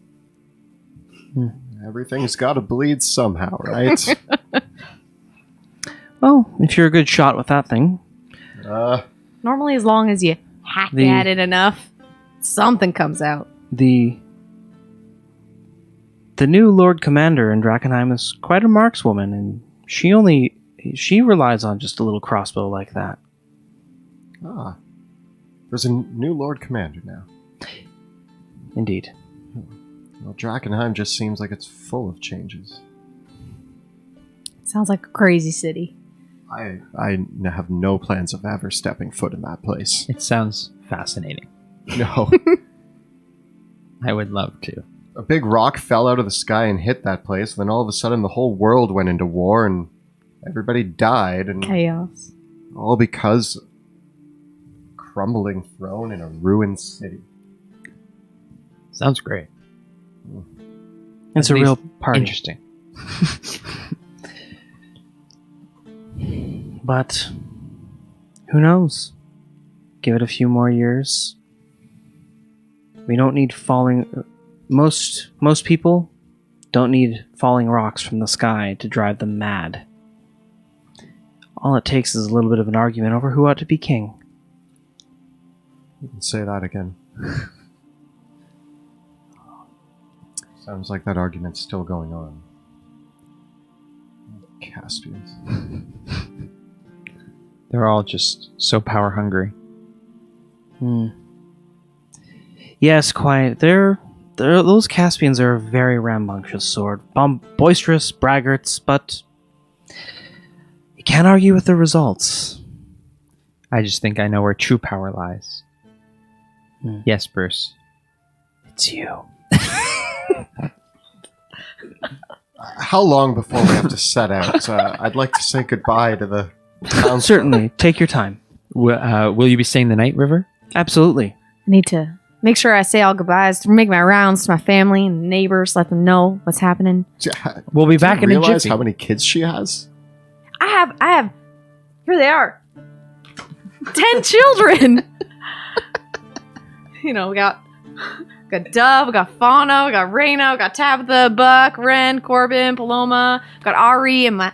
[SPEAKER 2] everything's got to bleed somehow, right?
[SPEAKER 1] Well, if you're a good shot with that thing.
[SPEAKER 3] Normally, as long as you hack at it enough, something comes out.
[SPEAKER 1] The new Lord Commander in Drakkenheim is quite a markswoman, and she relies on just a little crossbow like that.
[SPEAKER 2] There's a new Lord Commander now.
[SPEAKER 1] Indeed.
[SPEAKER 2] Well, Drakkenheim just seems like it's full of changes.
[SPEAKER 3] Sounds like a crazy city.
[SPEAKER 2] I have no plans of ever stepping foot in that place.
[SPEAKER 4] It sounds fascinating.
[SPEAKER 2] No.
[SPEAKER 4] I would love to.
[SPEAKER 2] A big rock fell out of the sky and hit that place, and then all of a sudden the whole world went into war and everybody died, and
[SPEAKER 3] Chaos.
[SPEAKER 2] all because crumbling throne in a ruined city.
[SPEAKER 4] Sounds great.
[SPEAKER 1] It's
[SPEAKER 4] At
[SPEAKER 1] a real
[SPEAKER 4] least
[SPEAKER 1] party.
[SPEAKER 4] Interesting.
[SPEAKER 1] But who knows? Give it a few more years. We don't need falling... Most people don't need falling rocks from the sky to drive them mad. All it takes is a little bit of an argument over who ought to be king.
[SPEAKER 2] You can say that again. Sounds like that argument's still going on. Caspians.
[SPEAKER 4] They're all just so power hungry.
[SPEAKER 1] Yes, quite. Those Caspians are a very rambunctious sort. Boisterous, braggarts, but you can't argue with the results.
[SPEAKER 4] I just think I know where true power lies. Yes, Bruce.
[SPEAKER 1] It's you.
[SPEAKER 2] How long before we have to set out? I'd like to say goodbye to the town.
[SPEAKER 1] Certainly. Take your time.
[SPEAKER 4] Will you be staying the night, River?
[SPEAKER 1] Absolutely.
[SPEAKER 3] I need to make sure I say all goodbyes, to make my rounds to my family and neighbors, let them know what's happening.
[SPEAKER 4] We'll be back in a
[SPEAKER 2] realize
[SPEAKER 4] jiffy.
[SPEAKER 2] how many kids she has?
[SPEAKER 3] I have, here they are. 10 children. You know, we got Dove, we got Fauna, we got Reyna, we got Tabitha, Buck, Ren, Corbin, Paloma, we got Ari, and my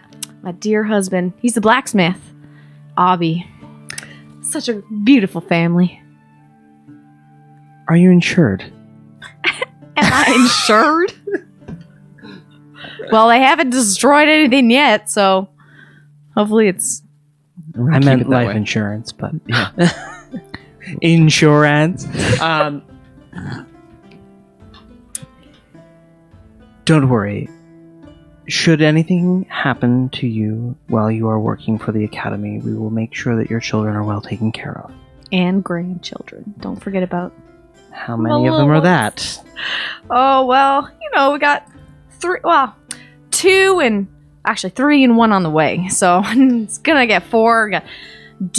[SPEAKER 3] dear husband. He's the blacksmith, Abby. Such a beautiful family.
[SPEAKER 1] Are you insured?
[SPEAKER 3] Am I insured? Well, they haven't destroyed anything yet, so hopefully it's...
[SPEAKER 1] I meant life insurance, but yeah. Insurance. Don't worry. Should anything happen to you while you are working for the academy, we will make sure that your children are well taken care of.
[SPEAKER 3] And grandchildren. Don't forget about...
[SPEAKER 1] How many of them are that?
[SPEAKER 3] Oh, well, we got 2 and... Actually, 3 and 1 on the way. So it's gonna get 4.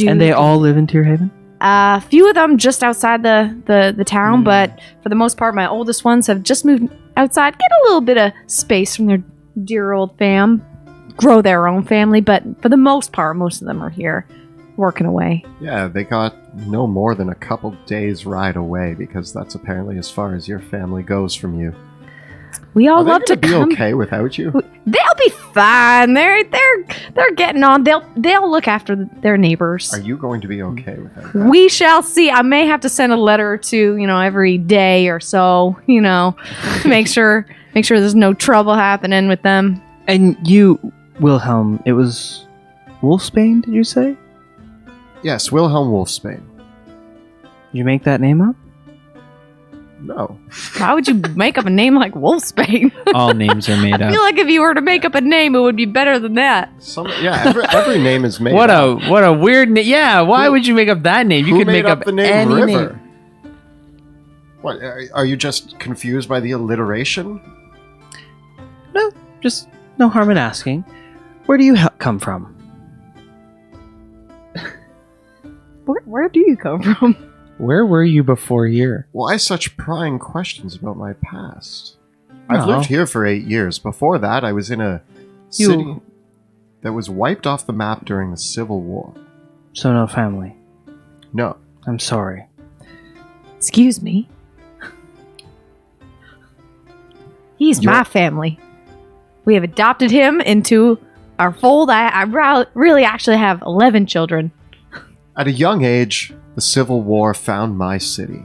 [SPEAKER 1] And they all live in Tierhaven?
[SPEAKER 3] A few of them just outside the town, but for the most part, my oldest ones have just moved outside, get a little bit of space from their dear old fam, grow their own family, but for the most part, most of them are here. working away.
[SPEAKER 2] Yeah, they got no more than a couple days' ride away because that's apparently as far as your family goes from you.
[SPEAKER 3] We all
[SPEAKER 2] Are they
[SPEAKER 3] love to
[SPEAKER 2] gonna
[SPEAKER 3] come.
[SPEAKER 2] be okay without you?
[SPEAKER 3] They'll be fine. They're getting on. They'll look after their neighbors.
[SPEAKER 2] Are you going to be okay without that?
[SPEAKER 3] We shall see. I may have to send a letter or two, every day or so, to make sure there's no trouble happening with them.
[SPEAKER 1] And you, Wilhelm, it was Wolfsbane, did you say?
[SPEAKER 2] Yes, Wilhelm Wolfsbane.
[SPEAKER 1] Did you make that name up?
[SPEAKER 2] No.
[SPEAKER 3] Why would you make up a name like Wolfsbane?
[SPEAKER 4] All names are made
[SPEAKER 3] I
[SPEAKER 4] up.
[SPEAKER 3] feel like if you were to make up a name, it would be better than that.
[SPEAKER 2] Every name is made
[SPEAKER 4] What
[SPEAKER 2] up.
[SPEAKER 4] a weird name. Yeah, why would you make up that name? You
[SPEAKER 2] Who
[SPEAKER 4] could
[SPEAKER 2] made
[SPEAKER 4] make up
[SPEAKER 2] the name
[SPEAKER 4] any
[SPEAKER 2] River?
[SPEAKER 4] name.
[SPEAKER 2] What, are you just confused by the alliteration?
[SPEAKER 1] No, just no harm in asking. Where do you come from?
[SPEAKER 3] Where do you come from?
[SPEAKER 4] Where were you before here?
[SPEAKER 2] Why such prying questions about my past? I've
[SPEAKER 1] No.
[SPEAKER 2] lived here for 8 years. Before that, I was in a
[SPEAKER 1] You-
[SPEAKER 2] city that was wiped off the map during the Civil War.
[SPEAKER 1] So no family.
[SPEAKER 2] No.
[SPEAKER 1] I'm sorry.
[SPEAKER 3] Excuse me. He's my family. We have adopted him into our fold. I really actually have 11 children.
[SPEAKER 2] At a young age, the Civil War found my city.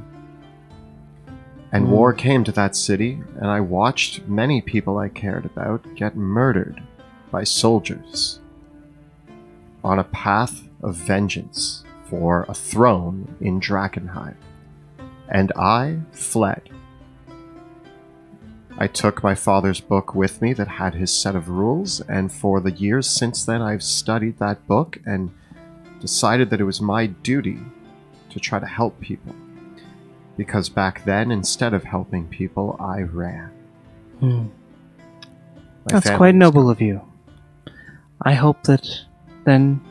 [SPEAKER 2] And war came to that city, and I watched many people I cared about get murdered by soldiers on a path of vengeance for a throne in Drakkenheim. And I fled. I took my father's book with me that had his set of rules, and for the years since then I've studied that book and decided that it was my duty to try to help people. Because back then, instead of helping people, I ran. My
[SPEAKER 1] That's
[SPEAKER 2] family
[SPEAKER 1] quite
[SPEAKER 2] was
[SPEAKER 1] noble of you. I hope that then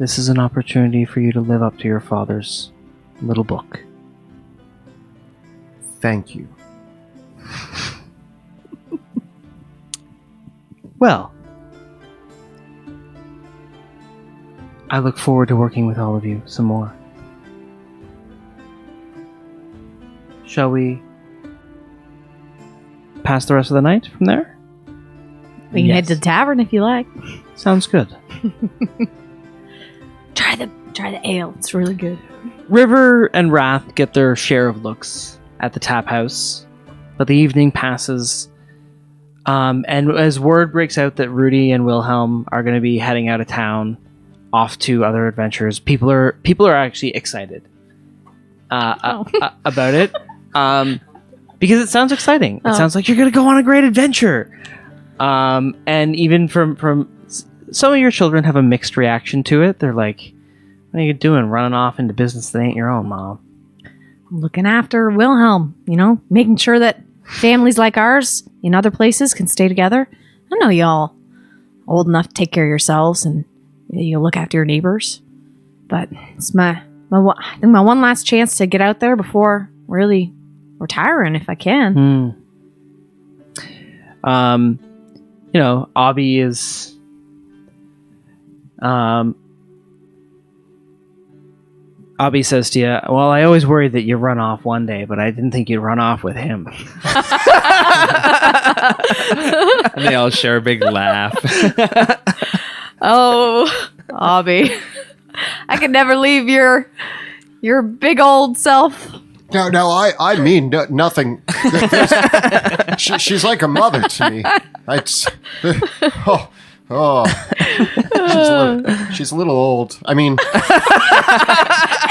[SPEAKER 1] this is an opportunity for you to live up to your father's little book.
[SPEAKER 2] Thank you.
[SPEAKER 1] Well, I look forward to working with all of you some more. Shall we pass the rest of the night from there?
[SPEAKER 3] We can head to the tavern if you like.
[SPEAKER 1] Sounds good.
[SPEAKER 3] Try the ale. It's really good.
[SPEAKER 1] River and Wrath get their share of looks at the tap house, but the evening passes. And as word breaks out that Rudy and Wilhelm are going to be heading out of town, off to other adventures, people are actually excited about it, because it sounds exciting. It sounds like you're going to go on a great adventure. And even from some of your children have a mixed reaction to it. They're like, "What are you doing, running off into business that ain't your own, Mom?"
[SPEAKER 3] Looking after Wilhelm, making sure that families like ours in other places can stay together. I know y'all old enough to take care of yourselves and you look after your neighbors, but it's my one last chance to get out there before really retiring if I can.
[SPEAKER 1] Abby is Abby says to you, "Well, I always worried that you'd run off one day, but I didn't think you'd run off with him."
[SPEAKER 4] And they all share a big laugh.
[SPEAKER 3] Oh, Abby, I could never leave your big old self.
[SPEAKER 2] No, I mean nothing. She's like a mother to me. She's a little old. I mean,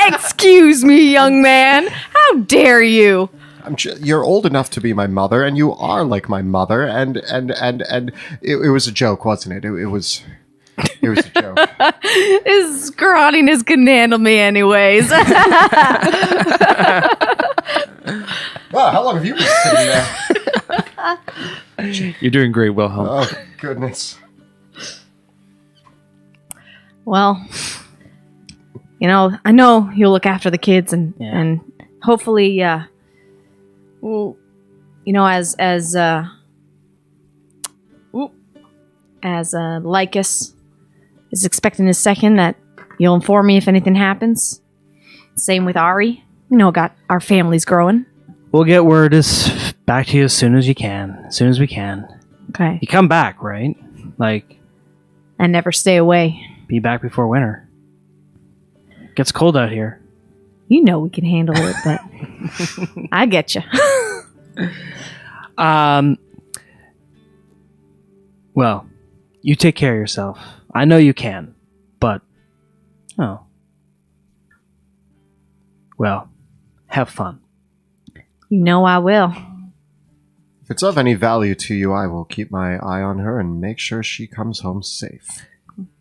[SPEAKER 3] Excuse me, young man. How dare you?
[SPEAKER 2] you're old enough to be my mother, and you are like my mother, and it was a joke, wasn't it? It was a joke.
[SPEAKER 3] His scrawniness couldn't handle me anyways.
[SPEAKER 2] Wow, how long have you been sitting there?
[SPEAKER 4] You're doing great, Wilhelm.
[SPEAKER 2] Oh, goodness.
[SPEAKER 3] Well, I know you'll look after the kids and hopefully, well, as Lycus is expecting his second, that You'll inform me if anything happens. Same with Ari. You know, got our families growing.
[SPEAKER 1] We'll get word back to you as soon as you can. As soon as we can.
[SPEAKER 3] Okay.
[SPEAKER 1] You come back, right? Like,
[SPEAKER 3] And never stay away.
[SPEAKER 1] be back before winter. Gets cold out here.
[SPEAKER 3] You know we can handle it, but I get you.
[SPEAKER 1] Well, you take care of yourself. I know you can, but well, have fun.
[SPEAKER 3] You know I will.
[SPEAKER 2] If it's of any value to you, I will keep my eye on her and make sure she comes home safe.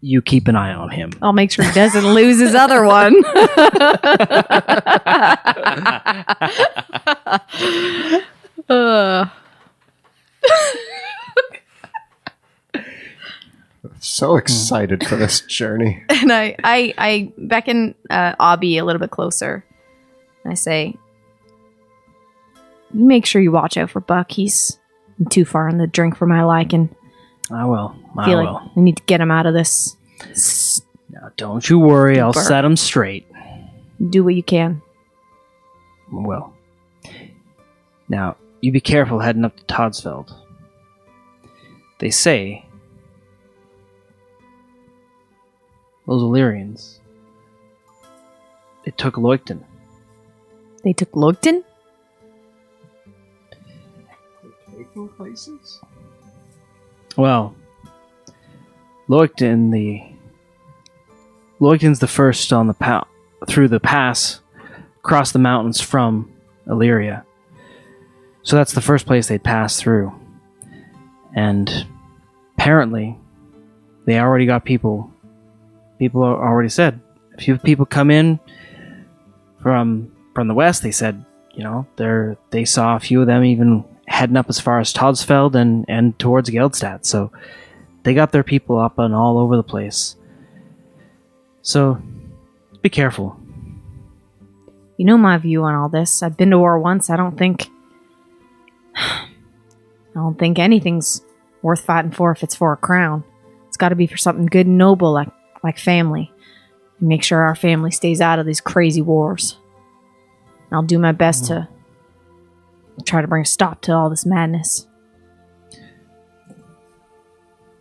[SPEAKER 1] You keep an eye on him.
[SPEAKER 3] I'll make sure he doesn't lose his other one.
[SPEAKER 2] So excited for this journey.
[SPEAKER 3] And I beckon Abby a little bit closer. And I say, you make sure you watch out for Buck. He's too far in the drink for my liking.
[SPEAKER 1] I will.
[SPEAKER 3] I feel like we need to get him out of this.
[SPEAKER 1] Now, don't you worry. I'll
[SPEAKER 3] Burp.
[SPEAKER 1] set him straight.
[SPEAKER 3] Do what you can.
[SPEAKER 1] Well. Now, you be careful heading up to Toddsfeld. They say those Illyrians, they took Leukton.
[SPEAKER 3] They took Leukton?
[SPEAKER 2] Taking places?
[SPEAKER 1] Well, Leukton's the first on the through the pass, across the mountains from Illyria. So that's the first place they'd pass through. And apparently, they already got people. People already said, a few people come in from the west. They said, you know, they saw a few of them even heading up as far as Toddsfeld and towards Geldstadt. So they got their people up and all over the place. So be careful.
[SPEAKER 3] You know my view on all this. I've been to war once. I don't think anything's worth fighting for if it's for a crown. It's got to be for something good and noble, like family. And make sure our family stays out of these crazy wars. And I'll do my best to try to bring a stop to all this madness.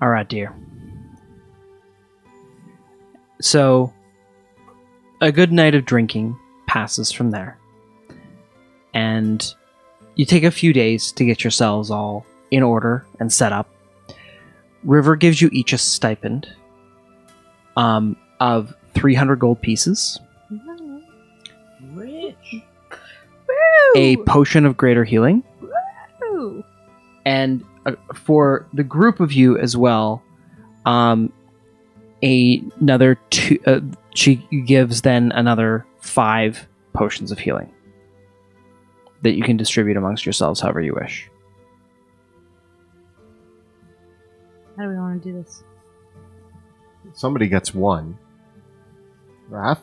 [SPEAKER 1] All right, dear. So, a good night of drinking passes from there. And you take a few days to get yourselves all in order and set up. River gives you each a stipend of 300 gold pieces.
[SPEAKER 4] Rich.
[SPEAKER 1] A potion of greater healing.
[SPEAKER 3] Ooh.
[SPEAKER 1] And for the group of you as well, another two. She gives then another 5 potions of healing that you can distribute amongst yourselves however you wish.
[SPEAKER 3] How do we want to do this?
[SPEAKER 2] Somebody gets 1. Wrath?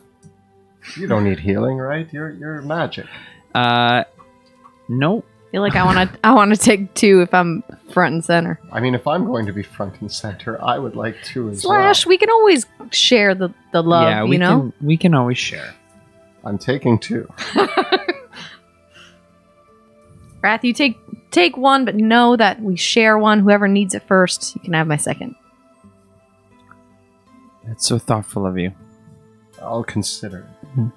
[SPEAKER 2] You don't need healing, right? You're magic.
[SPEAKER 4] Nope.
[SPEAKER 3] I feel like I want to take 2 if I'm front and center.
[SPEAKER 2] I mean, if I'm going to be front and center, I would like to as
[SPEAKER 3] Slash,
[SPEAKER 2] well.
[SPEAKER 3] we can always share the love,
[SPEAKER 4] Yeah, we
[SPEAKER 3] you know?
[SPEAKER 4] we can always share.
[SPEAKER 2] I'm taking 2.
[SPEAKER 3] Wrath, you take 1, but know that we share 1. Whoever needs it first, you can have my second.
[SPEAKER 4] That's so thoughtful of you.
[SPEAKER 2] I'll consider it.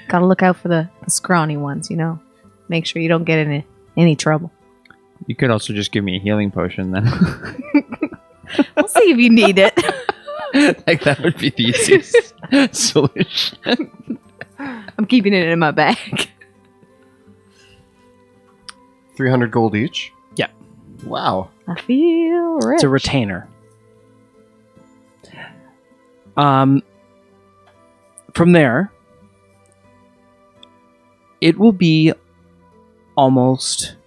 [SPEAKER 3] Gotta look out for the scrawny ones, you know? Make sure you don't get in any trouble.
[SPEAKER 4] You could also just give me a healing potion then.
[SPEAKER 3] We'll see if you need it.
[SPEAKER 4] Like that would be the easiest solution.
[SPEAKER 3] I'm keeping it in my bag.
[SPEAKER 2] 300 gold each?
[SPEAKER 1] Yeah.
[SPEAKER 2] Wow.
[SPEAKER 3] I feel rich.
[SPEAKER 1] It's a retainer. From there, it will be almost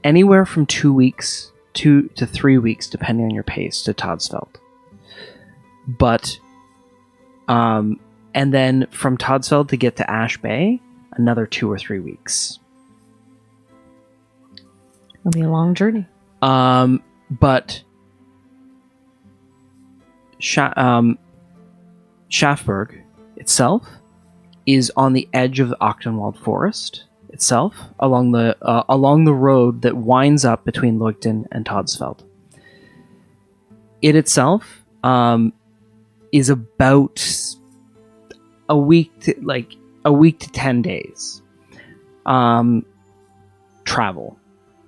[SPEAKER 1] anywhere from 2 weeks to 3 weeks, depending on your pace, to Toddsfeld. But, and then from Toddsfeld to get to Ash Bay, another 2 or 3 weeks.
[SPEAKER 3] It'll be a long journey.
[SPEAKER 1] But Schafberg itself is on the edge of the Ochtenwald Forest itself, along the road that winds up between Leugten and Todsfeld. It itself is about a week to 10 days travel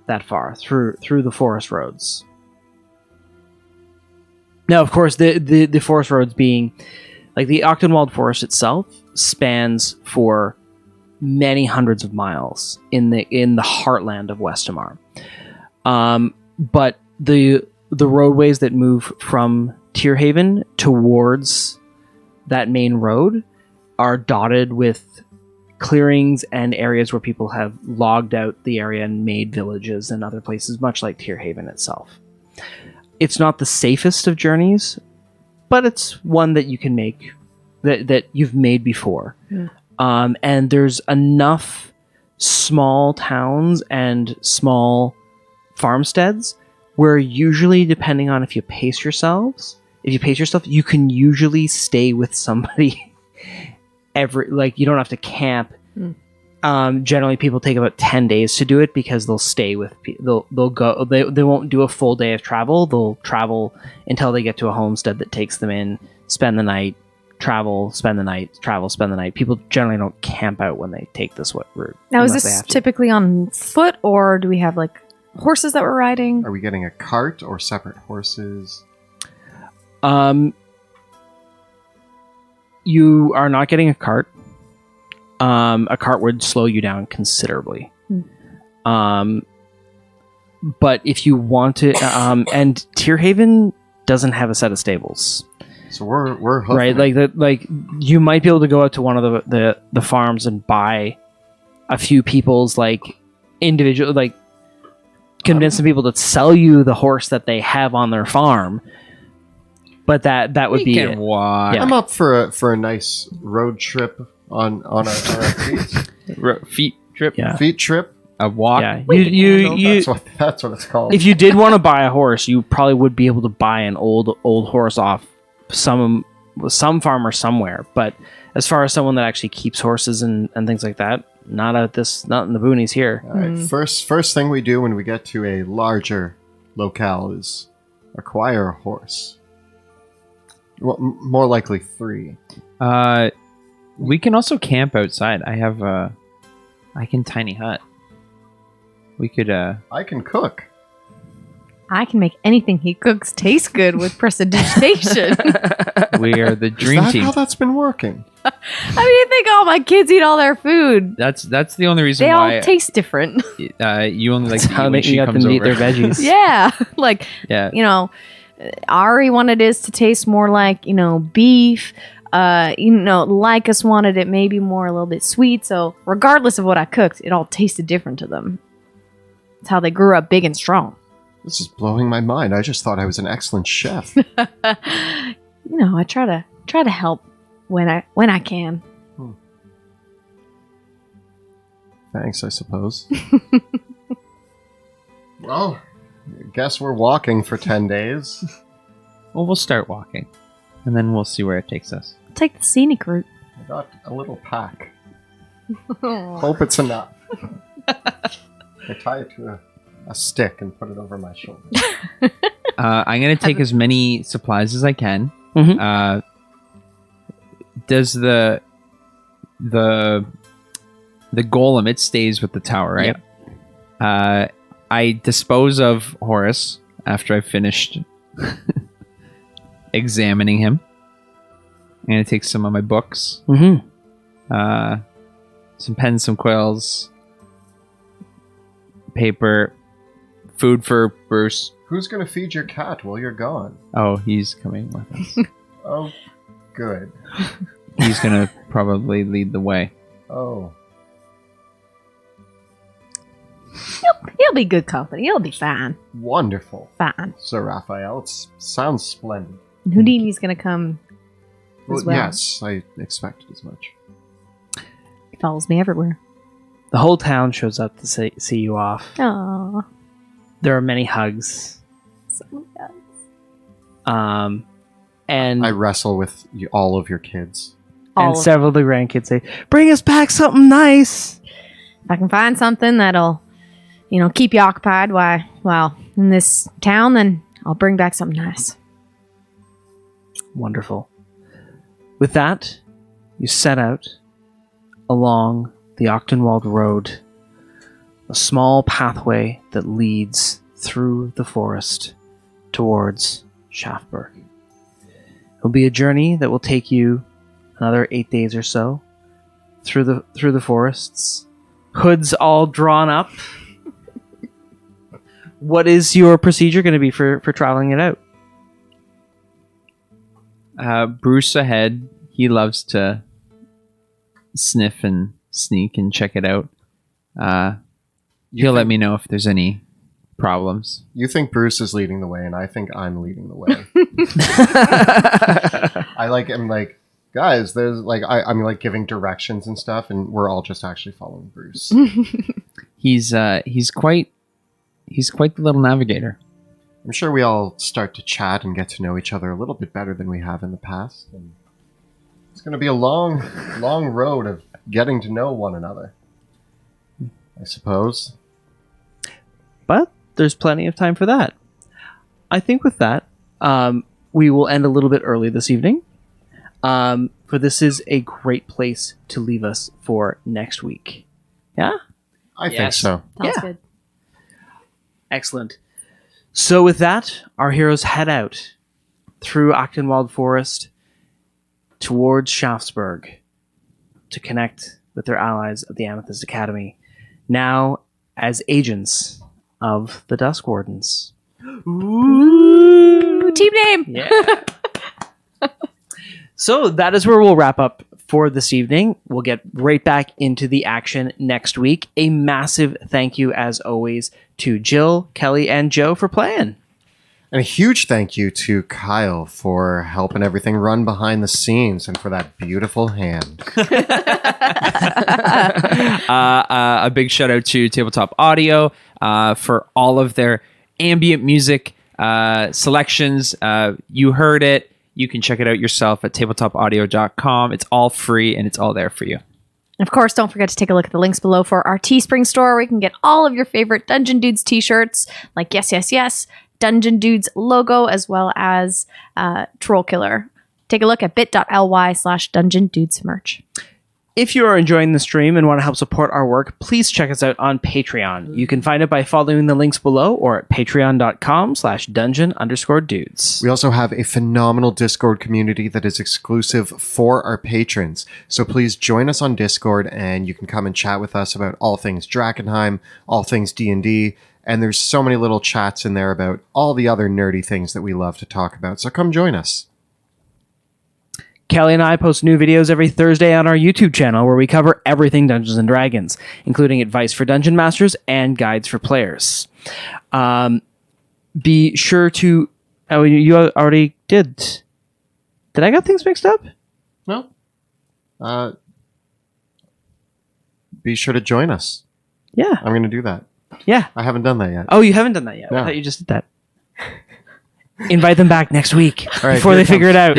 [SPEAKER 1] that far through the forest roads. Now, of course, the forest roads being like the Ochtenwald Forest itself spans for many hundreds of miles in the heartland of Westamar. But the roadways that move from Tierhaven towards that main road are dotted with clearings and areas where people have logged out the area and made villages and other places, much like Tierhaven itself. It's not the safest of journeys, but it's one that you can make, that you've made before. And there's enough small towns and small farmsteads where usually, depending on if you pace yourself, you can usually stay with somebody you don't have to camp. Generally people take about 10 days to do it because they'll stay with they won't do a full day of travel. They'll travel until they get to a homestead that takes them in, spend the night, travel, spend the night, travel, spend the night. People generally don't camp out when they take this route.
[SPEAKER 3] Now, is this typically on foot, or do we have like horses that we're riding?
[SPEAKER 2] Are we getting a cart or separate horses?
[SPEAKER 1] You are not getting a cart. A cart would slow you down considerably. But if you want to, and Tierhaven doesn't have a set of stables,
[SPEAKER 2] so we're hooked.
[SPEAKER 1] Right. Like you might be able to go out to one of the farms and buy a few people's individual convince some people to sell you the horse that they have on their farm. But that would be it.
[SPEAKER 4] Walk.
[SPEAKER 1] Yeah.
[SPEAKER 2] I'm up for a nice road trip on our feet.
[SPEAKER 4] Feet trip.
[SPEAKER 1] Yeah.
[SPEAKER 2] Feet trip.
[SPEAKER 4] A walk.
[SPEAKER 1] Yeah. You
[SPEAKER 2] That's what it's called.
[SPEAKER 1] if you did want to buy a horse, you probably would be able to buy an old horse off some farmer somewhere. But as far as someone that actually keeps horses and things like that, not in the boonies here.
[SPEAKER 2] All right. First thing we do when we get to a larger locale is acquire a horse. Well, more likely 3.
[SPEAKER 4] We can also camp outside. I can tiny hut. We could
[SPEAKER 2] I can cook.
[SPEAKER 3] I can make anything he cooks taste good with prestidigitation.
[SPEAKER 4] we are the
[SPEAKER 2] Is
[SPEAKER 4] dream
[SPEAKER 2] that
[SPEAKER 4] team.
[SPEAKER 2] how that's been working?
[SPEAKER 3] I mean, you think all my kids eat all their food.
[SPEAKER 4] That's the only reason
[SPEAKER 3] They
[SPEAKER 4] why
[SPEAKER 3] all taste different.
[SPEAKER 4] You only like
[SPEAKER 1] That's
[SPEAKER 4] to
[SPEAKER 1] how
[SPEAKER 4] eat when she
[SPEAKER 1] you got
[SPEAKER 4] comes
[SPEAKER 1] them to eat
[SPEAKER 4] over.
[SPEAKER 1] their veggies.
[SPEAKER 3] Yeah. Like,
[SPEAKER 4] Yeah.
[SPEAKER 3] Ari wanted his to taste more like, beef. Lycus wanted it maybe more a little bit sweet. So regardless of what I cooked, it all tasted different to them. It's how they grew up big and strong.
[SPEAKER 2] This is blowing my mind. I just thought I was an excellent chef.
[SPEAKER 3] I try to help when I can.
[SPEAKER 2] Thanks, I suppose. Well, I guess we're walking for 10 days.
[SPEAKER 4] Well, we'll start walking, and then we'll see where it takes us.
[SPEAKER 3] Take the scenic route.
[SPEAKER 2] I got a little pack. Hope it's enough. I tie it to a stick and put it over my shoulder.
[SPEAKER 4] I'm gonna take as many supplies as I can.
[SPEAKER 1] Mhm.
[SPEAKER 4] Does the golem, it stays with the tower, right?
[SPEAKER 1] Yep.
[SPEAKER 4] I dispose of Horus after I've finished examining him. I'm gonna take some of my books, some pens, some quills, paper, food for Bruce.
[SPEAKER 2] Who's going to feed your cat while you're gone?
[SPEAKER 4] Oh, he's coming with us.
[SPEAKER 2] Oh, good.
[SPEAKER 4] He's gonna probably lead the way.
[SPEAKER 2] Oh.
[SPEAKER 3] He'll be good company. He'll be fine.
[SPEAKER 2] Wonderful.
[SPEAKER 3] Fine.
[SPEAKER 2] Sir Raphael, it sounds splendid.
[SPEAKER 3] And Houdini's gonna come as well.
[SPEAKER 2] Yes, I expected as much.
[SPEAKER 3] He follows me everywhere.
[SPEAKER 1] The whole town shows up to see you off.
[SPEAKER 3] Aww.
[SPEAKER 1] There are many hugs.
[SPEAKER 3] So
[SPEAKER 1] And
[SPEAKER 2] I wrestle with all of your kids.
[SPEAKER 1] and several of the grandkids say, "Bring us back something nice."
[SPEAKER 3] If I can find something that'll, keep you occupied while in this town, then I'll bring back something nice.
[SPEAKER 1] Wonderful. With that, you set out along the Ochtenwald Road, a small pathway that leads through the forest towards Schaffberg. It will be a journey that will take you another 8 days or so through the forests. Hoods all drawn up. What is your procedure going to be for traveling it out?
[SPEAKER 4] Bruce ahead. He loves to sniff and sneak and check it out. He'll let me know if there's any problems.
[SPEAKER 2] You think Bruce is leading the way, and I think I'm leading the way. I'm like, guys, there's I'm like giving directions and stuff, and we're all just actually following Bruce.
[SPEAKER 4] He's quite the little navigator.
[SPEAKER 2] I'm sure we all start to chat and get to know each other a little bit better than we have in the past. And it's going to be a long, long road of getting to know one another, I suppose.
[SPEAKER 1] But there's plenty of time for that. I think with that, we will end a little bit early this evening. For this is a great place to leave us for next week. Yeah?
[SPEAKER 2] I think so.
[SPEAKER 3] Sounds
[SPEAKER 1] Yeah.
[SPEAKER 3] good.
[SPEAKER 1] Excellent. So with that, our heroes head out through Ochtenwald Forest towards Schaffsburg to connect with their allies of the Amethyst Academy, now as agents of the Dusk Wardens.
[SPEAKER 3] Ooh, team name.
[SPEAKER 1] Yeah. So that is where we'll wrap up for this evening. We'll get right back into the action next week. A massive thank you, as always, to Jill, Kelly, and Joe for playing.
[SPEAKER 2] And a huge thank you to Kyle for helping everything run behind the scenes and for that beautiful hand.
[SPEAKER 4] A big shout out to Tabletop Audio for all of their ambient music selections. You heard it. You can check it out yourself at tabletopaudio.com. It's all free and it's all there for you.
[SPEAKER 3] Of course, don't forget to take a look at the links below for our Teespring store, where you can get all of your favorite Dungeon Dudes t-shirts, like Yes, Yes, Yes, Dungeon Dudes logo, as well as Troll Killer. Take a look at bit.ly/Dungeon Dudes merch.
[SPEAKER 1] If you are enjoying the stream and want to help support our work, please check us out on Patreon. You can find it by following the links below or at patreon.com/dungeon_dudes.
[SPEAKER 2] We also have a phenomenal Discord community that is exclusive for our patrons. So please join us on Discord and you can come and chat with us about all things Drakkenheim, all things D&D, and there's so many little chats in there about all the other nerdy things that we love to talk about. So come join us.
[SPEAKER 1] Kelly and I post new videos every Thursday on our YouTube channel where we cover everything Dungeons & Dragons, including advice for Dungeon Masters and guides for players. Be sure to... Oh, you already did. Did I get things mixed up?
[SPEAKER 2] No. Be sure to join us.
[SPEAKER 1] Yeah.
[SPEAKER 2] I'm going to do that.
[SPEAKER 1] Yeah.
[SPEAKER 2] I haven't done that yet.
[SPEAKER 1] Oh, you haven't done that yet.
[SPEAKER 2] No.
[SPEAKER 1] I thought you just did that. Invite them back next week
[SPEAKER 2] right,
[SPEAKER 1] before
[SPEAKER 2] here
[SPEAKER 1] they figure it out.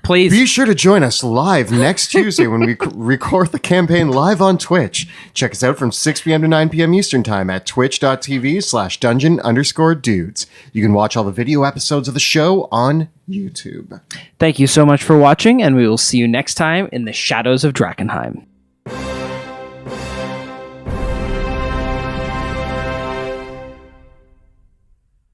[SPEAKER 4] Please.
[SPEAKER 2] Be sure to join us live next Tuesday when we record the campaign live on Twitch. Check us out from 6 p.m. to 9 p.m. Eastern Time at twitch.tv/dungeon_dudes. You can watch all the video episodes of the show on YouTube.
[SPEAKER 1] Thank you so much for watching, and we will see you next time in the shadows of Drakkenheim.